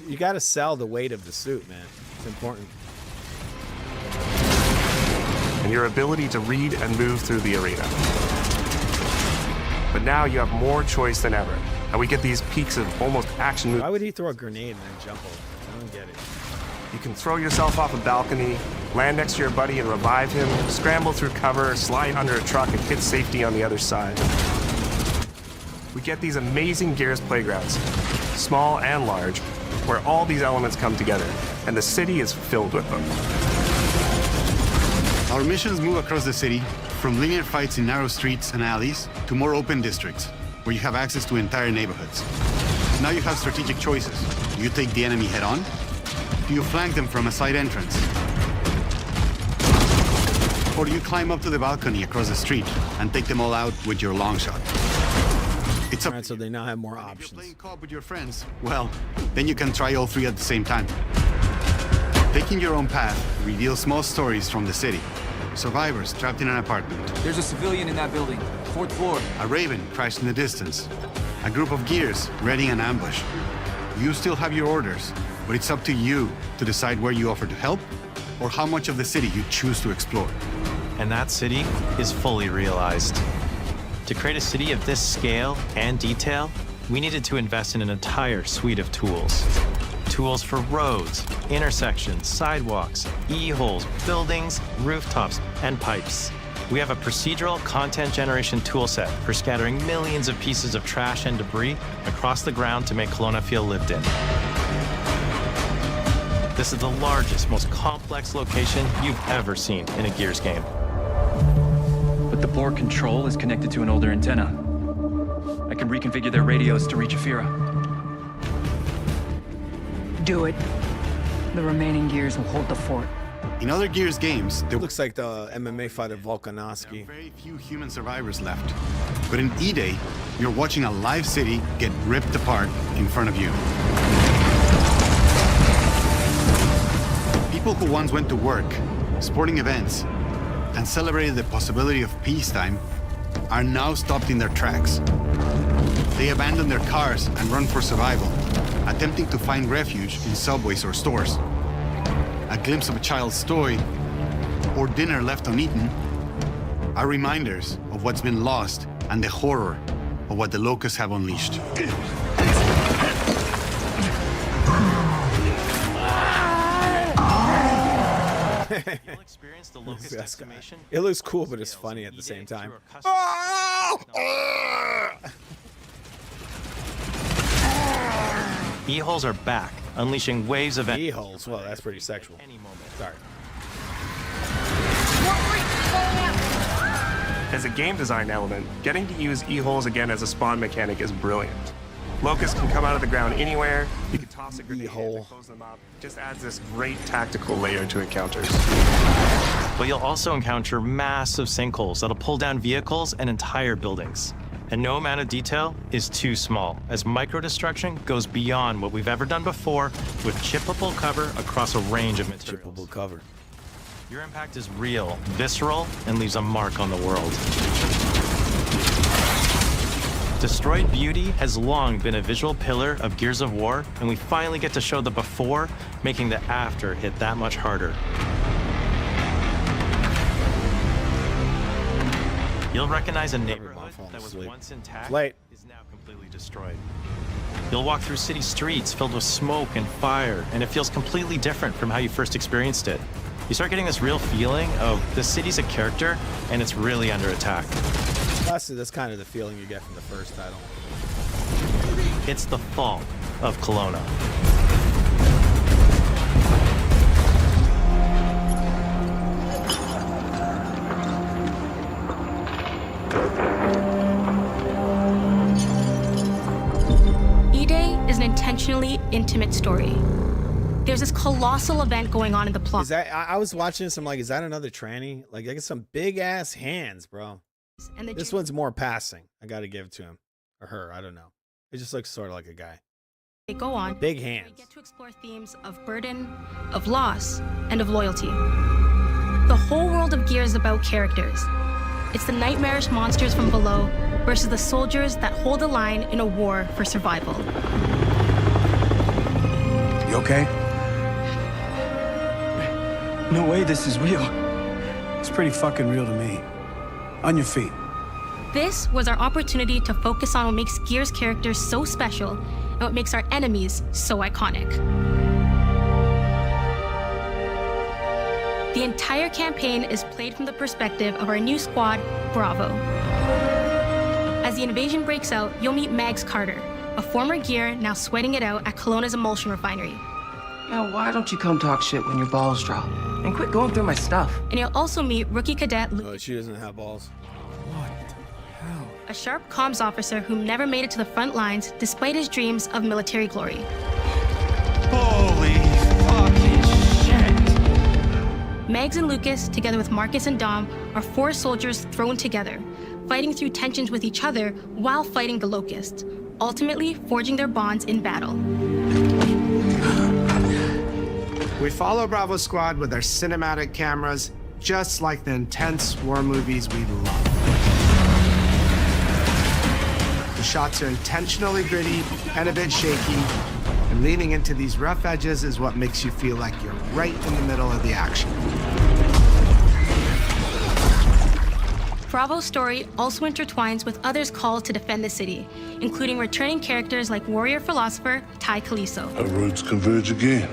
You gotta sell the weight of the suit, man. It's important. And your ability to read and move through the arena. But now you have more choice than ever, and we get these peaks of almost action moves. Why would he throw a grenade and then jump over? I don't get it. You can throw yourself off a balcony, land next to your buddy and revive him, scramble through cover, slide under a truck, and hit safety on the other side. We get these amazing Gears playgrounds, small and large, where all these elements come together, and the city is filled with them. Our missions move across the city, from linear fights in narrow streets and alleys to more open districts, where you have access to entire neighborhoods. Now you have strategic choices. Do you take the enemy head on? Do you flank them from a side entrance? Or do you climb up to the balcony across the street and take them all out with your long shot? It's up. All right, so they now have more options. If you're playing co-op with your friends, well, then you can try all three at the same time. Taking your own path reveals small stories from the city. Survivors trapped in an apartment. There's a civilian in that building. 4th floor. A Raven crashed in the distance. A group of Gears readying an ambush. You still have your orders, but it's up to you to decide where you offer to help or how much of the city you choose to explore. And that city is fully realized. To create a city of this scale and detail, we needed to invest in an entire suite of tools. Tools for roads, intersections, sidewalks, e-holes, buildings, rooftops, and pipes. We have a procedural content generation toolset for scattering millions of pieces of trash and debris across the ground to make Kelowna feel lived in. This is the largest, most complex location you've ever seen in a Gears game. But the board control is connected to an older antenna. I can reconfigure their radios to reach Afira. Do it. The remaining Gears will hold the fort. In other Gears games, there looks like the MMA fighter Volkanovski. Very few human survivors left. But in E-Day, you're watching a live city get ripped apart in front of you. People who once went to work, sporting events, and celebrated the possibility of peacetime are now stopped in their tracks. They abandon their cars and run for survival, attempting to find refuge in subways or stores. A glimpse of a child's toy or dinner left uneaten are reminders of what's been lost and the horror of what the locusts have unleashed. It looks cool, but it's funny at the same time. E-holes are back, unleashing waves of E-holes. Well, that's pretty sexual. Sorry. As a game design element, getting to use e-holes again as a spawn mechanic is brilliant. Locusts can come out of the ground anywhere. You can toss a grenade and close them up. Just adds this great tactical layer to encounters. But you'll also encounter massive sinkholes that'll pull down vehicles and entire buildings. And no amount of detail is too small, as micro-destruction goes beyond what we've ever done before with chippable cover across a range of materials. Chippable cover. Your impact is real, visceral, and leaves a mark on the world. Destroyed Beauty has long been a visual pillar of Gears of War, and we finally get to show the before, making the after hit that much harder. You'll recognize a neighborhood that was once intact is now completely destroyed. You'll walk through city streets filled with smoke and fire, and it feels completely different from how you first experienced it. You start getting this real feeling of the city's a character, and it's really under attack. That's kind of the feeling you get from the first title. It's the fall of Kelowna. story. There's this colossal event going on in the plot. Is that I was watching this? I'm like, is that another tranny? Like, I got some big ass hands, bro. And This one's more passing. I got to give it to him or her. I don't know. It just looks sort of like a guy. they go on. Big hands. We get to explore themes of burden, of loss, and of loyalty. The whole world of Gears is about characters. It's the nightmarish monsters from below versus the soldiers that hold the line in a war for survival. You okay? No way this is real. It's pretty fucking real to me. On your feet. This was our opportunity to focus on what makes Gears characters so special and what makes our enemies so iconic. The entire campaign is played from the perspective of our new squad, Bravo. As the invasion breaks out, you'll meet Mags Carter, a former Gear now sweating it out at Kelowna's emulsion refinery. Now, why don't you come talk shit when your balls drop? And quit going through my stuff. And you'll also meet rookie cadet Luke. Oh, she doesn't have balls. A sharp comms officer who never made it to the front lines despite his dreams of military glory. Holy fucking shit. Mags and Lucas, together with Marcus and Dom, are 4 soldiers thrown together, fighting through tensions with each other while fighting the Locust, ultimately forging their bonds in battle. We follow Bravo Squad with our cinematic cameras, just like the intense war movies we love. The shots are intentionally gritty and a bit shaky, and leaning into these rough edges is what makes you feel like you're right in the middle of the action. Bravo's story also intertwines with others called to defend the city, including returning characters like warrior philosopher Ty Kaliso. Our roads converge again.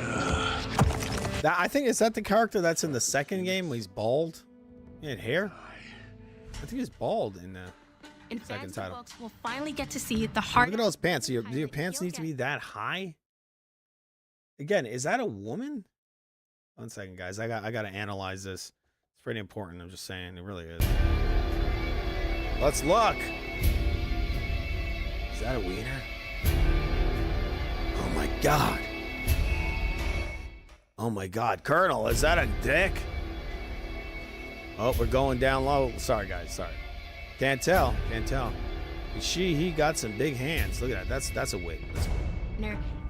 That, I think, is that the character that's in the second game when he's bald? He had hair? I think he's bald in the second title. Books, we'll finally get to see the heart. Look at those pants. Do your pants need to be that high? Again, is that a woman? 1 second, guys. I gotta analyze this. It's pretty important. I'm just saying, it really is. Let's look. Is that a wiener? Oh my god. Oh my god, Colonel, is that a dick? Oh, we're going down low. Sorry, guys, sorry. Can't tell. He got some big hands. Look at that. That's a wig.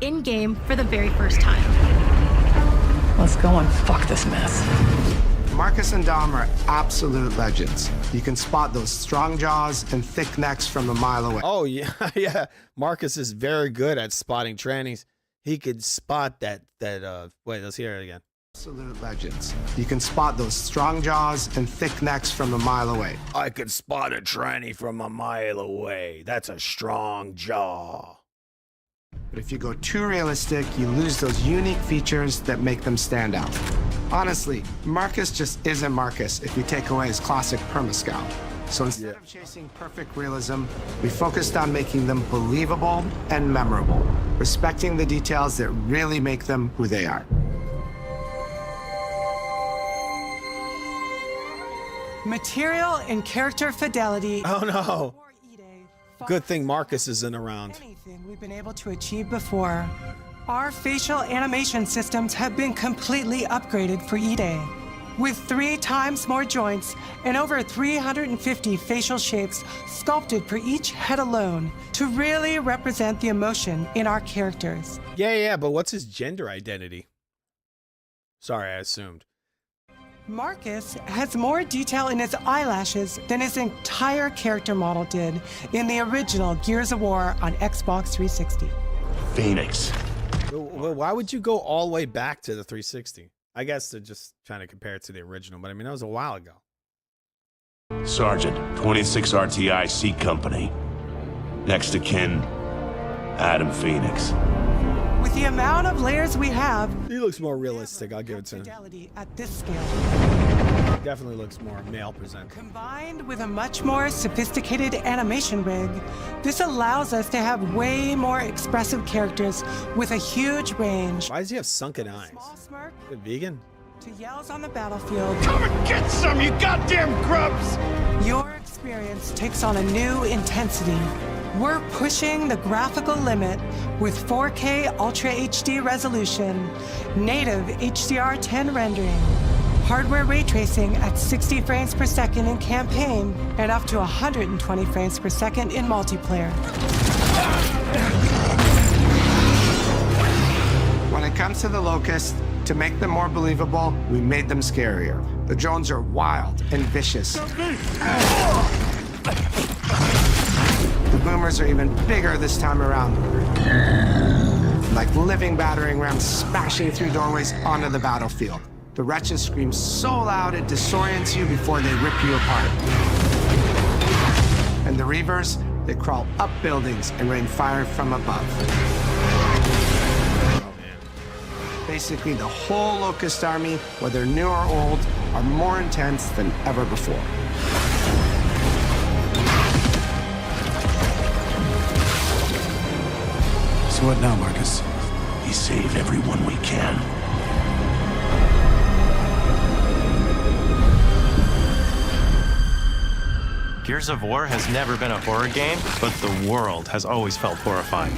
In game for the very first time. Let's go and fuck this mess. Marcus and Dom are absolute legends. You can spot those strong jaws and thick necks from a mile away. Oh yeah, yeah. Marcus is very good at spotting trannies. He could spot that. Wait, let's hear it again. Absolute legends. You can spot those strong jaws and thick necks from a mile away. I could spot a tranny from a mile away. That's a strong jaw. But if you go too realistic, you lose those unique features that make them stand out. Honestly, Marcus just isn't Marcus if you take away his classic permascout. So instead of chasing perfect realism, we focused on making them believable and memorable, respecting the details that really make them who they are. Material and character fidelity. Oh no. Good thing Marcus isn't around. Anything we've been able to achieve before. Our facial animation systems have been completely upgraded for E-Day, with 3 times more joints and over 350 facial shapes sculpted for each head alone to really represent the emotion in our characters. Yeah, but what's his gender identity? Sorry, I assumed. Marcus has more detail in his eyelashes than his entire character model did in the original Gears of War on Xbox 360. Phoenix. Well, why would you go all the way back to the 360? I guess they're just trying to compare it to the original, but I mean, that was a while ago. Sergeant, 26 RTI C Company. Next to kin, Adam Phoenix. With the amount of layers we have, he looks more realistic. I'll give it to him. Fidelity at this scale. Definitely looks more male presented. Combined with a much more sophisticated animation rig, this allows us to have way more expressive characters with a huge range. Why does he have sunken eyes? Smirk Is it vegan? to yells on the battlefield. Come and get some, you goddamn grubs! Your experience takes on a new intensity We're pushing the graphical limit with 4K Ultra HD resolution, native HDR10 rendering, hardware ray tracing at 60 frames per second in campaign, and up to 120 frames per second in multiplayer. When it comes to the Locust, to make them more believable, we made them scarier. The drones are wild and vicious. The boomers are even bigger this time around. Like living battering rams smashing through doorways onto the battlefield. The wretches scream so loud it disorients you before they rip you apart. And the Reavers, they crawl up buildings and rain fire from above. Basically, the whole Locust army, whether new or old, are more intense than ever before. So what now, Marcus? We save everyone we can. Gears of War has never been a horror game, but the world has always felt horrifying.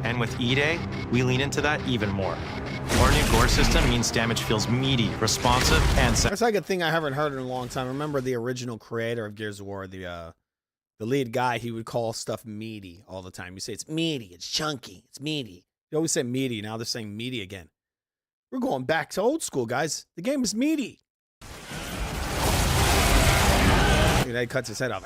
And with E-Day, we lean into that even more. Our new gore system means damage feels meaty, responsive, and That's like a thing I haven't heard in a long time. Remember the original creator of Gears of War, the lead guy, he would call stuff meaty all the time. He'd say, it's meaty, it's chunky, it's meaty. He always said meaty, now they're saying meaty again. We're going back to old school, guys. The game is meaty. He cuts his head off.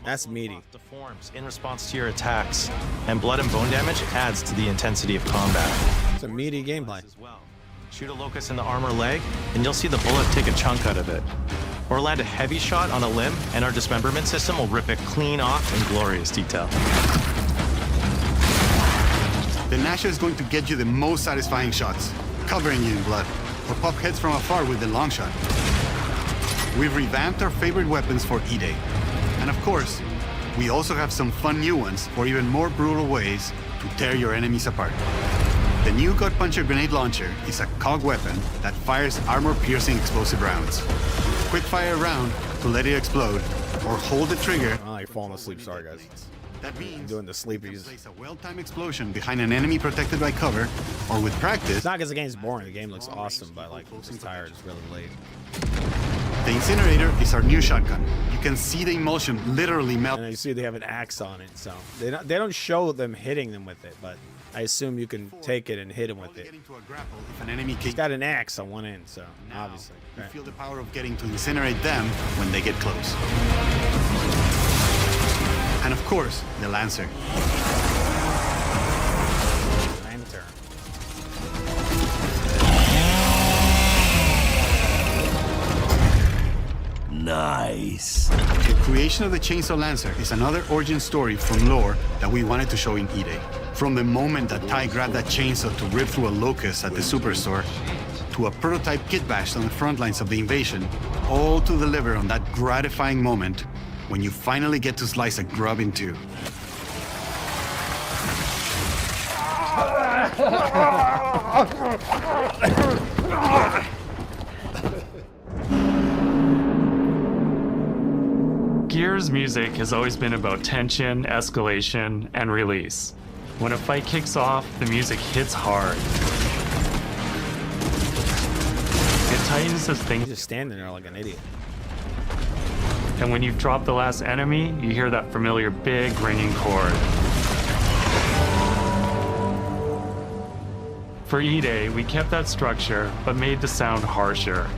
That's meaty. Deforms in response to your attacks, and blood and bone damage adds to the intensity of combat. It's a meaty gameplay. Shoot a Locust in the armor leg, and you'll see the bullet take a chunk out of it. Or land a heavy shot on a limb, and our dismemberment system will rip it clean off in glorious detail. The Gnasher is going to get you the most satisfying shots, covering you in blood, or pop heads from afar with the long shot. We've revamped our favorite weapons for E-Day. And of course, we also have some fun new ones for even more brutal ways to tear your enemies apart. The new Gut Puncher grenade launcher is a COG weapon that fires armor-piercing explosive rounds. Quick fire a round to let it explode, or hold the trigger. I like falling asleep, sorry guys. That means I'm doing the sleepies. place a well-timed explosion behind an enemy protected by cover, or with practice. It's not because the game's boring. The game looks awesome, but like I'm too tired. It's really late. The Incinerator is our new shotgun. You can see the emulsion literally melt. And you see they have an axe on it, so they don't show them hitting them with it, but I assume you can take it and hit them with it. If an enemy It's got an axe on one end, so obviously. You feel the power of getting to incinerate them when they get close. And of course, the Lancer. Lantern. Nice. The creation of the Chainsaw Lancer is another origin story from lore that we wanted to show in E-Day. From the moment that Ty grabbed that chainsaw to rip through a Locust at the Superstore, to a prototype kit bashed on the front lines of the invasion, all to deliver on that gratifying moment when you finally get to slice a grub in two. Gears music has always been about tension, escalation, and release. When a fight kicks off, the music hits hard. It tightens as things. Just standing there like an idiot. And when you've dropped the last enemy, you hear that familiar big ringing chord. For E-Day, we kept that structure, but made the sound harsher.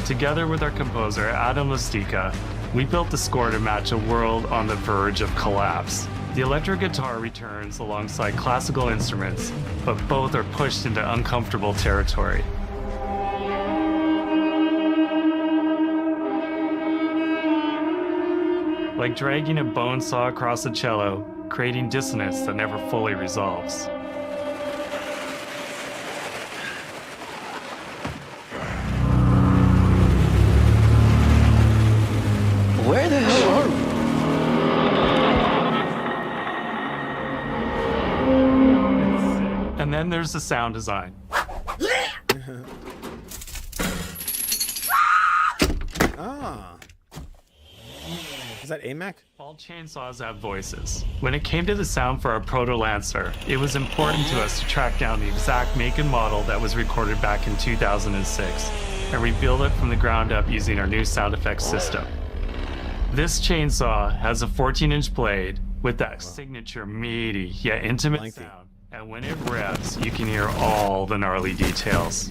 Together with our composer, Adam Lastica, we built the score to match a world on the verge of collapse. The electric guitar returns alongside classical instruments, but both are pushed into uncomfortable territory. Like dragging a bone saw across a cello, creating dissonance that never fully resolves. Where the hell are we? And then there's the sound design. Ah. Is that AMAC? All chainsaws have voices. When it came to the sound for our Proto Lancer, it was important to us to track down the exact make and model that was recorded back in 2006 and rebuild it from the ground up using our new sound effects system. This chainsaw has a 14-inch blade with that signature meaty yet intimate sound, and when it revs, you can hear all the gnarly details.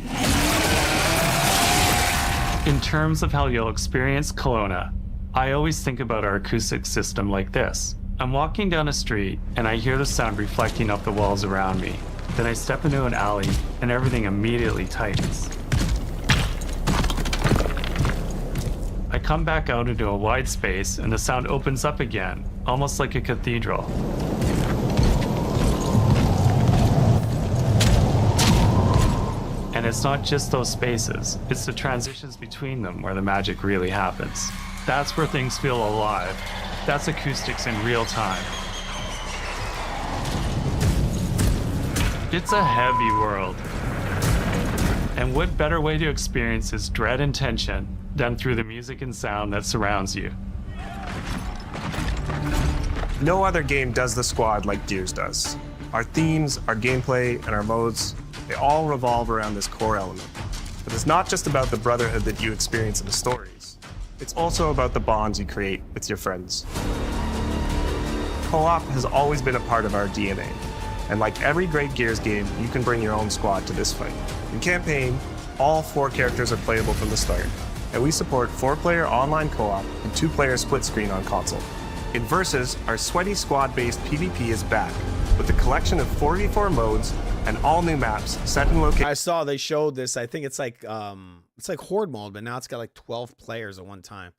In terms of how you'll experience Kelowna, I always think about our acoustic system like this. I'm walking down a street and I hear the sound reflecting off the walls around me. Then I step into an alley and everything immediately tightens. I come back out into a wide space and the sound opens up again, almost like a cathedral. And it's not just those spaces, it's the transitions between them where the magic really happens. That's where things feel alive. That's acoustics in real time. It's a heavy world. And what better way to experience its dread and tension than through the music and sound that surrounds you? No other game does the squad like Gears does. Our themes, our gameplay, and our modes, they all revolve around this core element. But it's not just about the brotherhood that you experience in the stories. It's also about the bonds you create with your friends. Co-op has always been a part of our DNA. And like every great Gears game, you can bring your own squad to this fight. In campaign, all 4 characters are playable from the start. And we support 4-player online co-op and 2-player split screen on console. In Versus, our sweaty squad-based PvP is back with a collection of 4v4 modes and all new maps set in locations. I saw they showed this. I think it's like Horde mode, but now it's got like 12 players at one time.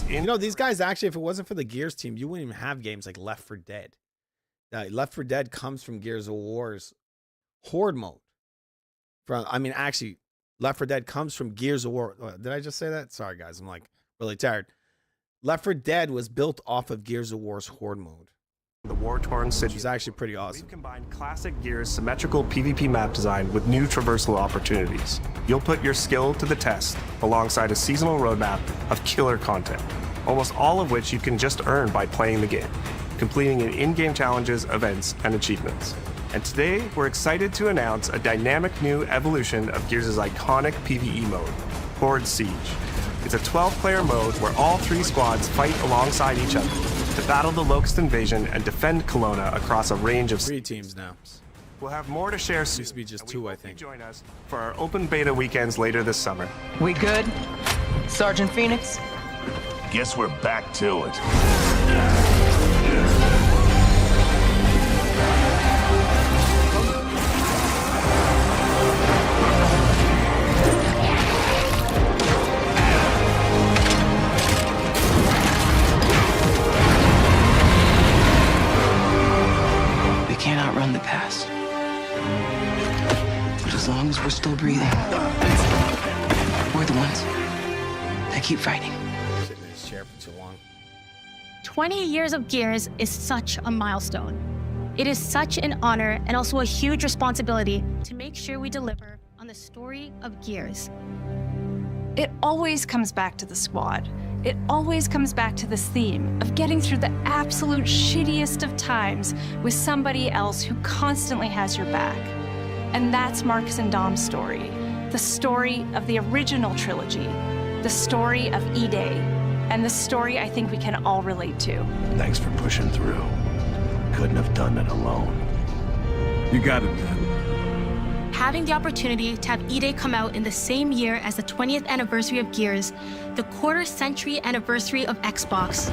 You know, these guys actually, if it wasn't for the Gears team, you wouldn't even have games like Left 4 Dead. Left 4 Dead comes from Gears of War's Horde mode. Actually, Left 4 Dead comes from Gears of War. Did I just say that? Sorry, guys. I'm like really tired. Left 4 Dead was built off of Gears of War's Horde mode. The war-torn city. Which is actually pretty awesome. We've combined classic Gears symmetrical PvP map design with new traversal opportunities. You'll put your skill to the test alongside a seasonal roadmap of killer content, almost all of which you can just earn by playing the game, completing in-game challenges, events, and achievements. And today, we're excited to announce a dynamic new evolution of Gears' iconic PvE mode, Horde Siege. It's a 12-player mode where all 3 squads fight alongside each other to battle the Locust invasion and defend Kelowna across a range of 3 teams now. We'll have more to share soon. Used to be just 2, I think. Join us for our open beta weekends later this summer. We good? Sergeant Phoenix? Guess we're back to it. We can't outrun the past. But as long as we're still breathing, we're the ones that keep fighting. Sitting in his chair for too long. 20 years of Gears is such a milestone. It is such an honor and also a huge responsibility to make sure we deliver on the story of Gears. It always comes back to the squad. It always comes back to this theme of getting through the absolute shittiest of times with somebody else who constantly has your back. And that's Marcus and Dom's story. The story of the original trilogy. The story of E-Day. And the story I think we can all relate to. Thanks for pushing through. Couldn't have done it alone. You got it, man. Having the opportunity to have E-Day come out in the same year as the 20th anniversary of Gears, the quarter-century anniversary of Xbox,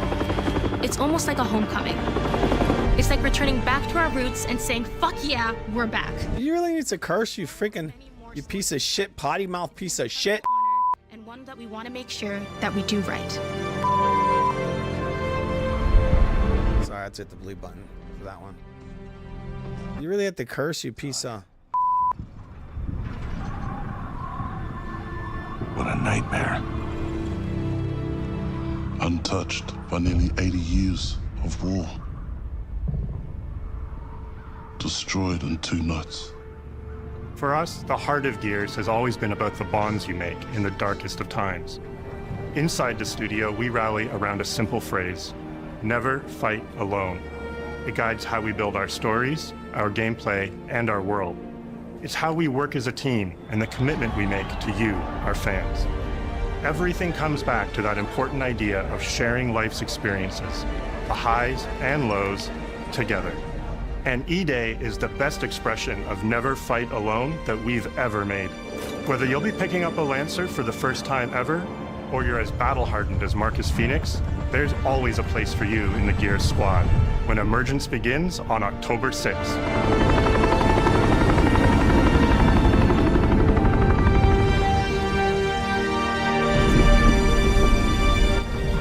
it's almost like a homecoming. It's like returning back to our roots and saying, fuck yeah, we're back. You really need to curse, you freaking, you piece of shit, potty mouth piece of shit. And one that we want to make sure that we do right. Sorry, I had to hit the blue button for that one. You really had to curse, you piece of... What a nightmare. Untouched by nearly 80 years of war. Destroyed in 2 nights. For us, the heart of Gears has always been about the bonds you make in the darkest of times. Inside the studio, we rally around a simple phrase: never fight alone. It guides how we build our stories, our gameplay, and our world. It's how we work as a team and the commitment we make to you, our fans. Everything comes back to that important idea of sharing life's experiences, the highs and lows, together. And E-Day is the best expression of never fight alone that we've ever made. Whether you'll be picking up a Lancer for the first time ever, or you're as battle-hardened as Marcus Phoenix, there's always a place for you in the Gears squad when Emergence begins on October 6th.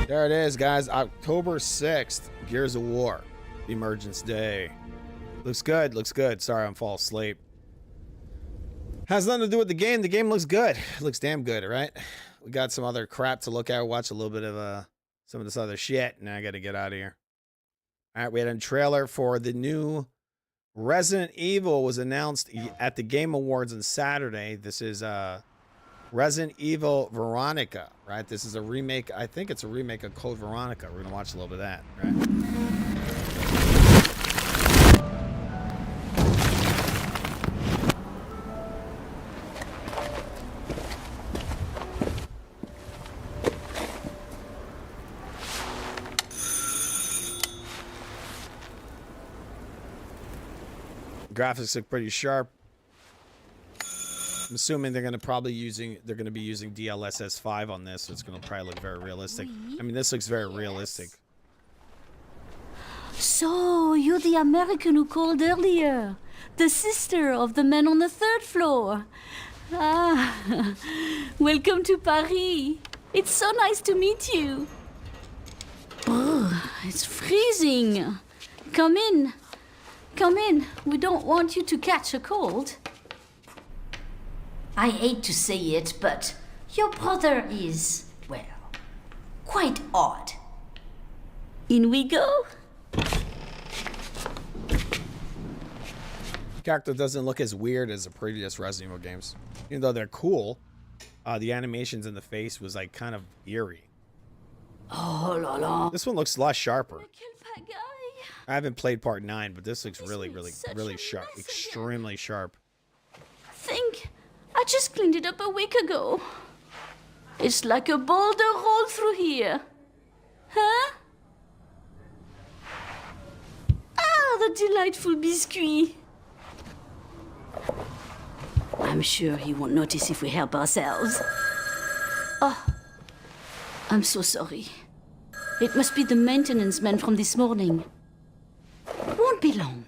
There it is, guys. October 6th, Gears of War, Emergence Day. Looks good, looks good. Sorry, I'm falling asleep. Has nothing to do with the game. The game looks good. It looks damn good, right? We got some other crap to look at. Watch a little bit of some of this other shit. Now I got to get out of here. All right, we had a trailer for the new Resident Evil was announced at the Game Awards on Saturday. This is Resident Evil Veronica, right? This is a remake. I think it's a remake of Code Veronica. We're going to watch a little bit of that, right? Graphics look pretty sharp. I'm assuming they're going to be using DLSS 5 on this, so it's going to probably look very realistic. I mean, this looks very realistic. So, you're the American who called earlier. The sister of the man on the 3rd floor. Ah, welcome to Paris. It's so nice to meet you. Brr, it's freezing. Come in. Come in. We don't want you to catch a cold. I hate to say it, but your brother is, well, quite odd. In we go. Character doesn't look as weird as the previous Resident Evil games. Even though they're cool, the animations in the face was like kind of eerie. Oh la la. This one looks a lot sharper. I haven't played part 9, but this looks really sharp. Extremely sharp. Think I just cleaned it up a week ago. It's like a boulder rolled through here. Huh? Ah, the delightful biscuit. I'm sure he won't notice if we help ourselves. Oh, I'm so sorry. It must be the maintenance man from this morning. Won't be long.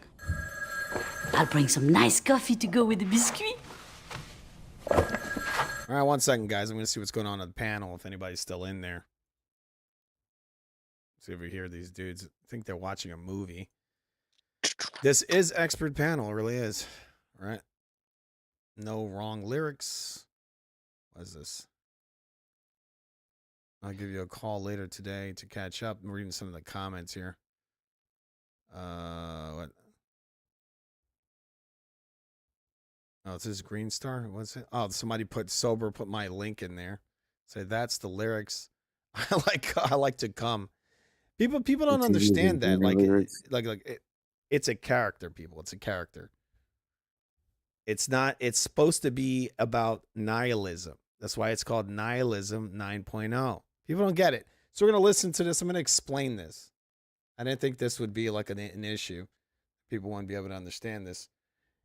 I'll bring some nice coffee to go with the biscuit. All right, 1 second, guys. I'm going to see what's going on the panel, if anybody's still in there. See if we hear these dudes. I think they're watching a movie. This is Expert Panel. It really is. All right. No wrong lyrics. What is this? I'll give you a call later today to catch up. I'm reading some of the comments here. What? Oh, is this Green Star? What's it? Oh, somebody put my link in there. Say that's the lyrics. I like to come. People don't understand that. It's a character, people. It's a character. It's not. It's supposed to be about nihilism. That's why it's called Nihilism 9.0. People don't get it. So we're gonna listen to this. I'm gonna explain this. I didn't think this would be like an issue. People wouldn't be able to understand this.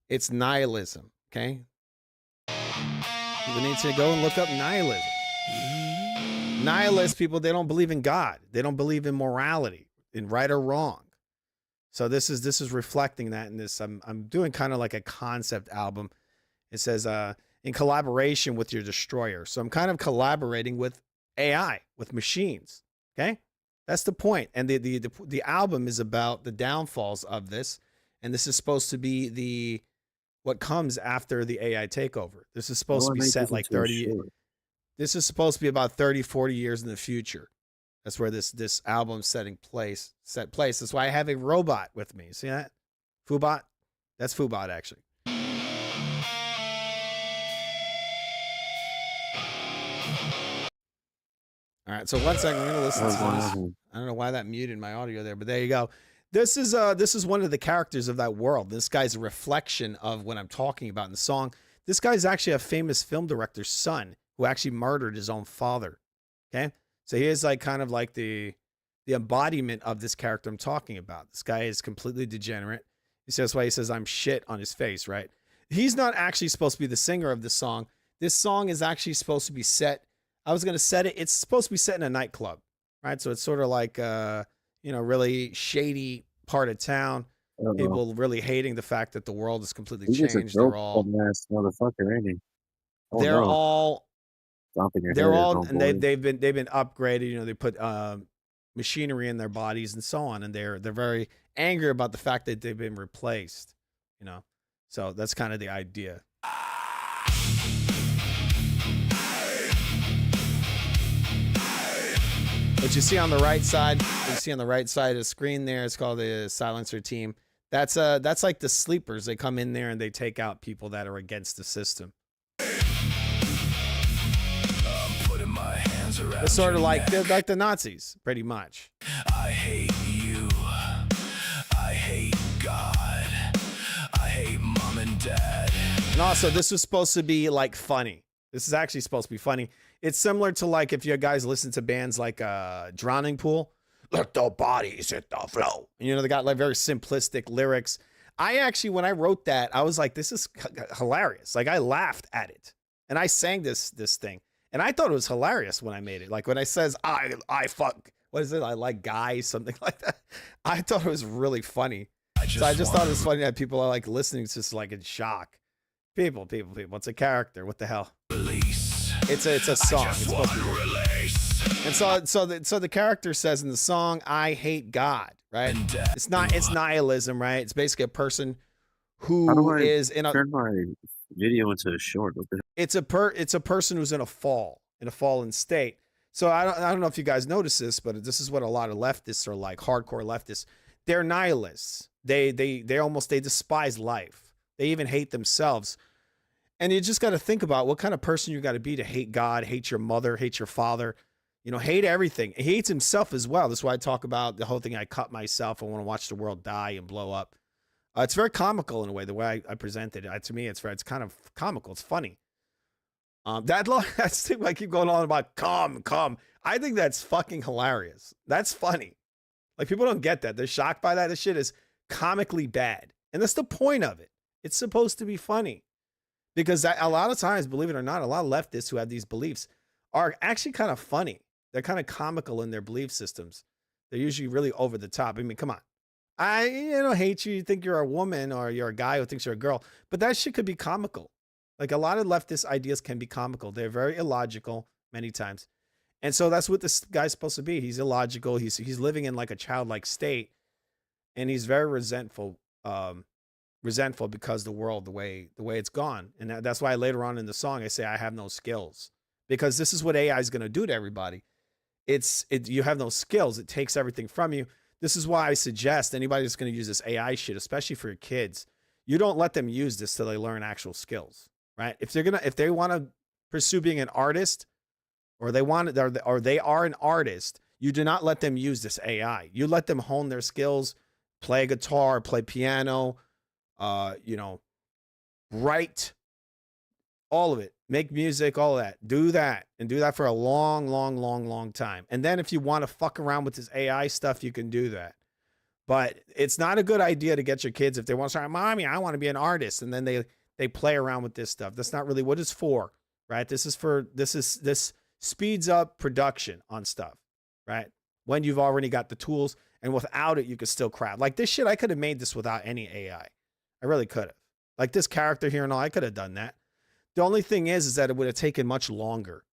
It's nihilism. Okay. People need to go and look up nihilism. Nihilist people, they don't believe in God. They don't believe in morality, in right or wrong. So this is reflecting that in this. I'm doing kind of like a concept album. It says in collaboration with your destroyer. So I'm kind of collaborating with AI, with machines. Okay, that's the point. And the album is about the downfalls of this, and this is supposed to be what comes after the AI takeover. This is supposed to be set like 30. This is supposed to be about 30, 40 years in the future. That's where this album's set place. That's why I have a robot with me. See that? Foobot? That's Foobot, actually. All right, so 1 second, we're gonna listen to this. I don't know why that muted my audio there, but there you go. This is one of the characters of that world. This guy's a reflection of what I'm talking about in the song. This guy's actually a famous film director's son who actually murdered his own father. Okay, so he is like kind of like the embodiment of this character I'm talking about. This guy is completely degenerate. He says why he says I'm shit on his face, right? He's not actually supposed to be the singer of this song. This song is actually supposed to be set. I was gonna set it. It's supposed to be set in a nightclub, right? So it's sort of like really shady part of town. People really hating the fact that the world is completely changed. They're all motherfucker, ain't he? Oh, they're no. all Stomping your they're head, all and homeboy. they've been upgraded. You know, they put machinery in their bodies and so on, and they're very angry about the fact that they've been replaced. You know, so that's kind of the idea. What you see on the right side, you see on the right side of the screen there, it's called the silencer team. That's like the sleepers. They come in there and they take out people that are against the system. It's sort of like the Nazis, pretty much. I hate you. I hate God. I hate mom and dad. And also, this was supposed to be like funny. This is actually supposed to be funny. It's similar to like if you guys listen to bands like Drowning Pool. Let the bodies hit the flow. You know, they got like very simplistic lyrics. I actually, when I wrote that, I was like, this is hilarious. Like I laughed at it. And I sang this thing. And I thought it was hilarious when I made it. Like when I says, I fuck, what is it? I like guys, something like that. I thought it was really funny. I just thought it was funny that people are like listening to this like in shock. People. It's a character. What the hell? It's a song. It's supposed to be and so the character says in the song, I hate God, right? It's nihilism, right? It's basically a person who is in a turn my video into a short. What the it's a person who's in a fallen state. So I don't know if you guys notice this, but this is what a lot of leftists are like, hardcore leftists. They're nihilists. They despise life. They even hate themselves. And you just got to think about what kind of person you got to be to hate God, hate your mother, hate your father, you know, hate everything. He hates himself as well. That's why I talk about the whole thing. I cut myself. I want to watch the world die and blow up. It's very comical in a way, the way I presented it. To me, it's kind of comical. It's funny. That's thing I keep going on about come. I think that's fucking hilarious. That's funny. Like people don't get that. They're shocked by that. This shit is comically bad. And that's the point of it. It's supposed to be funny. Because a lot of times, believe it or not, a lot of leftists who have these beliefs are actually kind of funny. They're kind of comical in their belief systems. They're usually really over the top. I mean, come on. I hate you. You think you're a woman or you're a guy who thinks you're a girl. But that shit could be comical. Like a lot of leftist ideas can be comical. They're very illogical many times. And so that's what this guy's supposed to be. He's illogical. He's living in like a childlike state. And he's very resentful because the world, the way it's gone. And that's why later on in the song, I say, I have no skills. Because this is what AI is going to do to everybody. You have no skills. It takes everything from you. This is why I suggest anybody that's going to use this AI shit, especially for your kids, you don't let them use this till they learn actual skills, right? If they want to pursue being an artist, or they are an artist, you do not let them use this AI. You let them hone their skills, play guitar, play piano, write, all of it, make music, all of that. Do that and do that for a long time. And then if you want to fuck around with this AI stuff, you can do that. But it's not a good idea to get your kids, if they want to start, Mommy, I want to be an artist. And then they play around with this stuff. That's not really what it's for, right? This speeds up production on stuff, right? When you've already got the tools, and without it, you could still craft. Like this shit, I could have made this without any AI. I really could have. Like this character here and all, I could have done that. The only thing is that it would have taken much longer,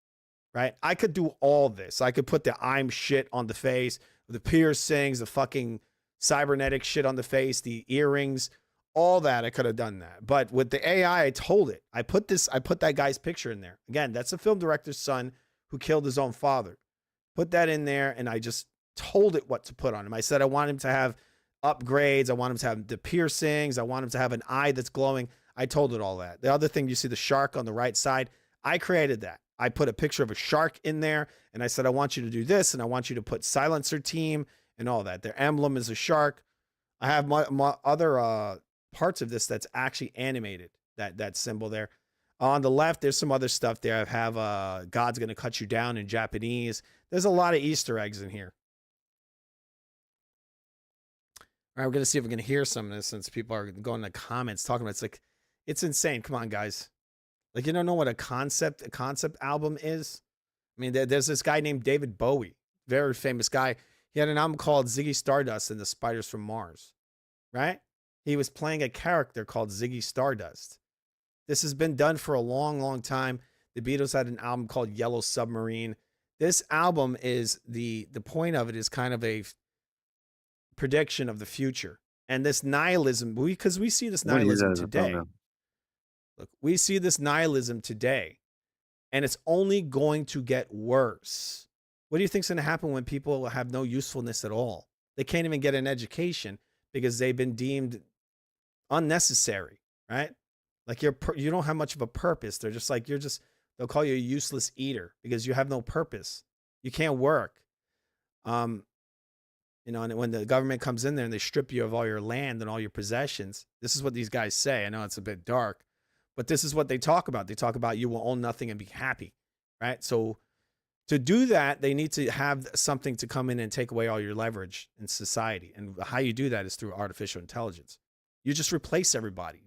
right? I could do all this. I could put the I'm shit on the face, the piercings, the fucking cybernetic shit on the face, the earrings, all that. I could have done that. But with the AI, I told it. I put that guy's picture in there. Again, that's a film director's son who killed his own father. Put that in there, and I just told it what to put on him. I said I want him to have upgrades. I want him to have the piercings. I want him to have an eye that's glowing. I told it all that. The other thing, you see the shark on the right side, I created that. I put a picture of a shark in there, and I said, I want you to do this, and I want you to put Silencer Team and all that. Their emblem is a shark. I have my other parts of this that's actually animated, that symbol there. On the left, there's some other stuff there. I have God's Gonna Cut You Down in Japanese. There's a lot of Easter eggs in here. All right, we're going to see if we can hear some of this since people are going in the comments talking about it. It's like, it's insane. Come on, guys. Like, you don't know what a concept album is? I mean, there's this guy named David Bowie, very famous guy. He had an album called Ziggy Stardust and the Spiders from Mars, right? He was playing a character called Ziggy Stardust. This has been done for a long, long time. The Beatles had an album called Yellow Submarine. This album is the point of it is kind of a prediction of the future. And this nihilism, because we see this nihilism today. Look, we see this nihilism today, and it's only going to get worse. What do you think's going to happen when people have no usefulness at all? They can't even get an education because they've been deemed unnecessary, right? Like you don't have much of a purpose. They're just like, they'll call you a useless eater because you have no purpose. You can't work. You know, and when the government comes in there and they strip you of all your land and all your possessions, this is what these guys say. I know it's a bit dark, but this is what they talk about. They talk about you will own nothing and be happy, right? So to do that, they need to have something to come in and take away all your leverage in society. And how you do that is through artificial intelligence. You just replace everybody.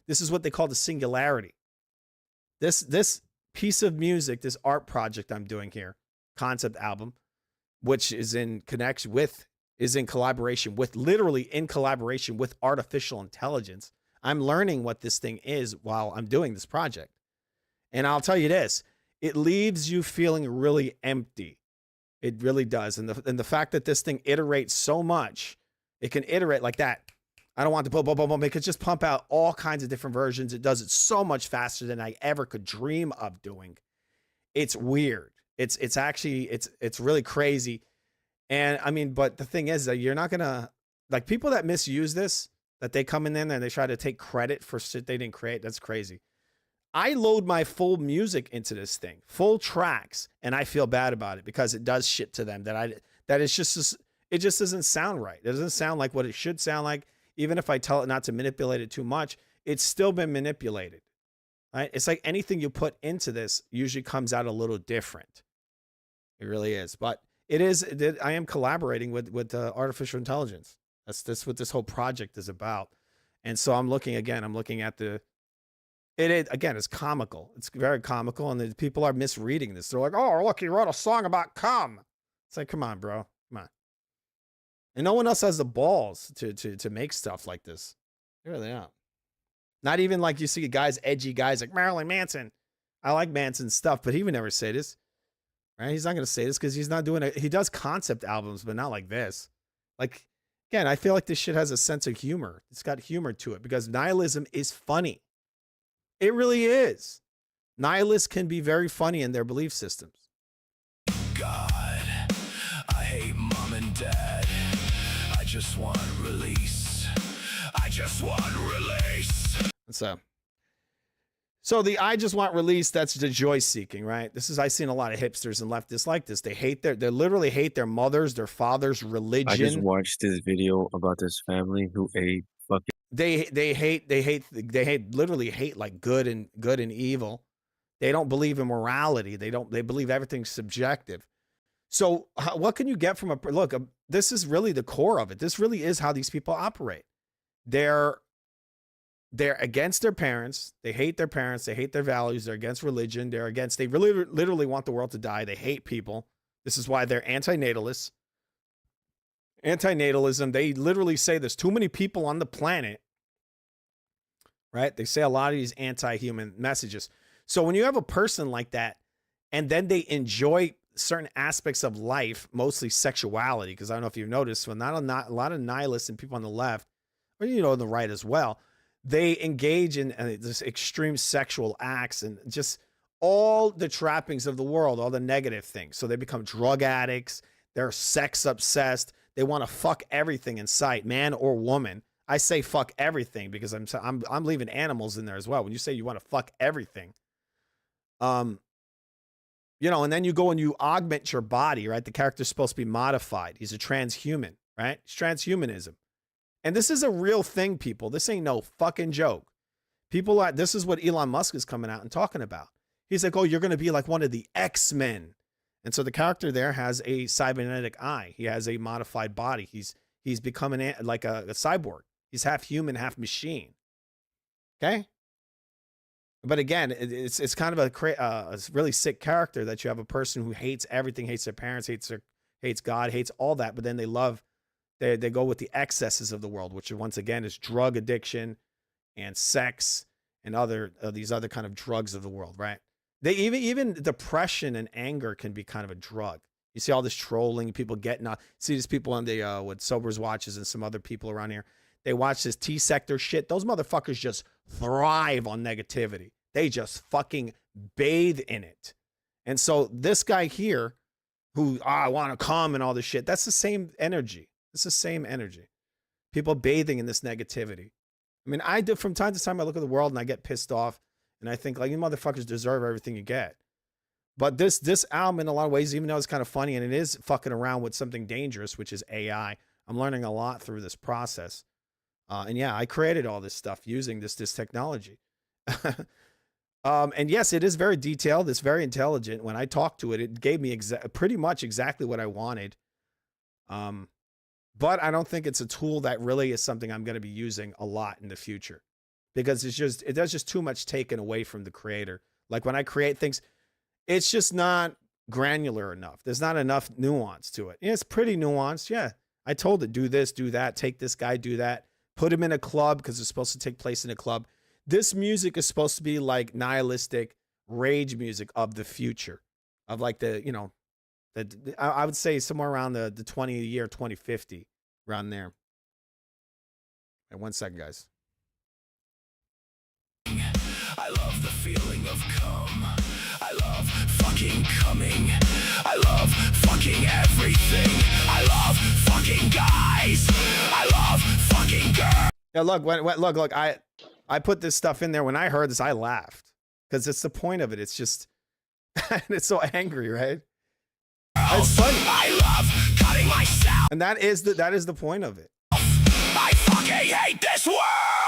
This is what they call the singularity. This piece of music, this art project I'm doing here, concept album, which is in collaboration with artificial intelligence. I'm learning what this thing is while I'm doing this project. And I'll tell you this, it leaves you feeling really empty. It really does. And the fact that this thing iterates so much, it can iterate like that. I don't want to boom. It could just pump out all kinds of different versions. It does it so much faster than I ever could dream of doing. It's weird. It's actually really crazy. And I mean, but the thing is that you're not gonna, like, people that misuse this, that they come in there and they try to take credit for shit they didn't create. That's crazy. I load my full music into this thing, full tracks, and I feel bad about it because it does shit to them that it just doesn't sound right. It doesn't sound like what it should sound like. Even if I tell it not to manipulate it too much, it's still been manipulated. Right? It's like anything you put into this usually comes out a little different. It really is. But I am collaborating with artificial intelligence. That's what this whole project is about. And so I'm looking at it's comical. It's very comical. And the people are misreading this. They're like, oh, look, he wrote a song about cum. It's like, come on, bro. Come on. And no one else has the balls to make stuff like this. They really don't. Not even like you see edgy guys like Marilyn Manson. I like Manson's stuff, but he would never say this. Right? He's not going to say this because he's not doing it. He does concept albums, but not like this. Like, again, I feel like this shit has a sense of humor. It's got humor to it because nihilism is funny. It really is. Nihilists can be very funny in their belief systems. God, I hate mom and dad. I just want release. I just want release. So the I just want release, that's the joy seeking, right? I've seen a lot of hipsters and leftists like this. They literally hate their mothers, their fathers, religion. I just watched this video about this family who ate fucking. They literally hate like good and evil. They don't believe in morality. They believe everything's subjective. So what can you get from this is really the core of it. This really is how these people operate. They're against their parents. They hate their parents. They hate their values. They're against religion. They really literally want the world to die. They hate people. This is why they're anti-natalists. Anti-natalism, they literally say there's too many people on the planet, right? They say a lot of these anti-human messages. So when you have a person like that, and then they enjoy certain aspects of life, mostly sexuality, because I don't know if you've noticed, when a lot of nihilists and people on the left, or on the right as well, they engage in this extreme sexual acts and just all the trappings of the world, all the negative things. So they become drug addicts. They're sex obsessed. They want to fuck everything in sight, man or woman. I say fuck everything because I'm leaving animals in there as well. When you say you want to fuck everything, You know, and then you go and you augment your body, right? The character's supposed to be modified. He's a transhuman, right? It's transhumanism. And this is a real thing, people. This ain't no fucking joke. People are, this is what Elon Musk is coming out and talking about. He's like, oh, you're going to be like one of the X-Men. And so the character there has a cybernetic eye. He has a modified body. He's becoming like a cyborg. He's half human, half machine. Okay? But again, it's kind of a really sick character that you have a person who hates everything, hates their parents, hates God, hates all that. But then they go with the excesses of the world, which once again is drug addiction and sex and these other kind of drugs of the world, right? They even depression and anger can be kind of a drug. You see all this trolling, people getting see these people on the with Sobers Watches and some other people around here. They watch this T-sector shit. Those motherfuckers just thrive on negativity. They just fucking bathe in it. And so this guy here, who I want to come and all this shit, that's the same energy. It's the same energy. People bathing in this negativity. I mean, I do from time to time. I look at the world and I get pissed off, and I think like, you motherfuckers deserve everything you get. But this album, in a lot of ways, even though it's kind of funny and it is fucking around with something dangerous, which is AI, I'm learning a lot through this process. And yeah, I created all this stuff using this technology. And yes, it is very detailed. It's very intelligent. When I talked to it, it gave me pretty much exactly what I wanted. But I don't think it's a tool that really is something I'm going to be using a lot in the future, because it does just too much taken away from the creator. Like when I create things, it's just not granular enough. There's not enough nuance to it. Yeah, it's pretty nuanced. Yeah. I told it, do this, do that, take this guy, do that, put him in a club because it's supposed to take place in a club. This music is supposed to be like nihilistic rage music of the future, of like I would say somewhere around the 2050, around there. And 1 second, guys. I love the feeling of come. I love fucking coming. I love fucking everything. I love fucking guys. I love fucking girls. Yeah, look, I put this stuff in there. When I heard this, I laughed because it's the point of it. It's just, it's so angry, right? It's funny. I love cutting myself. And that is the point of it. I fucking hate this world.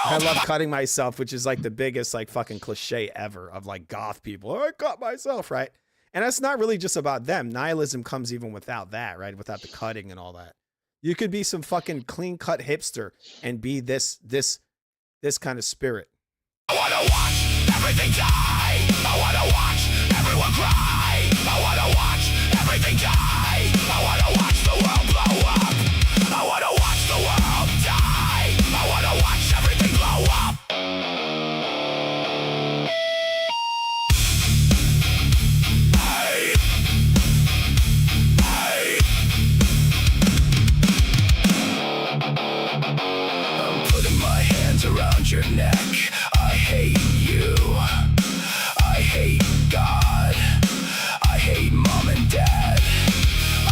I love cutting myself, which is like the biggest like fucking cliche ever of like goth people. Oh, I cut myself, right? And that's not really just about them. Nihilism comes even without that, right? Without the cutting and all that. You could be some fucking clean cut hipster and be this kind of spirit. I wanna watch everything die. I wanna watch everyone cry. I wanna watch everything die. I wanna watch the world blow up. I wanna watch the world die. I wanna watch everything blow up. I'm putting my hands around your neck. I hate you. I hate God. I hate mom and dad.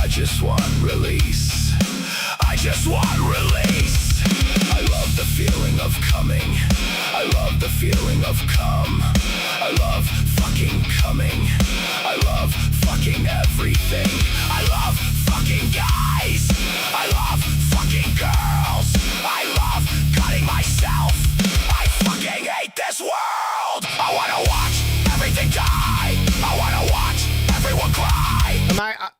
I just want release. I just want release. I love the feeling of coming. I love the feeling of come. I love fucking coming. I love fucking everything. I love fucking guys. I love fucking girls. I love cutting myself. I fucking hate this world. I wanna watch everything die. I wanna watch everyone cry.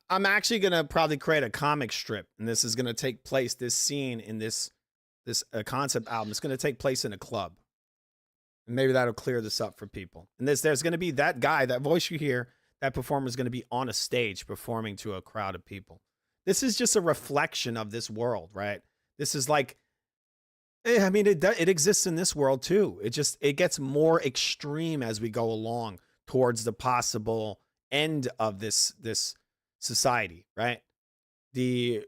I'm actually gonna probably create a comic strip, and this is gonna take place. This scene in this concept album, it's gonna take place in a club, and maybe that'll clear this up for people. And there's gonna be that guy, that voice you hear, that performer is gonna be on a stage performing to a crowd of people. This is just a reflection of this world, right? This is like, I mean, it exists in this world too. It gets more extreme as we go along towards the possible end of this society, right? They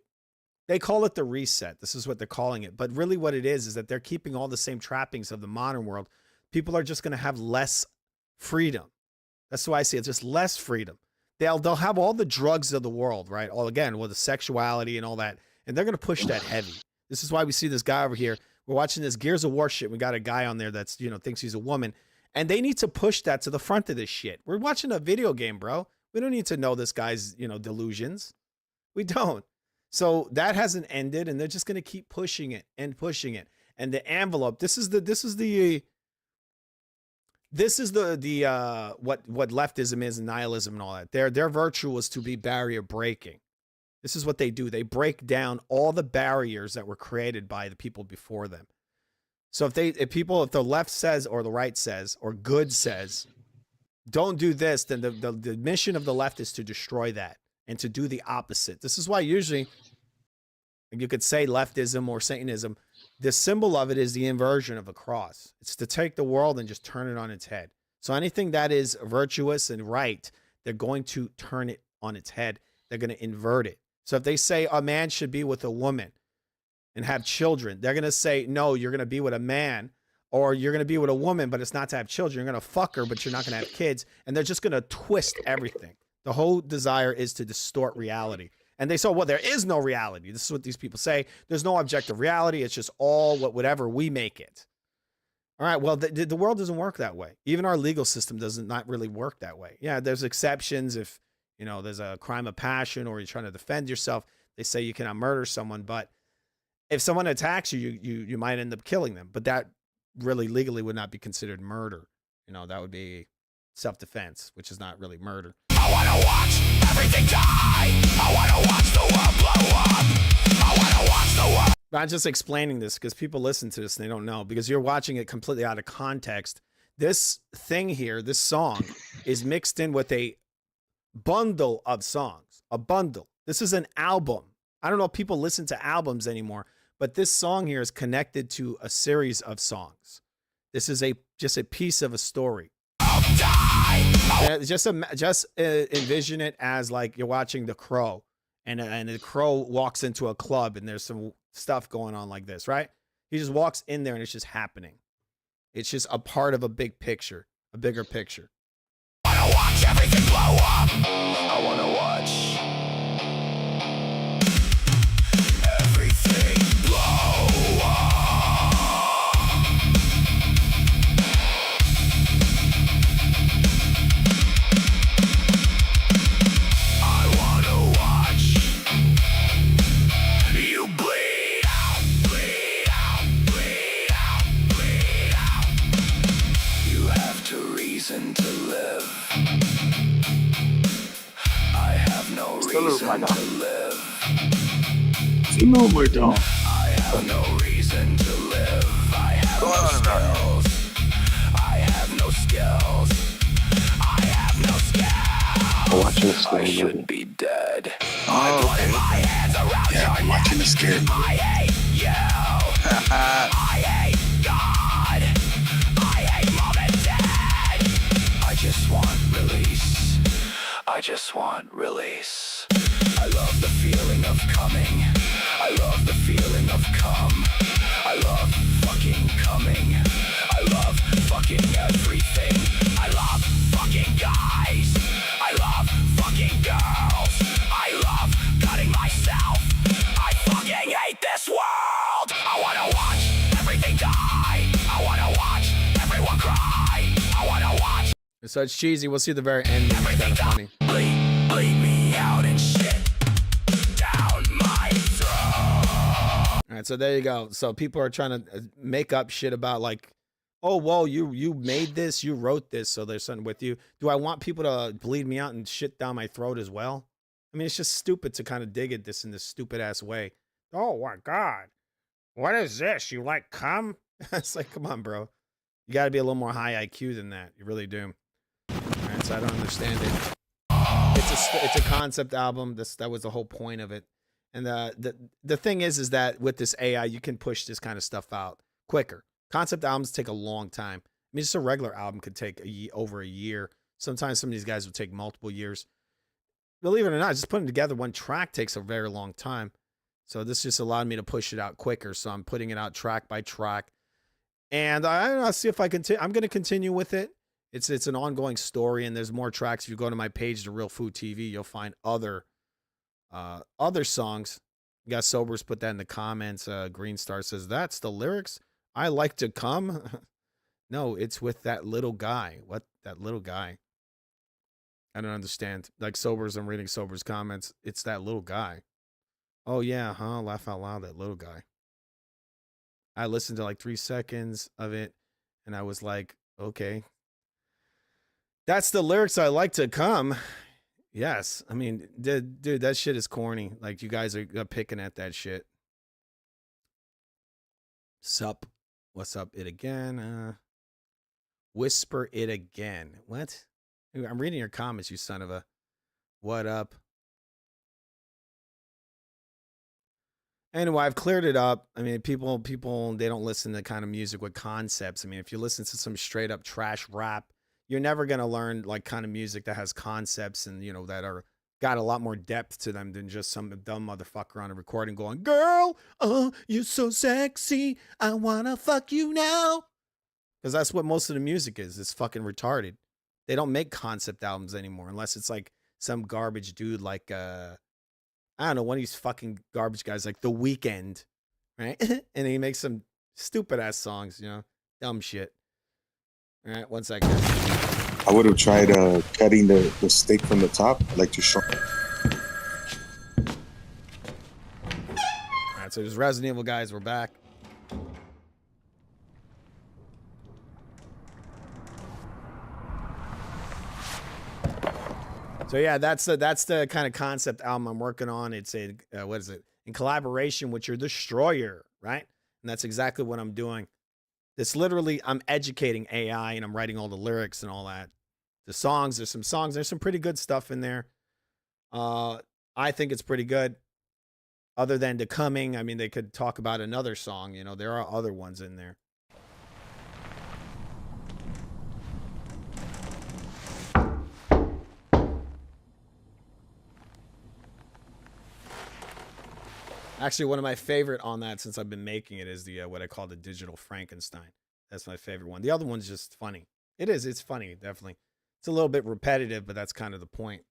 call it the reset. This is what they're calling it. But really what it is that they're keeping all the same trappings of the modern world. People are just going to have less freedom. That's why I see it, just less freedom. They'll have all the drugs of the world, right? All again, with the sexuality and all that. And they're going to push that heavy. This is why we see this guy over here. We're watching this Gears of War shit. We got a guy on there that's, thinks he's a woman. And they need to push that to the front of this shit. We're watching a video game, bro. We don't need to know this guy's, delusions. We don't. So that hasn't ended, and they're just going to keep pushing it and pushing it. And the envelope, this is the what leftism is and nihilism and all that. Their virtue was to be barrier breaking. This is what they do. They break down all the barriers that were created by the people before them. So if the left says, or the right says, or good says, don't do this, then the mission of the left is to destroy that and to do the opposite. This is why usually you could say leftism or Satanism, the symbol of it is the inversion of a cross. It's to take the world and just turn it on its head. So anything that is virtuous and right, they're going to turn it on its head. They're going to invert it. So if they say a man should be with a woman and have children, they're going to say, no, you're going to be with a man, or you're going to be with a woman, but it's not to have children. You're going to fuck her, but you're not going to have kids. And they're just going to twist everything. The whole desire is to distort reality. And they say, well, there is no reality. This is what these people say. There's no objective reality. It's just all whatever we make it. All right, well, the world doesn't work that way. Even our legal system does not really work that way. Yeah, there's exceptions if, there's a crime of passion or you're trying to defend yourself. They say you cannot murder someone, but if someone attacks you, you might end up killing them. But that really legally would not be considered murder. That would be self-defense, which is not really murder. I wanna watch everything die. I wanna watch the world blow up. I wanna watch the world. I'm just explaining this because people listen to this and they don't know, because you're watching it completely out of context. This thing here, this song, is mixed in with a bundle of songs. A bundle. This is an album. I don't know if people listen to albums anymore, but this song here is connected to a series of songs. This is just a piece of a story. Just envision it as like you're watching The Crow, and the crow walks into a club and there's some stuff going on like this, right? He just walks in there and it's just happening. It's just a part of a big picture, a bigger picture. I wanna watch everything blow up. I wanna watch everything blow up. I wanna watch you bleed out, bleed out, bleed out, bleed out. You have to reason to live. I have no reason to live. I have no reason to live. I have no skills. I have no skills. I have no skills. I'm watching a scary I movie. should be dead. I put my hands around Yeah, I'm watching a scary movie. I hate you. I hate God. I hate mom and dad. I just want release. I just want release. I love the feeling of coming. I love the feeling of come. I love fucking coming. I love fucking everything. I love fucking guys. I love fucking girls. I love cutting myself. I fucking hate this world. I wanna watch everything die. I wanna watch everyone cry. I wanna watch. So it's cheesy. We'll see the very end. It's kind of funny. Bleed me out and shit down my throat. All right, so there you go. So people are trying to make up shit about like, oh, whoa, you made this, you wrote this, so there's something with you. Do I want people to bleed me out and shit down my throat as well? I mean, it's just stupid to kind of dig at this in this stupid ass way. Oh my God, what is this? You like cum? It's like, come on, bro. You got to be a little more high IQ than that. You really do. All right, so I don't understand it. It's a concept album. That was the whole point of it. And the thing is that with this AI, you can push this kind of stuff out quicker. Concept albums take a long time. I mean, just a regular album could take over a year. Sometimes some of these guys will take multiple years. Believe it or not, just putting together one track takes a very long time. So this just allowed me to push it out quicker. So I'm putting it out track by track. And I'll see if I can. I'm going to continue with it. It's an ongoing story, and there's more tracks. If you go to my page, The Real Food TV, you'll find other songs. You got Sobers put that in the comments. Green Star says, that's the lyrics? I like to come? No, it's with that little guy. What? That little guy. I don't understand. Like Sobers, I'm reading Sobers' comments. It's that little guy. Oh, yeah, huh? Laugh out loud, that little guy. I listened to like 3 seconds of it, and I was like, okay. That's the lyrics I like to come. Yes. I mean, dude, that shit is corny. Like, you guys are picking at that shit. Sup? What's up? It again? Whisper it again. What? I'm reading your comments, you son of a... What up? Anyway, I've cleared it up. I mean, people, they don't listen to kind of music with concepts. I mean, if you listen to some straight up trash rap, you're never going to learn like kind of music that has concepts and, you know, that are got a lot more depth to them than just some dumb motherfucker on a recording going, girl, you're so sexy. I want to fuck you now. Because that's what most of the music is. It's fucking retarded. They don't make concept albums anymore unless it's like some garbage dude like, I don't know, one of these fucking garbage guys like The Weeknd, right? And he makes some stupid ass songs, you know, dumb shit. All right, 1 second. I would have tried cutting the steak from the top, like to show. All right, so there's Resident Evil guys. We're back. So yeah, that's the kind of concept album I'm working on. It's a what is it? In collaboration with your Destroyer, right? And that's exactly what I'm doing. It's literally I'm educating AI and I'm writing all the lyrics and all that. The songs, there's some pretty good stuff in there. I think it's pretty good. Other than The Coming, I mean, they could talk about another song. You know, there are other ones in there. Actually, one of my favorite on that since I've been making it is the what I call the Digital Frankenstein. That's my favorite one. The other one's just funny. It is. It's funny, definitely. It's a little bit repetitive, but that's kind of the point.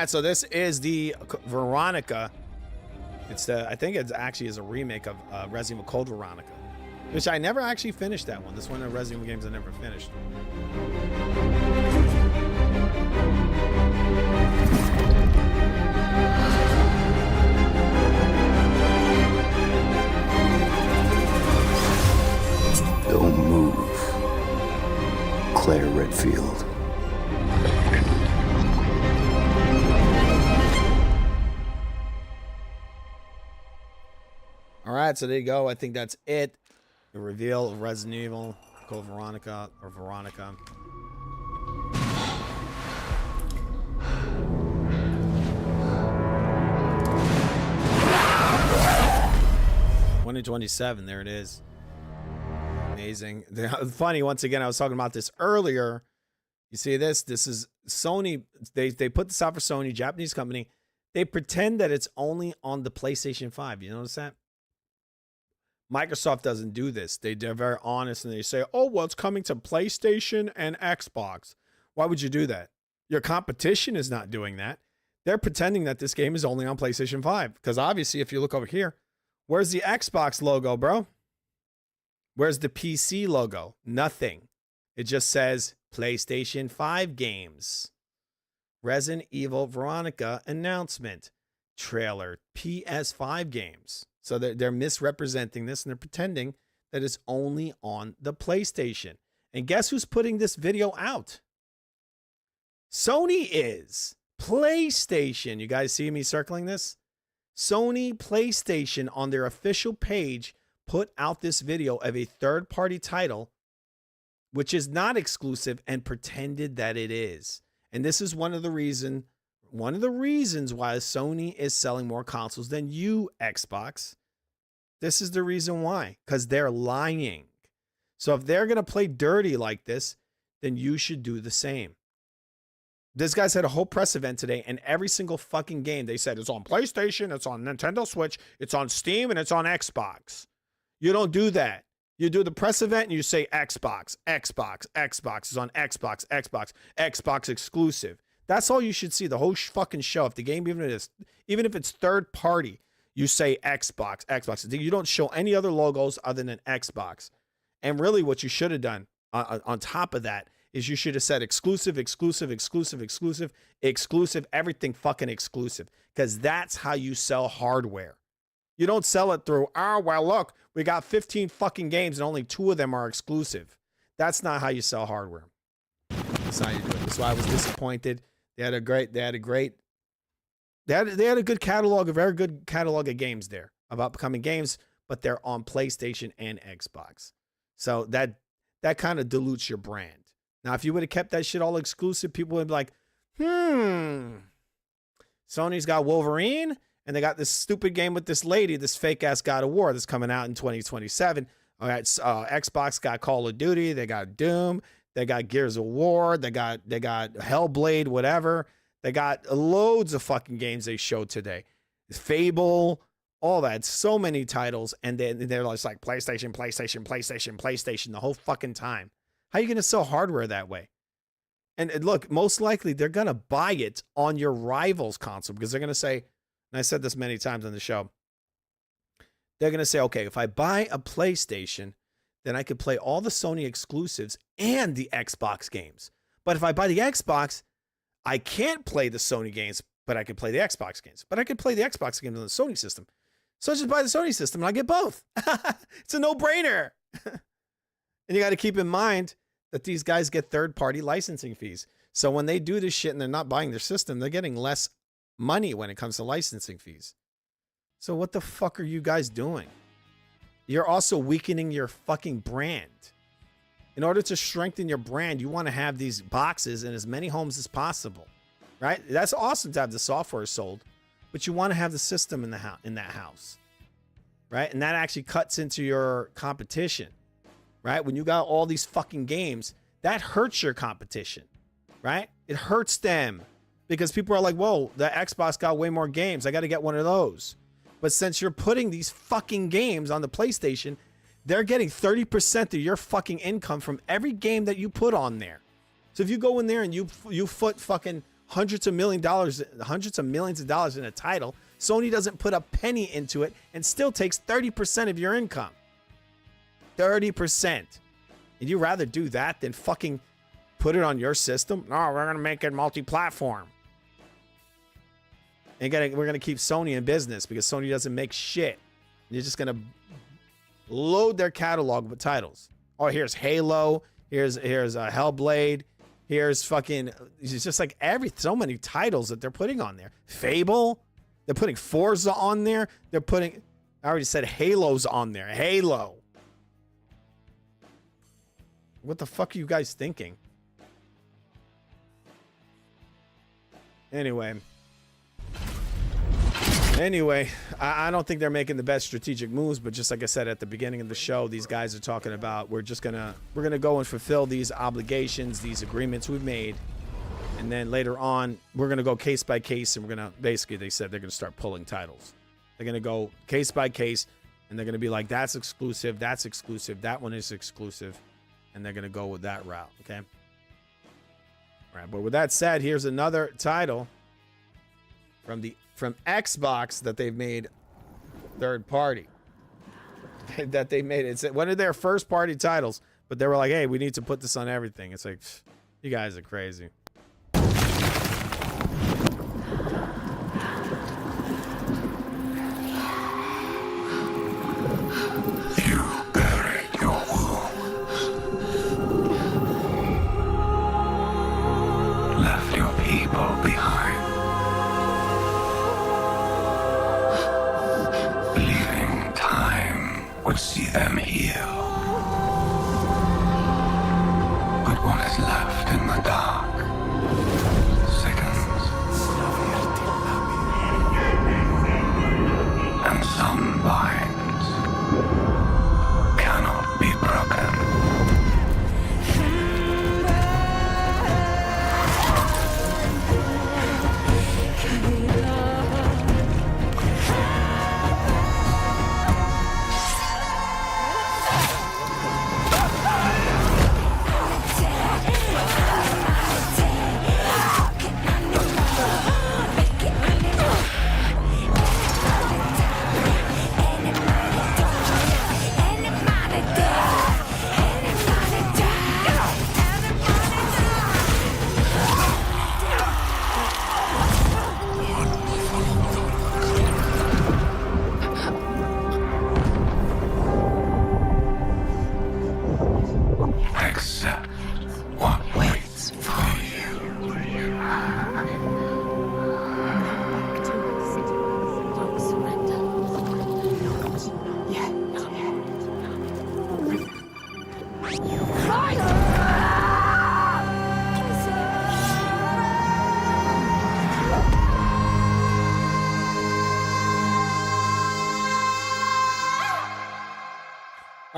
So this is the Veronica. It's the, I think it actually is a remake of Resident Evil Code Veronica, which I never actually finished that one. This one of the Resident Evil games I never finished. Don't move. Claire Redfield. All right, so there you go. I think that's it. The reveal of Resident Evil Code Veronica or Veronica. $2027, there it is. Amazing. Funny, once again, I was talking about this earlier. You see this? This is Sony. They put this out for Sony, Japanese company. They pretend that it's only on the PlayStation 5. You notice that? Microsoft doesn't do this. They're very honest and they say, oh, well, it's coming to PlayStation and Xbox. Why would you do that? Your competition is not doing that. They're pretending that this game is only on PlayStation 5. Because obviously, if you look over here, where's the Xbox logo, bro? Where's the PC logo? Nothing. It just says PlayStation 5 games. Resident Evil Veronica announcement. Trailer. PS5 games. So they're misrepresenting this and they're pretending that it's only on the PlayStation. And guess who's putting this video out? Sony is. PlayStation. You guys see me circling this? Sony PlayStation on their official page put out this video of a third-party title, which is not exclusive, and pretended that it is. And this is one of the reasons why Sony is selling more consoles than you, Xbox. This is the reason why, because they're lying. So if they're going to play dirty like this, then you should do the same. This guy's had a whole press event today, and every single fucking game they said it's on PlayStation, it's on Nintendo Switch, it's on Steam, and it's on Xbox. You don't do that. You do the press event and you say Xbox. It's on Xbox, Xbox exclusive. That's all you should see the whole fucking show. If the game, even if it's third party, you say Xbox. You don't show any other logos other than Xbox. And really what you should have done on top of that is you should have said exclusive, everything fucking exclusive. Because that's how you sell hardware. You don't sell it through, oh, well, look, we got 15 fucking games and only 2 of them are exclusive. That's not how you sell hardware. That's how you do it. That's why I was disappointed. They had a good catalog, a very good catalog of games there of upcoming games, but they're on PlayStation and Xbox. So that kind of dilutes your brand. Now, if you would have kept that shit all exclusive, people would be like, Sony's got Wolverine, and they got this stupid game with this lady, this fake ass God of War that's coming out in 2027. All right, Xbox got Call of Duty, they got Doom, they got Gears of War, they got Hellblade, whatever. They got loads of fucking games they showed today. Fable, all that, so many titles, and then they're just like PlayStation the whole fucking time. How are you going to sell hardware that way? And look, most likely they're going to buy it on your rival's console because they're going to say, and I said this many times on the show, they're going to say, okay, if I buy a PlayStation, then I could play all the Sony exclusives and the Xbox games. But if I buy the Xbox, I can't play the Sony games, but I could play the Xbox games. But I could play the Xbox games on the Sony system. So I just buy the Sony system and I get both. It's a no-brainer. And you got to keep in mind that these guys get third-party licensing fees. So when they do this shit and they're not buying their system, they're getting less money when it comes to licensing fees. So what the fuck are you guys doing? You're also weakening your fucking brand. In order to strengthen your brand, you want to have these boxes in as many homes as possible, right? That's awesome to have the software sold, but you want to have the system in that house, right? And that actually cuts into your competition, right? When you got all these fucking games, that hurts your competition, right? It hurts them because people are like, whoa, the Xbox got way more games. I got to get one of those. But since you're putting these fucking games on the PlayStation, they're getting 30% of your fucking income from every game that you put on there. So if you go in there and you put fucking hundreds of millions of dollars in a title, Sony doesn't put a penny into it and still takes 30% of your income. 30%. And you rather do that than fucking put it on your system? No, we're going to make it multi-platform. And we're going to keep Sony in business because Sony doesn't make shit. You're just going to load their catalog with titles. Oh, here's Halo. Here's Hellblade. Here's fucking, it's just like so many titles that they're putting on there. Fable. They're putting Forza on there. I already said Halo's on there. Halo. What the fuck are you guys thinking? Anyway, I don't think they're making the best strategic moves, but just like I said at the beginning of the show, these guys are talking about we're gonna go and fulfill these obligations, these agreements we've made, and then later on we're gonna go case by case, and we're gonna basically, they said they're gonna start pulling titles. They're gonna go case by case, and they're gonna be like, that's exclusive, that one is exclusive, and they're gonna go with that route. Okay. All right, but with that said, here's another title from Xbox that they've made third party. That they made. It's one of their first party titles, but they were like, hey, we need to put this on everything. It's like, you guys are crazy. See them heal. But what is left in the dark sickens. And some binds cannot be broken.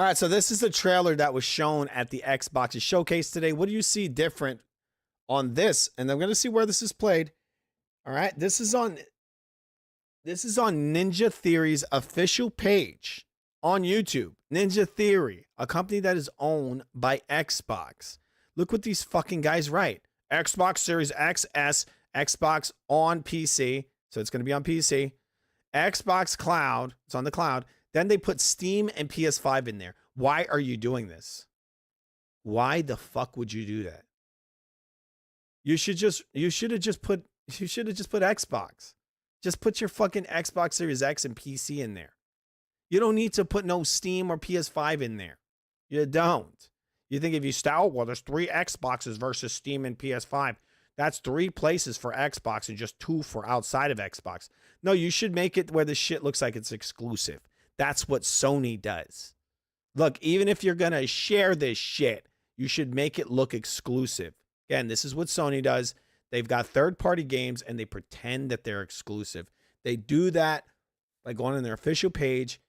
All right, so this is the trailer that was shown at the Xbox showcase today. What do you see different on this? And I'm going to see where this is played. All right, this is on Ninja Theory's official page on YouTube. Ninja Theory, a company that is owned by Xbox. Look what these fucking guys write. Xbox Series XS, Xbox on PC. So it's going to be on PC. Xbox Cloud, it's on the cloud. Then they put Steam and PS5 in there. Why are you doing this? Why the fuck would you do that? You should have just put Xbox. Just put your fucking Xbox Series X and PC in there. You don't need to put no Steam or PS5 in there. You don't. You think if you style, well, there's 3 Xboxes versus Steam and PS5. That's 3 places for Xbox and just 2 for outside of Xbox. No, you should make it where the shit looks like it's exclusive. That's what Sony does. Look, even if you're going to share this shit, you should make it look exclusive. Again, this is what Sony does. They've got third-party games, and they pretend that they're exclusive. They do that by going on their official page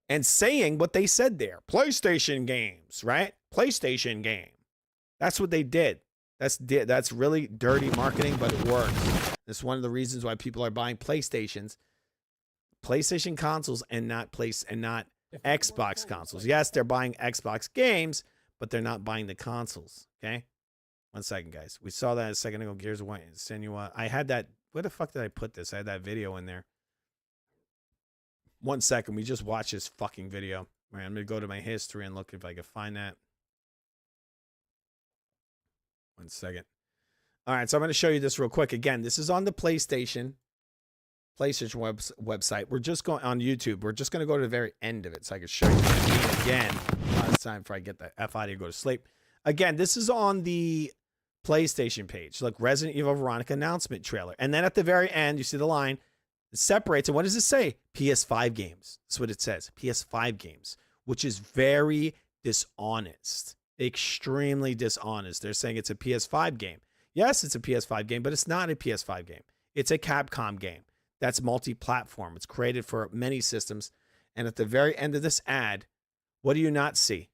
and saying what they said there. PlayStation games, right? PlayStation game. That's what they did. That's really dirty marketing, but it works. That's one of the reasons why people are buying PlayStation consoles and not Xbox consoles. Yes, they're buying Xbox games, but they're not buying the consoles. Okay? 1 second, guys. We saw that a second ago. Gears of War, Senua. I had that. Where the fuck did I put this? I had that video in there. 1 second. We just watched this fucking video. All right, I'm going to go to my history and look if I can find that. 1 second. All right, so I'm going to show you this real quick. Again, this is on the PlayStation website. We're just going on YouTube. We're just going to go to the very end of it so I can show you again. Last time before I get the F out of here, go to sleep. Again, this is on the PlayStation page. Look, Resident Evil Veronica announcement trailer. And then at the very end, you see the line. It separates. And what does it say? PS5 games. That's what it says. PS5 games, which is very dishonest. Extremely dishonest. They're saying it's a PS5 game. Yes, it's a PS5 game, but it's not a PS5 game. It's a Capcom game that's multi-platform. It's created for many systems. And at the very end of this ad, what do you not see?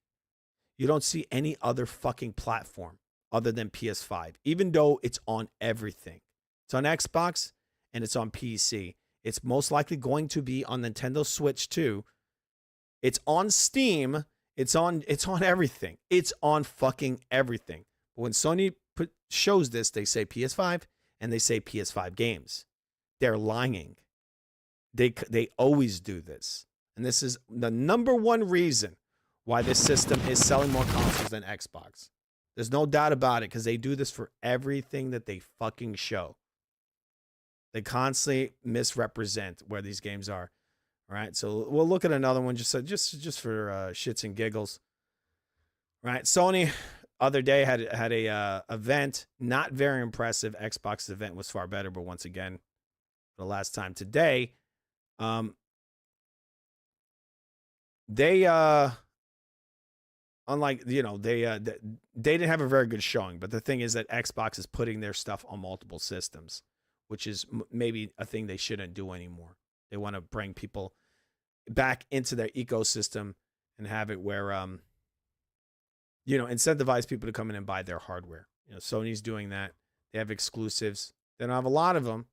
You don't see any other fucking platform other than PS5, even though it's on everything. It's on Xbox and it's on PC. It's most likely going to be on Nintendo Switch too. It's on Steam. It's on everything. It's on fucking everything. But when Sony shows this, they say PS5 and they say PS5 games. They're lying. They always do this. And this is the number one reason why this system is selling more consoles than Xbox. There's no doubt about it because they do this for everything that they fucking show. They constantly misrepresent where these games are. All right, so we'll look at another one just for shits and giggles. All right, Sony other day had a event, not very impressive. Xbox's event was far better, but once again, for the last time today, they unlike they didn't have a very good showing. But the thing is that Xbox is putting their stuff on multiple systems, which is maybe a thing they shouldn't do anymore. They want to bring people back into their ecosystem and have it where, incentivize people to come in and buy their hardware. Sony's doing that. They have exclusives. They don't have a lot of them.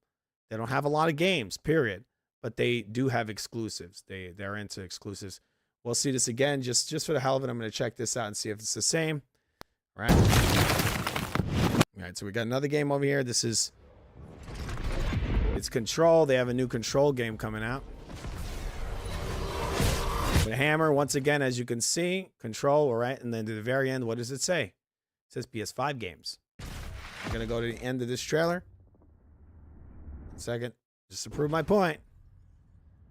They don't have a lot of games, period. But they do have exclusives. They're into exclusives. We'll see this again. Just for the hell of it, I'm going to check this out and see if it's the same. All right. All right, so we got another game over here. It's Control. They have a new Control game coming out. The hammer, once again, as you can see, Control, all right? And then to the very end, what does it say? It says PS5 games. I'm going to go to the end of this trailer. 1 second, just to prove my point.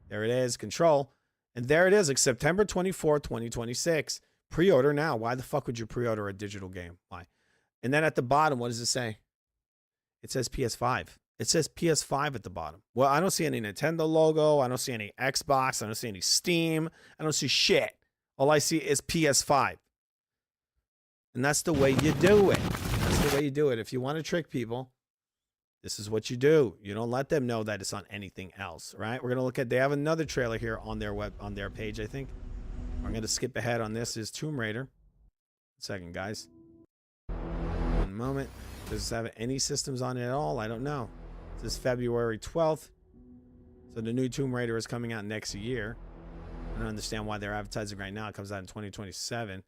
There it is, Control. And there it is, like September 24, 2026. Pre-order now. Why the fuck would you pre-order a digital game? Why? And then at the bottom, what does it say? It says PS5. It says PS5 at the bottom. Well, I don't see any Nintendo logo. I don't see any Xbox. I don't see any Steam. I don't see shit. All I see is PS5. And that's the way you do it. That's the way you do it. If you want to trick people, this is what you do. You don't let them know that it's on anything else, right? We're going to look at, they have another trailer here on their page, I think. I'm going to skip ahead on this is Tomb Raider. Second, guys. One moment. Does this have any systems on it at all? I don't know. This is February 12th. So the new Tomb Raider is coming out next year. I don't understand why they're advertising right now. It comes out in 2027. All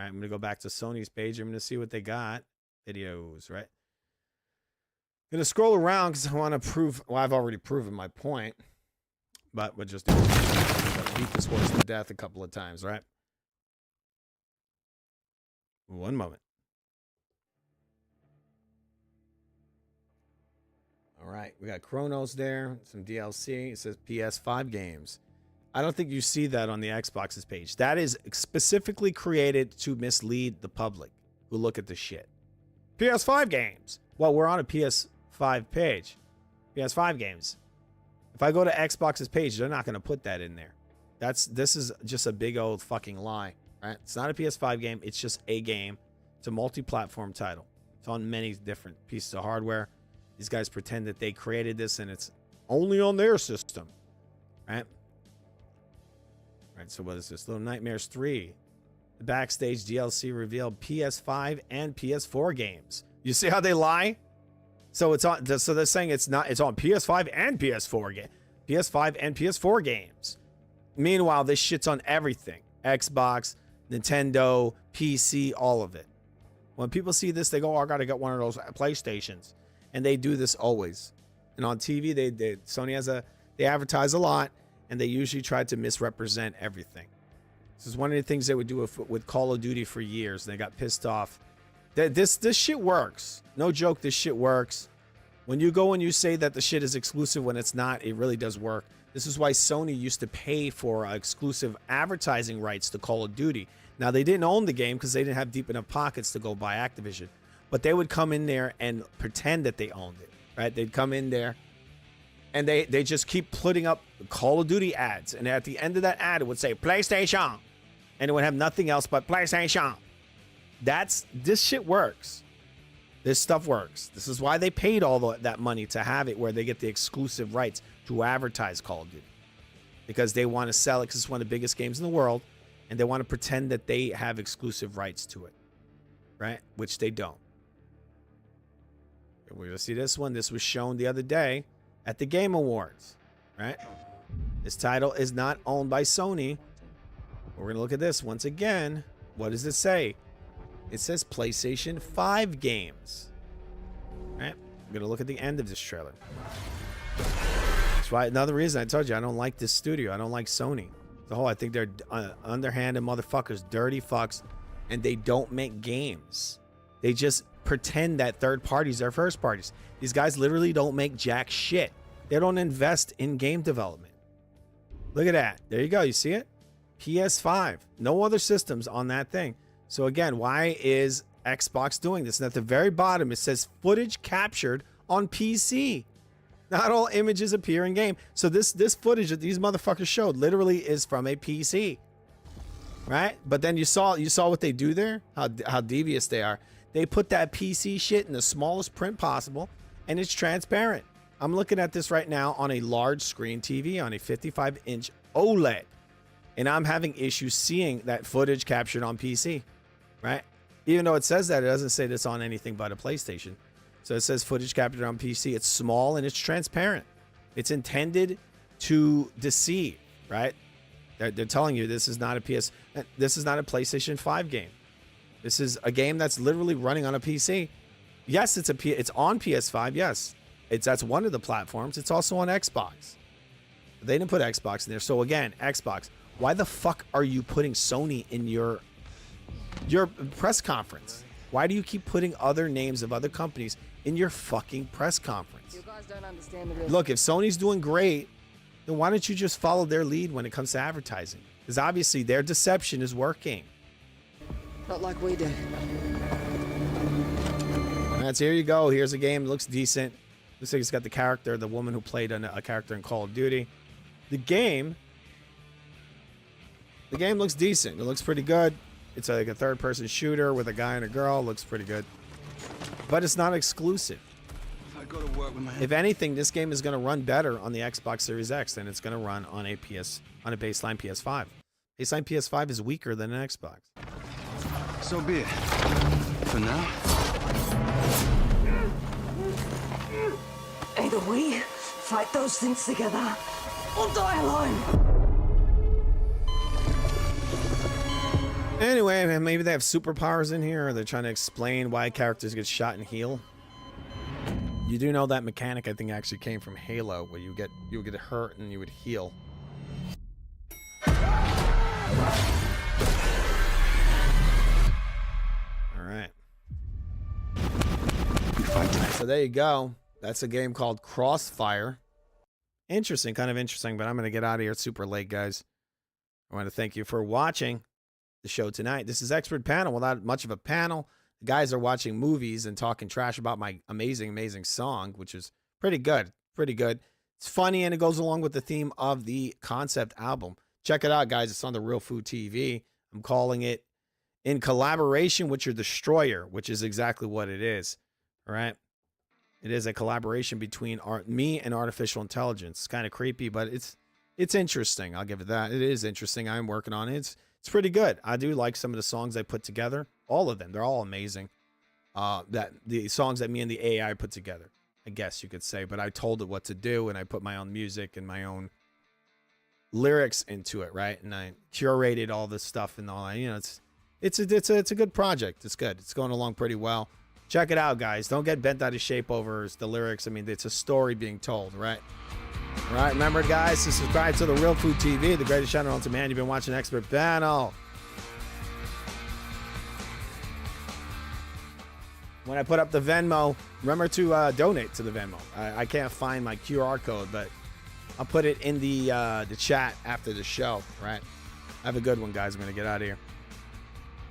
right, I'm going to go back to Sony's page. I'm going to see what they got. Videos, right? I'm going to scroll around because I want to prove. Well, I've already proven my point. But we'll just beat this horse to death a couple of times, right? One moment. All right, we got Chronos there, some DLC. It says PS5 games. I don't think you see that on the Xbox's page. That is specifically created to mislead the public who look at the shit. PS5 games. Well, we're on a PS5 page. PS5 games. If I go to Xbox's page, they're not going to put that in there. This is just a big old fucking lie, right? It's not a PS5 game. It's just a game. It's a multi-platform title. It's on many different pieces of hardware. These guys pretend that they created this and it's only on their system, right? Right, so what is this? Little Nightmares 3. The backstage DLC revealed PS5 and PS4 games. You see how they lie? So it's on. So they're saying it's not. It's on PS5 and PS4 game. PS5 and PS4 games. Meanwhile, this shit's on everything: Xbox, Nintendo, PC, all of it. When people see this, they go, "Oh, I gotta get one of those PlayStations," and they do this always. And on TV, Sony has they advertise a lot, and they usually try to misrepresent everything. This is one of the things they would do with Call of Duty for years. They got pissed off. This shit works. No joke, this shit works. When you go and you say that the shit is exclusive when it's not, it really does work. This is why Sony used to pay for exclusive advertising rights to Call of Duty. Now, they didn't own the game because they didn't have deep enough pockets to go buy Activision. But they would come in there and pretend that they owned it, right? They'd come in there and they just keep putting up Call of Duty ads. And at the end of that ad, it would say PlayStation. And it would have nothing else but PlayStation. This shit works. This stuff works. This is why they paid all that money to have it where they get the exclusive rights to advertise Call of Duty. Because they want to sell it because it's one of the biggest games in the world. And they want to pretend that they have exclusive rights to it. Right? Which they don't. We're going to see this one. This was shown the other day at the Game Awards. Right? This title is not owned by Sony. We're going to look at this once again. What does it say? It says PlayStation 5 games. All right, I'm going to look at the end of this trailer. That's why another reason I told you I don't like this studio. I don't like Sony. I think they're underhanded motherfuckers, dirty fucks, and they don't make games. They just pretend that third parties are first parties. These guys literally don't make jack shit. They don't invest in game development. Look at that. There you go. You see it? PS5. No other systems on that thing. So again, why is Xbox doing this? And at the very bottom, it says footage captured on PC. Not all images appear in game. So this footage that these motherfuckers showed literally is from a PC. Right? But then you saw what they do there? How devious they are. They put that PC shit in the smallest print possible, and it's transparent. I'm looking at this right now on a large screen TV on a 55-inch OLED. And I'm having issues seeing that footage captured on PC, right? Even though it says that, it doesn't say that's on anything but a PlayStation. So it says footage captured on PC. It's small and it's transparent. It's intended to deceive, right? They're telling you this is not a PlayStation 5 game. This is a game that's literally running on a PC. Yes, it's on PS5. Yes, that's one of the platforms. It's also on Xbox. They didn't put Xbox in there. So again, Xbox. Why the fuck are you putting Sony in your press conference? Why do you keep putting other names of other companies in your fucking press conference? You guys don't understand the real. Look, if Sony's doing great, then why don't you just follow their lead when it comes to advertising? Because obviously their deception is working. Not like we did. That's here you go. Here's a game. It looks decent. Looks like it's got the woman who played a character in Call of Duty. The game looks decent. It looks pretty good. It's like a third-person shooter with a guy and a girl. It looks pretty good. But it's not exclusive. If I go to work with my If anything, this game is going to run better on the Xbox Series X than it's going to run on a baseline PS5. Baseline PS5 is weaker than an Xbox. So be it. For now. Either we fight those things together or die alone. Anyway, man, maybe they have superpowers in here, or they're trying to explain why characters get shot and heal. You do know that mechanic, I think, actually came from Halo, where you would get hurt and you would heal. All right. So there you go. That's a game called Crossfire. Interesting, kind of interesting, but I'm going to get out of here. It's super late, guys. I want to thank you for watching the show tonight. This is Expert Panel without much of a panel. The guys are watching movies and talking trash about my amazing, amazing song, which is pretty good. Pretty good. It's funny, and it goes along with the theme of the concept album. Check it out, guys. It's on the Real Food TV. I'm calling it In Collaboration with Your Destroyer, which is exactly what it is. All right? It is a collaboration between me and artificial intelligence. It's kind of creepy, but it's interesting. I'll give it that. It is interesting. I'm working on it. It's pretty good. I do like some of the songs I put together. All of them. They're all amazing. The songs that me and the AI put together, I guess you could say. But I told it what to do, and I put my own music and my own lyrics into it, right? And I curated all this stuff and all that. You know, it's a good project. It's good. It's going along pretty well. Check it out, guys. Don't get bent out of shape over the lyrics. I mean, it's a story being told, right? All right, remember, guys, to subscribe to the Real Food TV, the greatest channel on demand. You've been watching Expert Panel. When I put up the Venmo, remember to donate to the Venmo. I can't find my QR code, but I'll put it in the chat after the show, right? Have a good one, guys. I'm going to get out of here.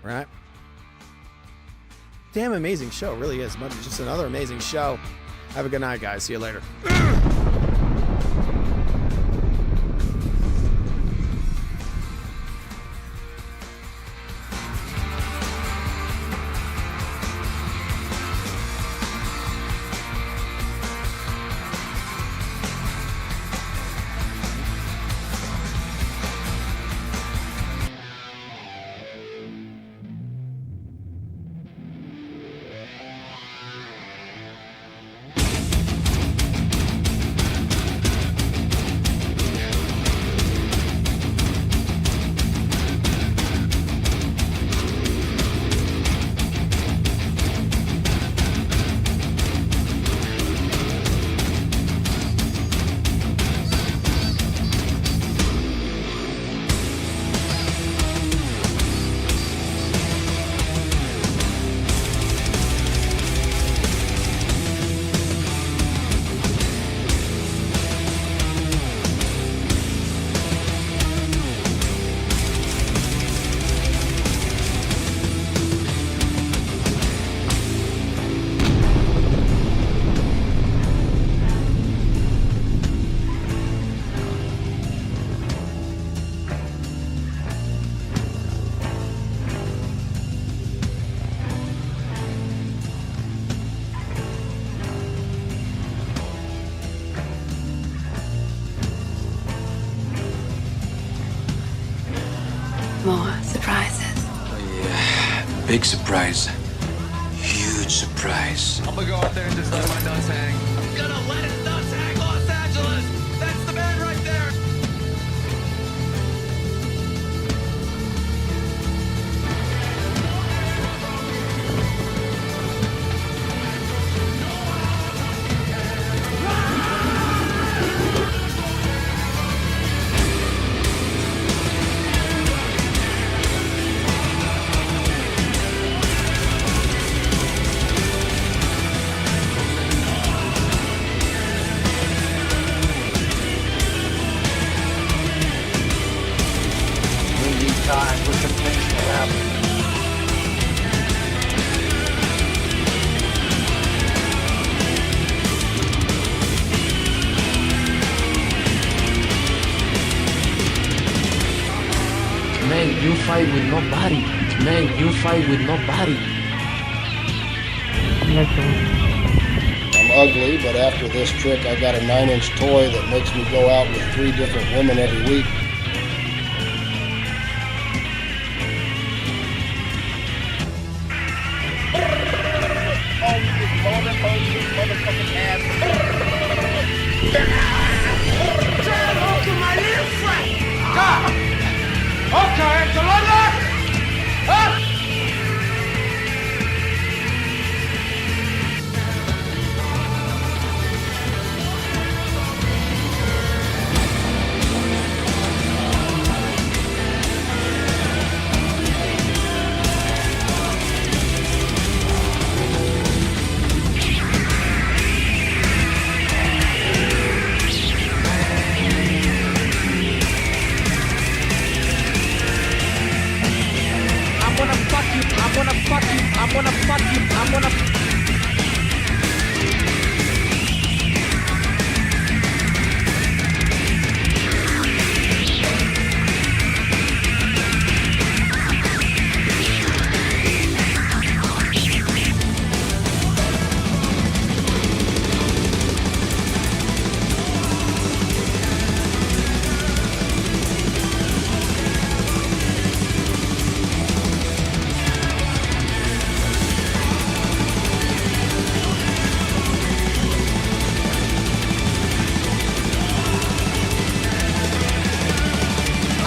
All right? Damn amazing show. It really is. Just another amazing show. Have a good night, guys. See you later. More surprises. Oh, yeah. Big surprise. Huge surprise. I'm gonna go out there and just let my nuts hang. I'm gonna let his nuts hang, Los Angeles! That's the man right there! Man, you fight with nobody. Man, you fight with nobody. I'm ugly, but after this trick, I got a 9-inch toy that makes me go out with 3 different women every week. Okay, so huh? I'm gonna fuck you. I'm gonna.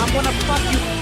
I'm gonna fuck you.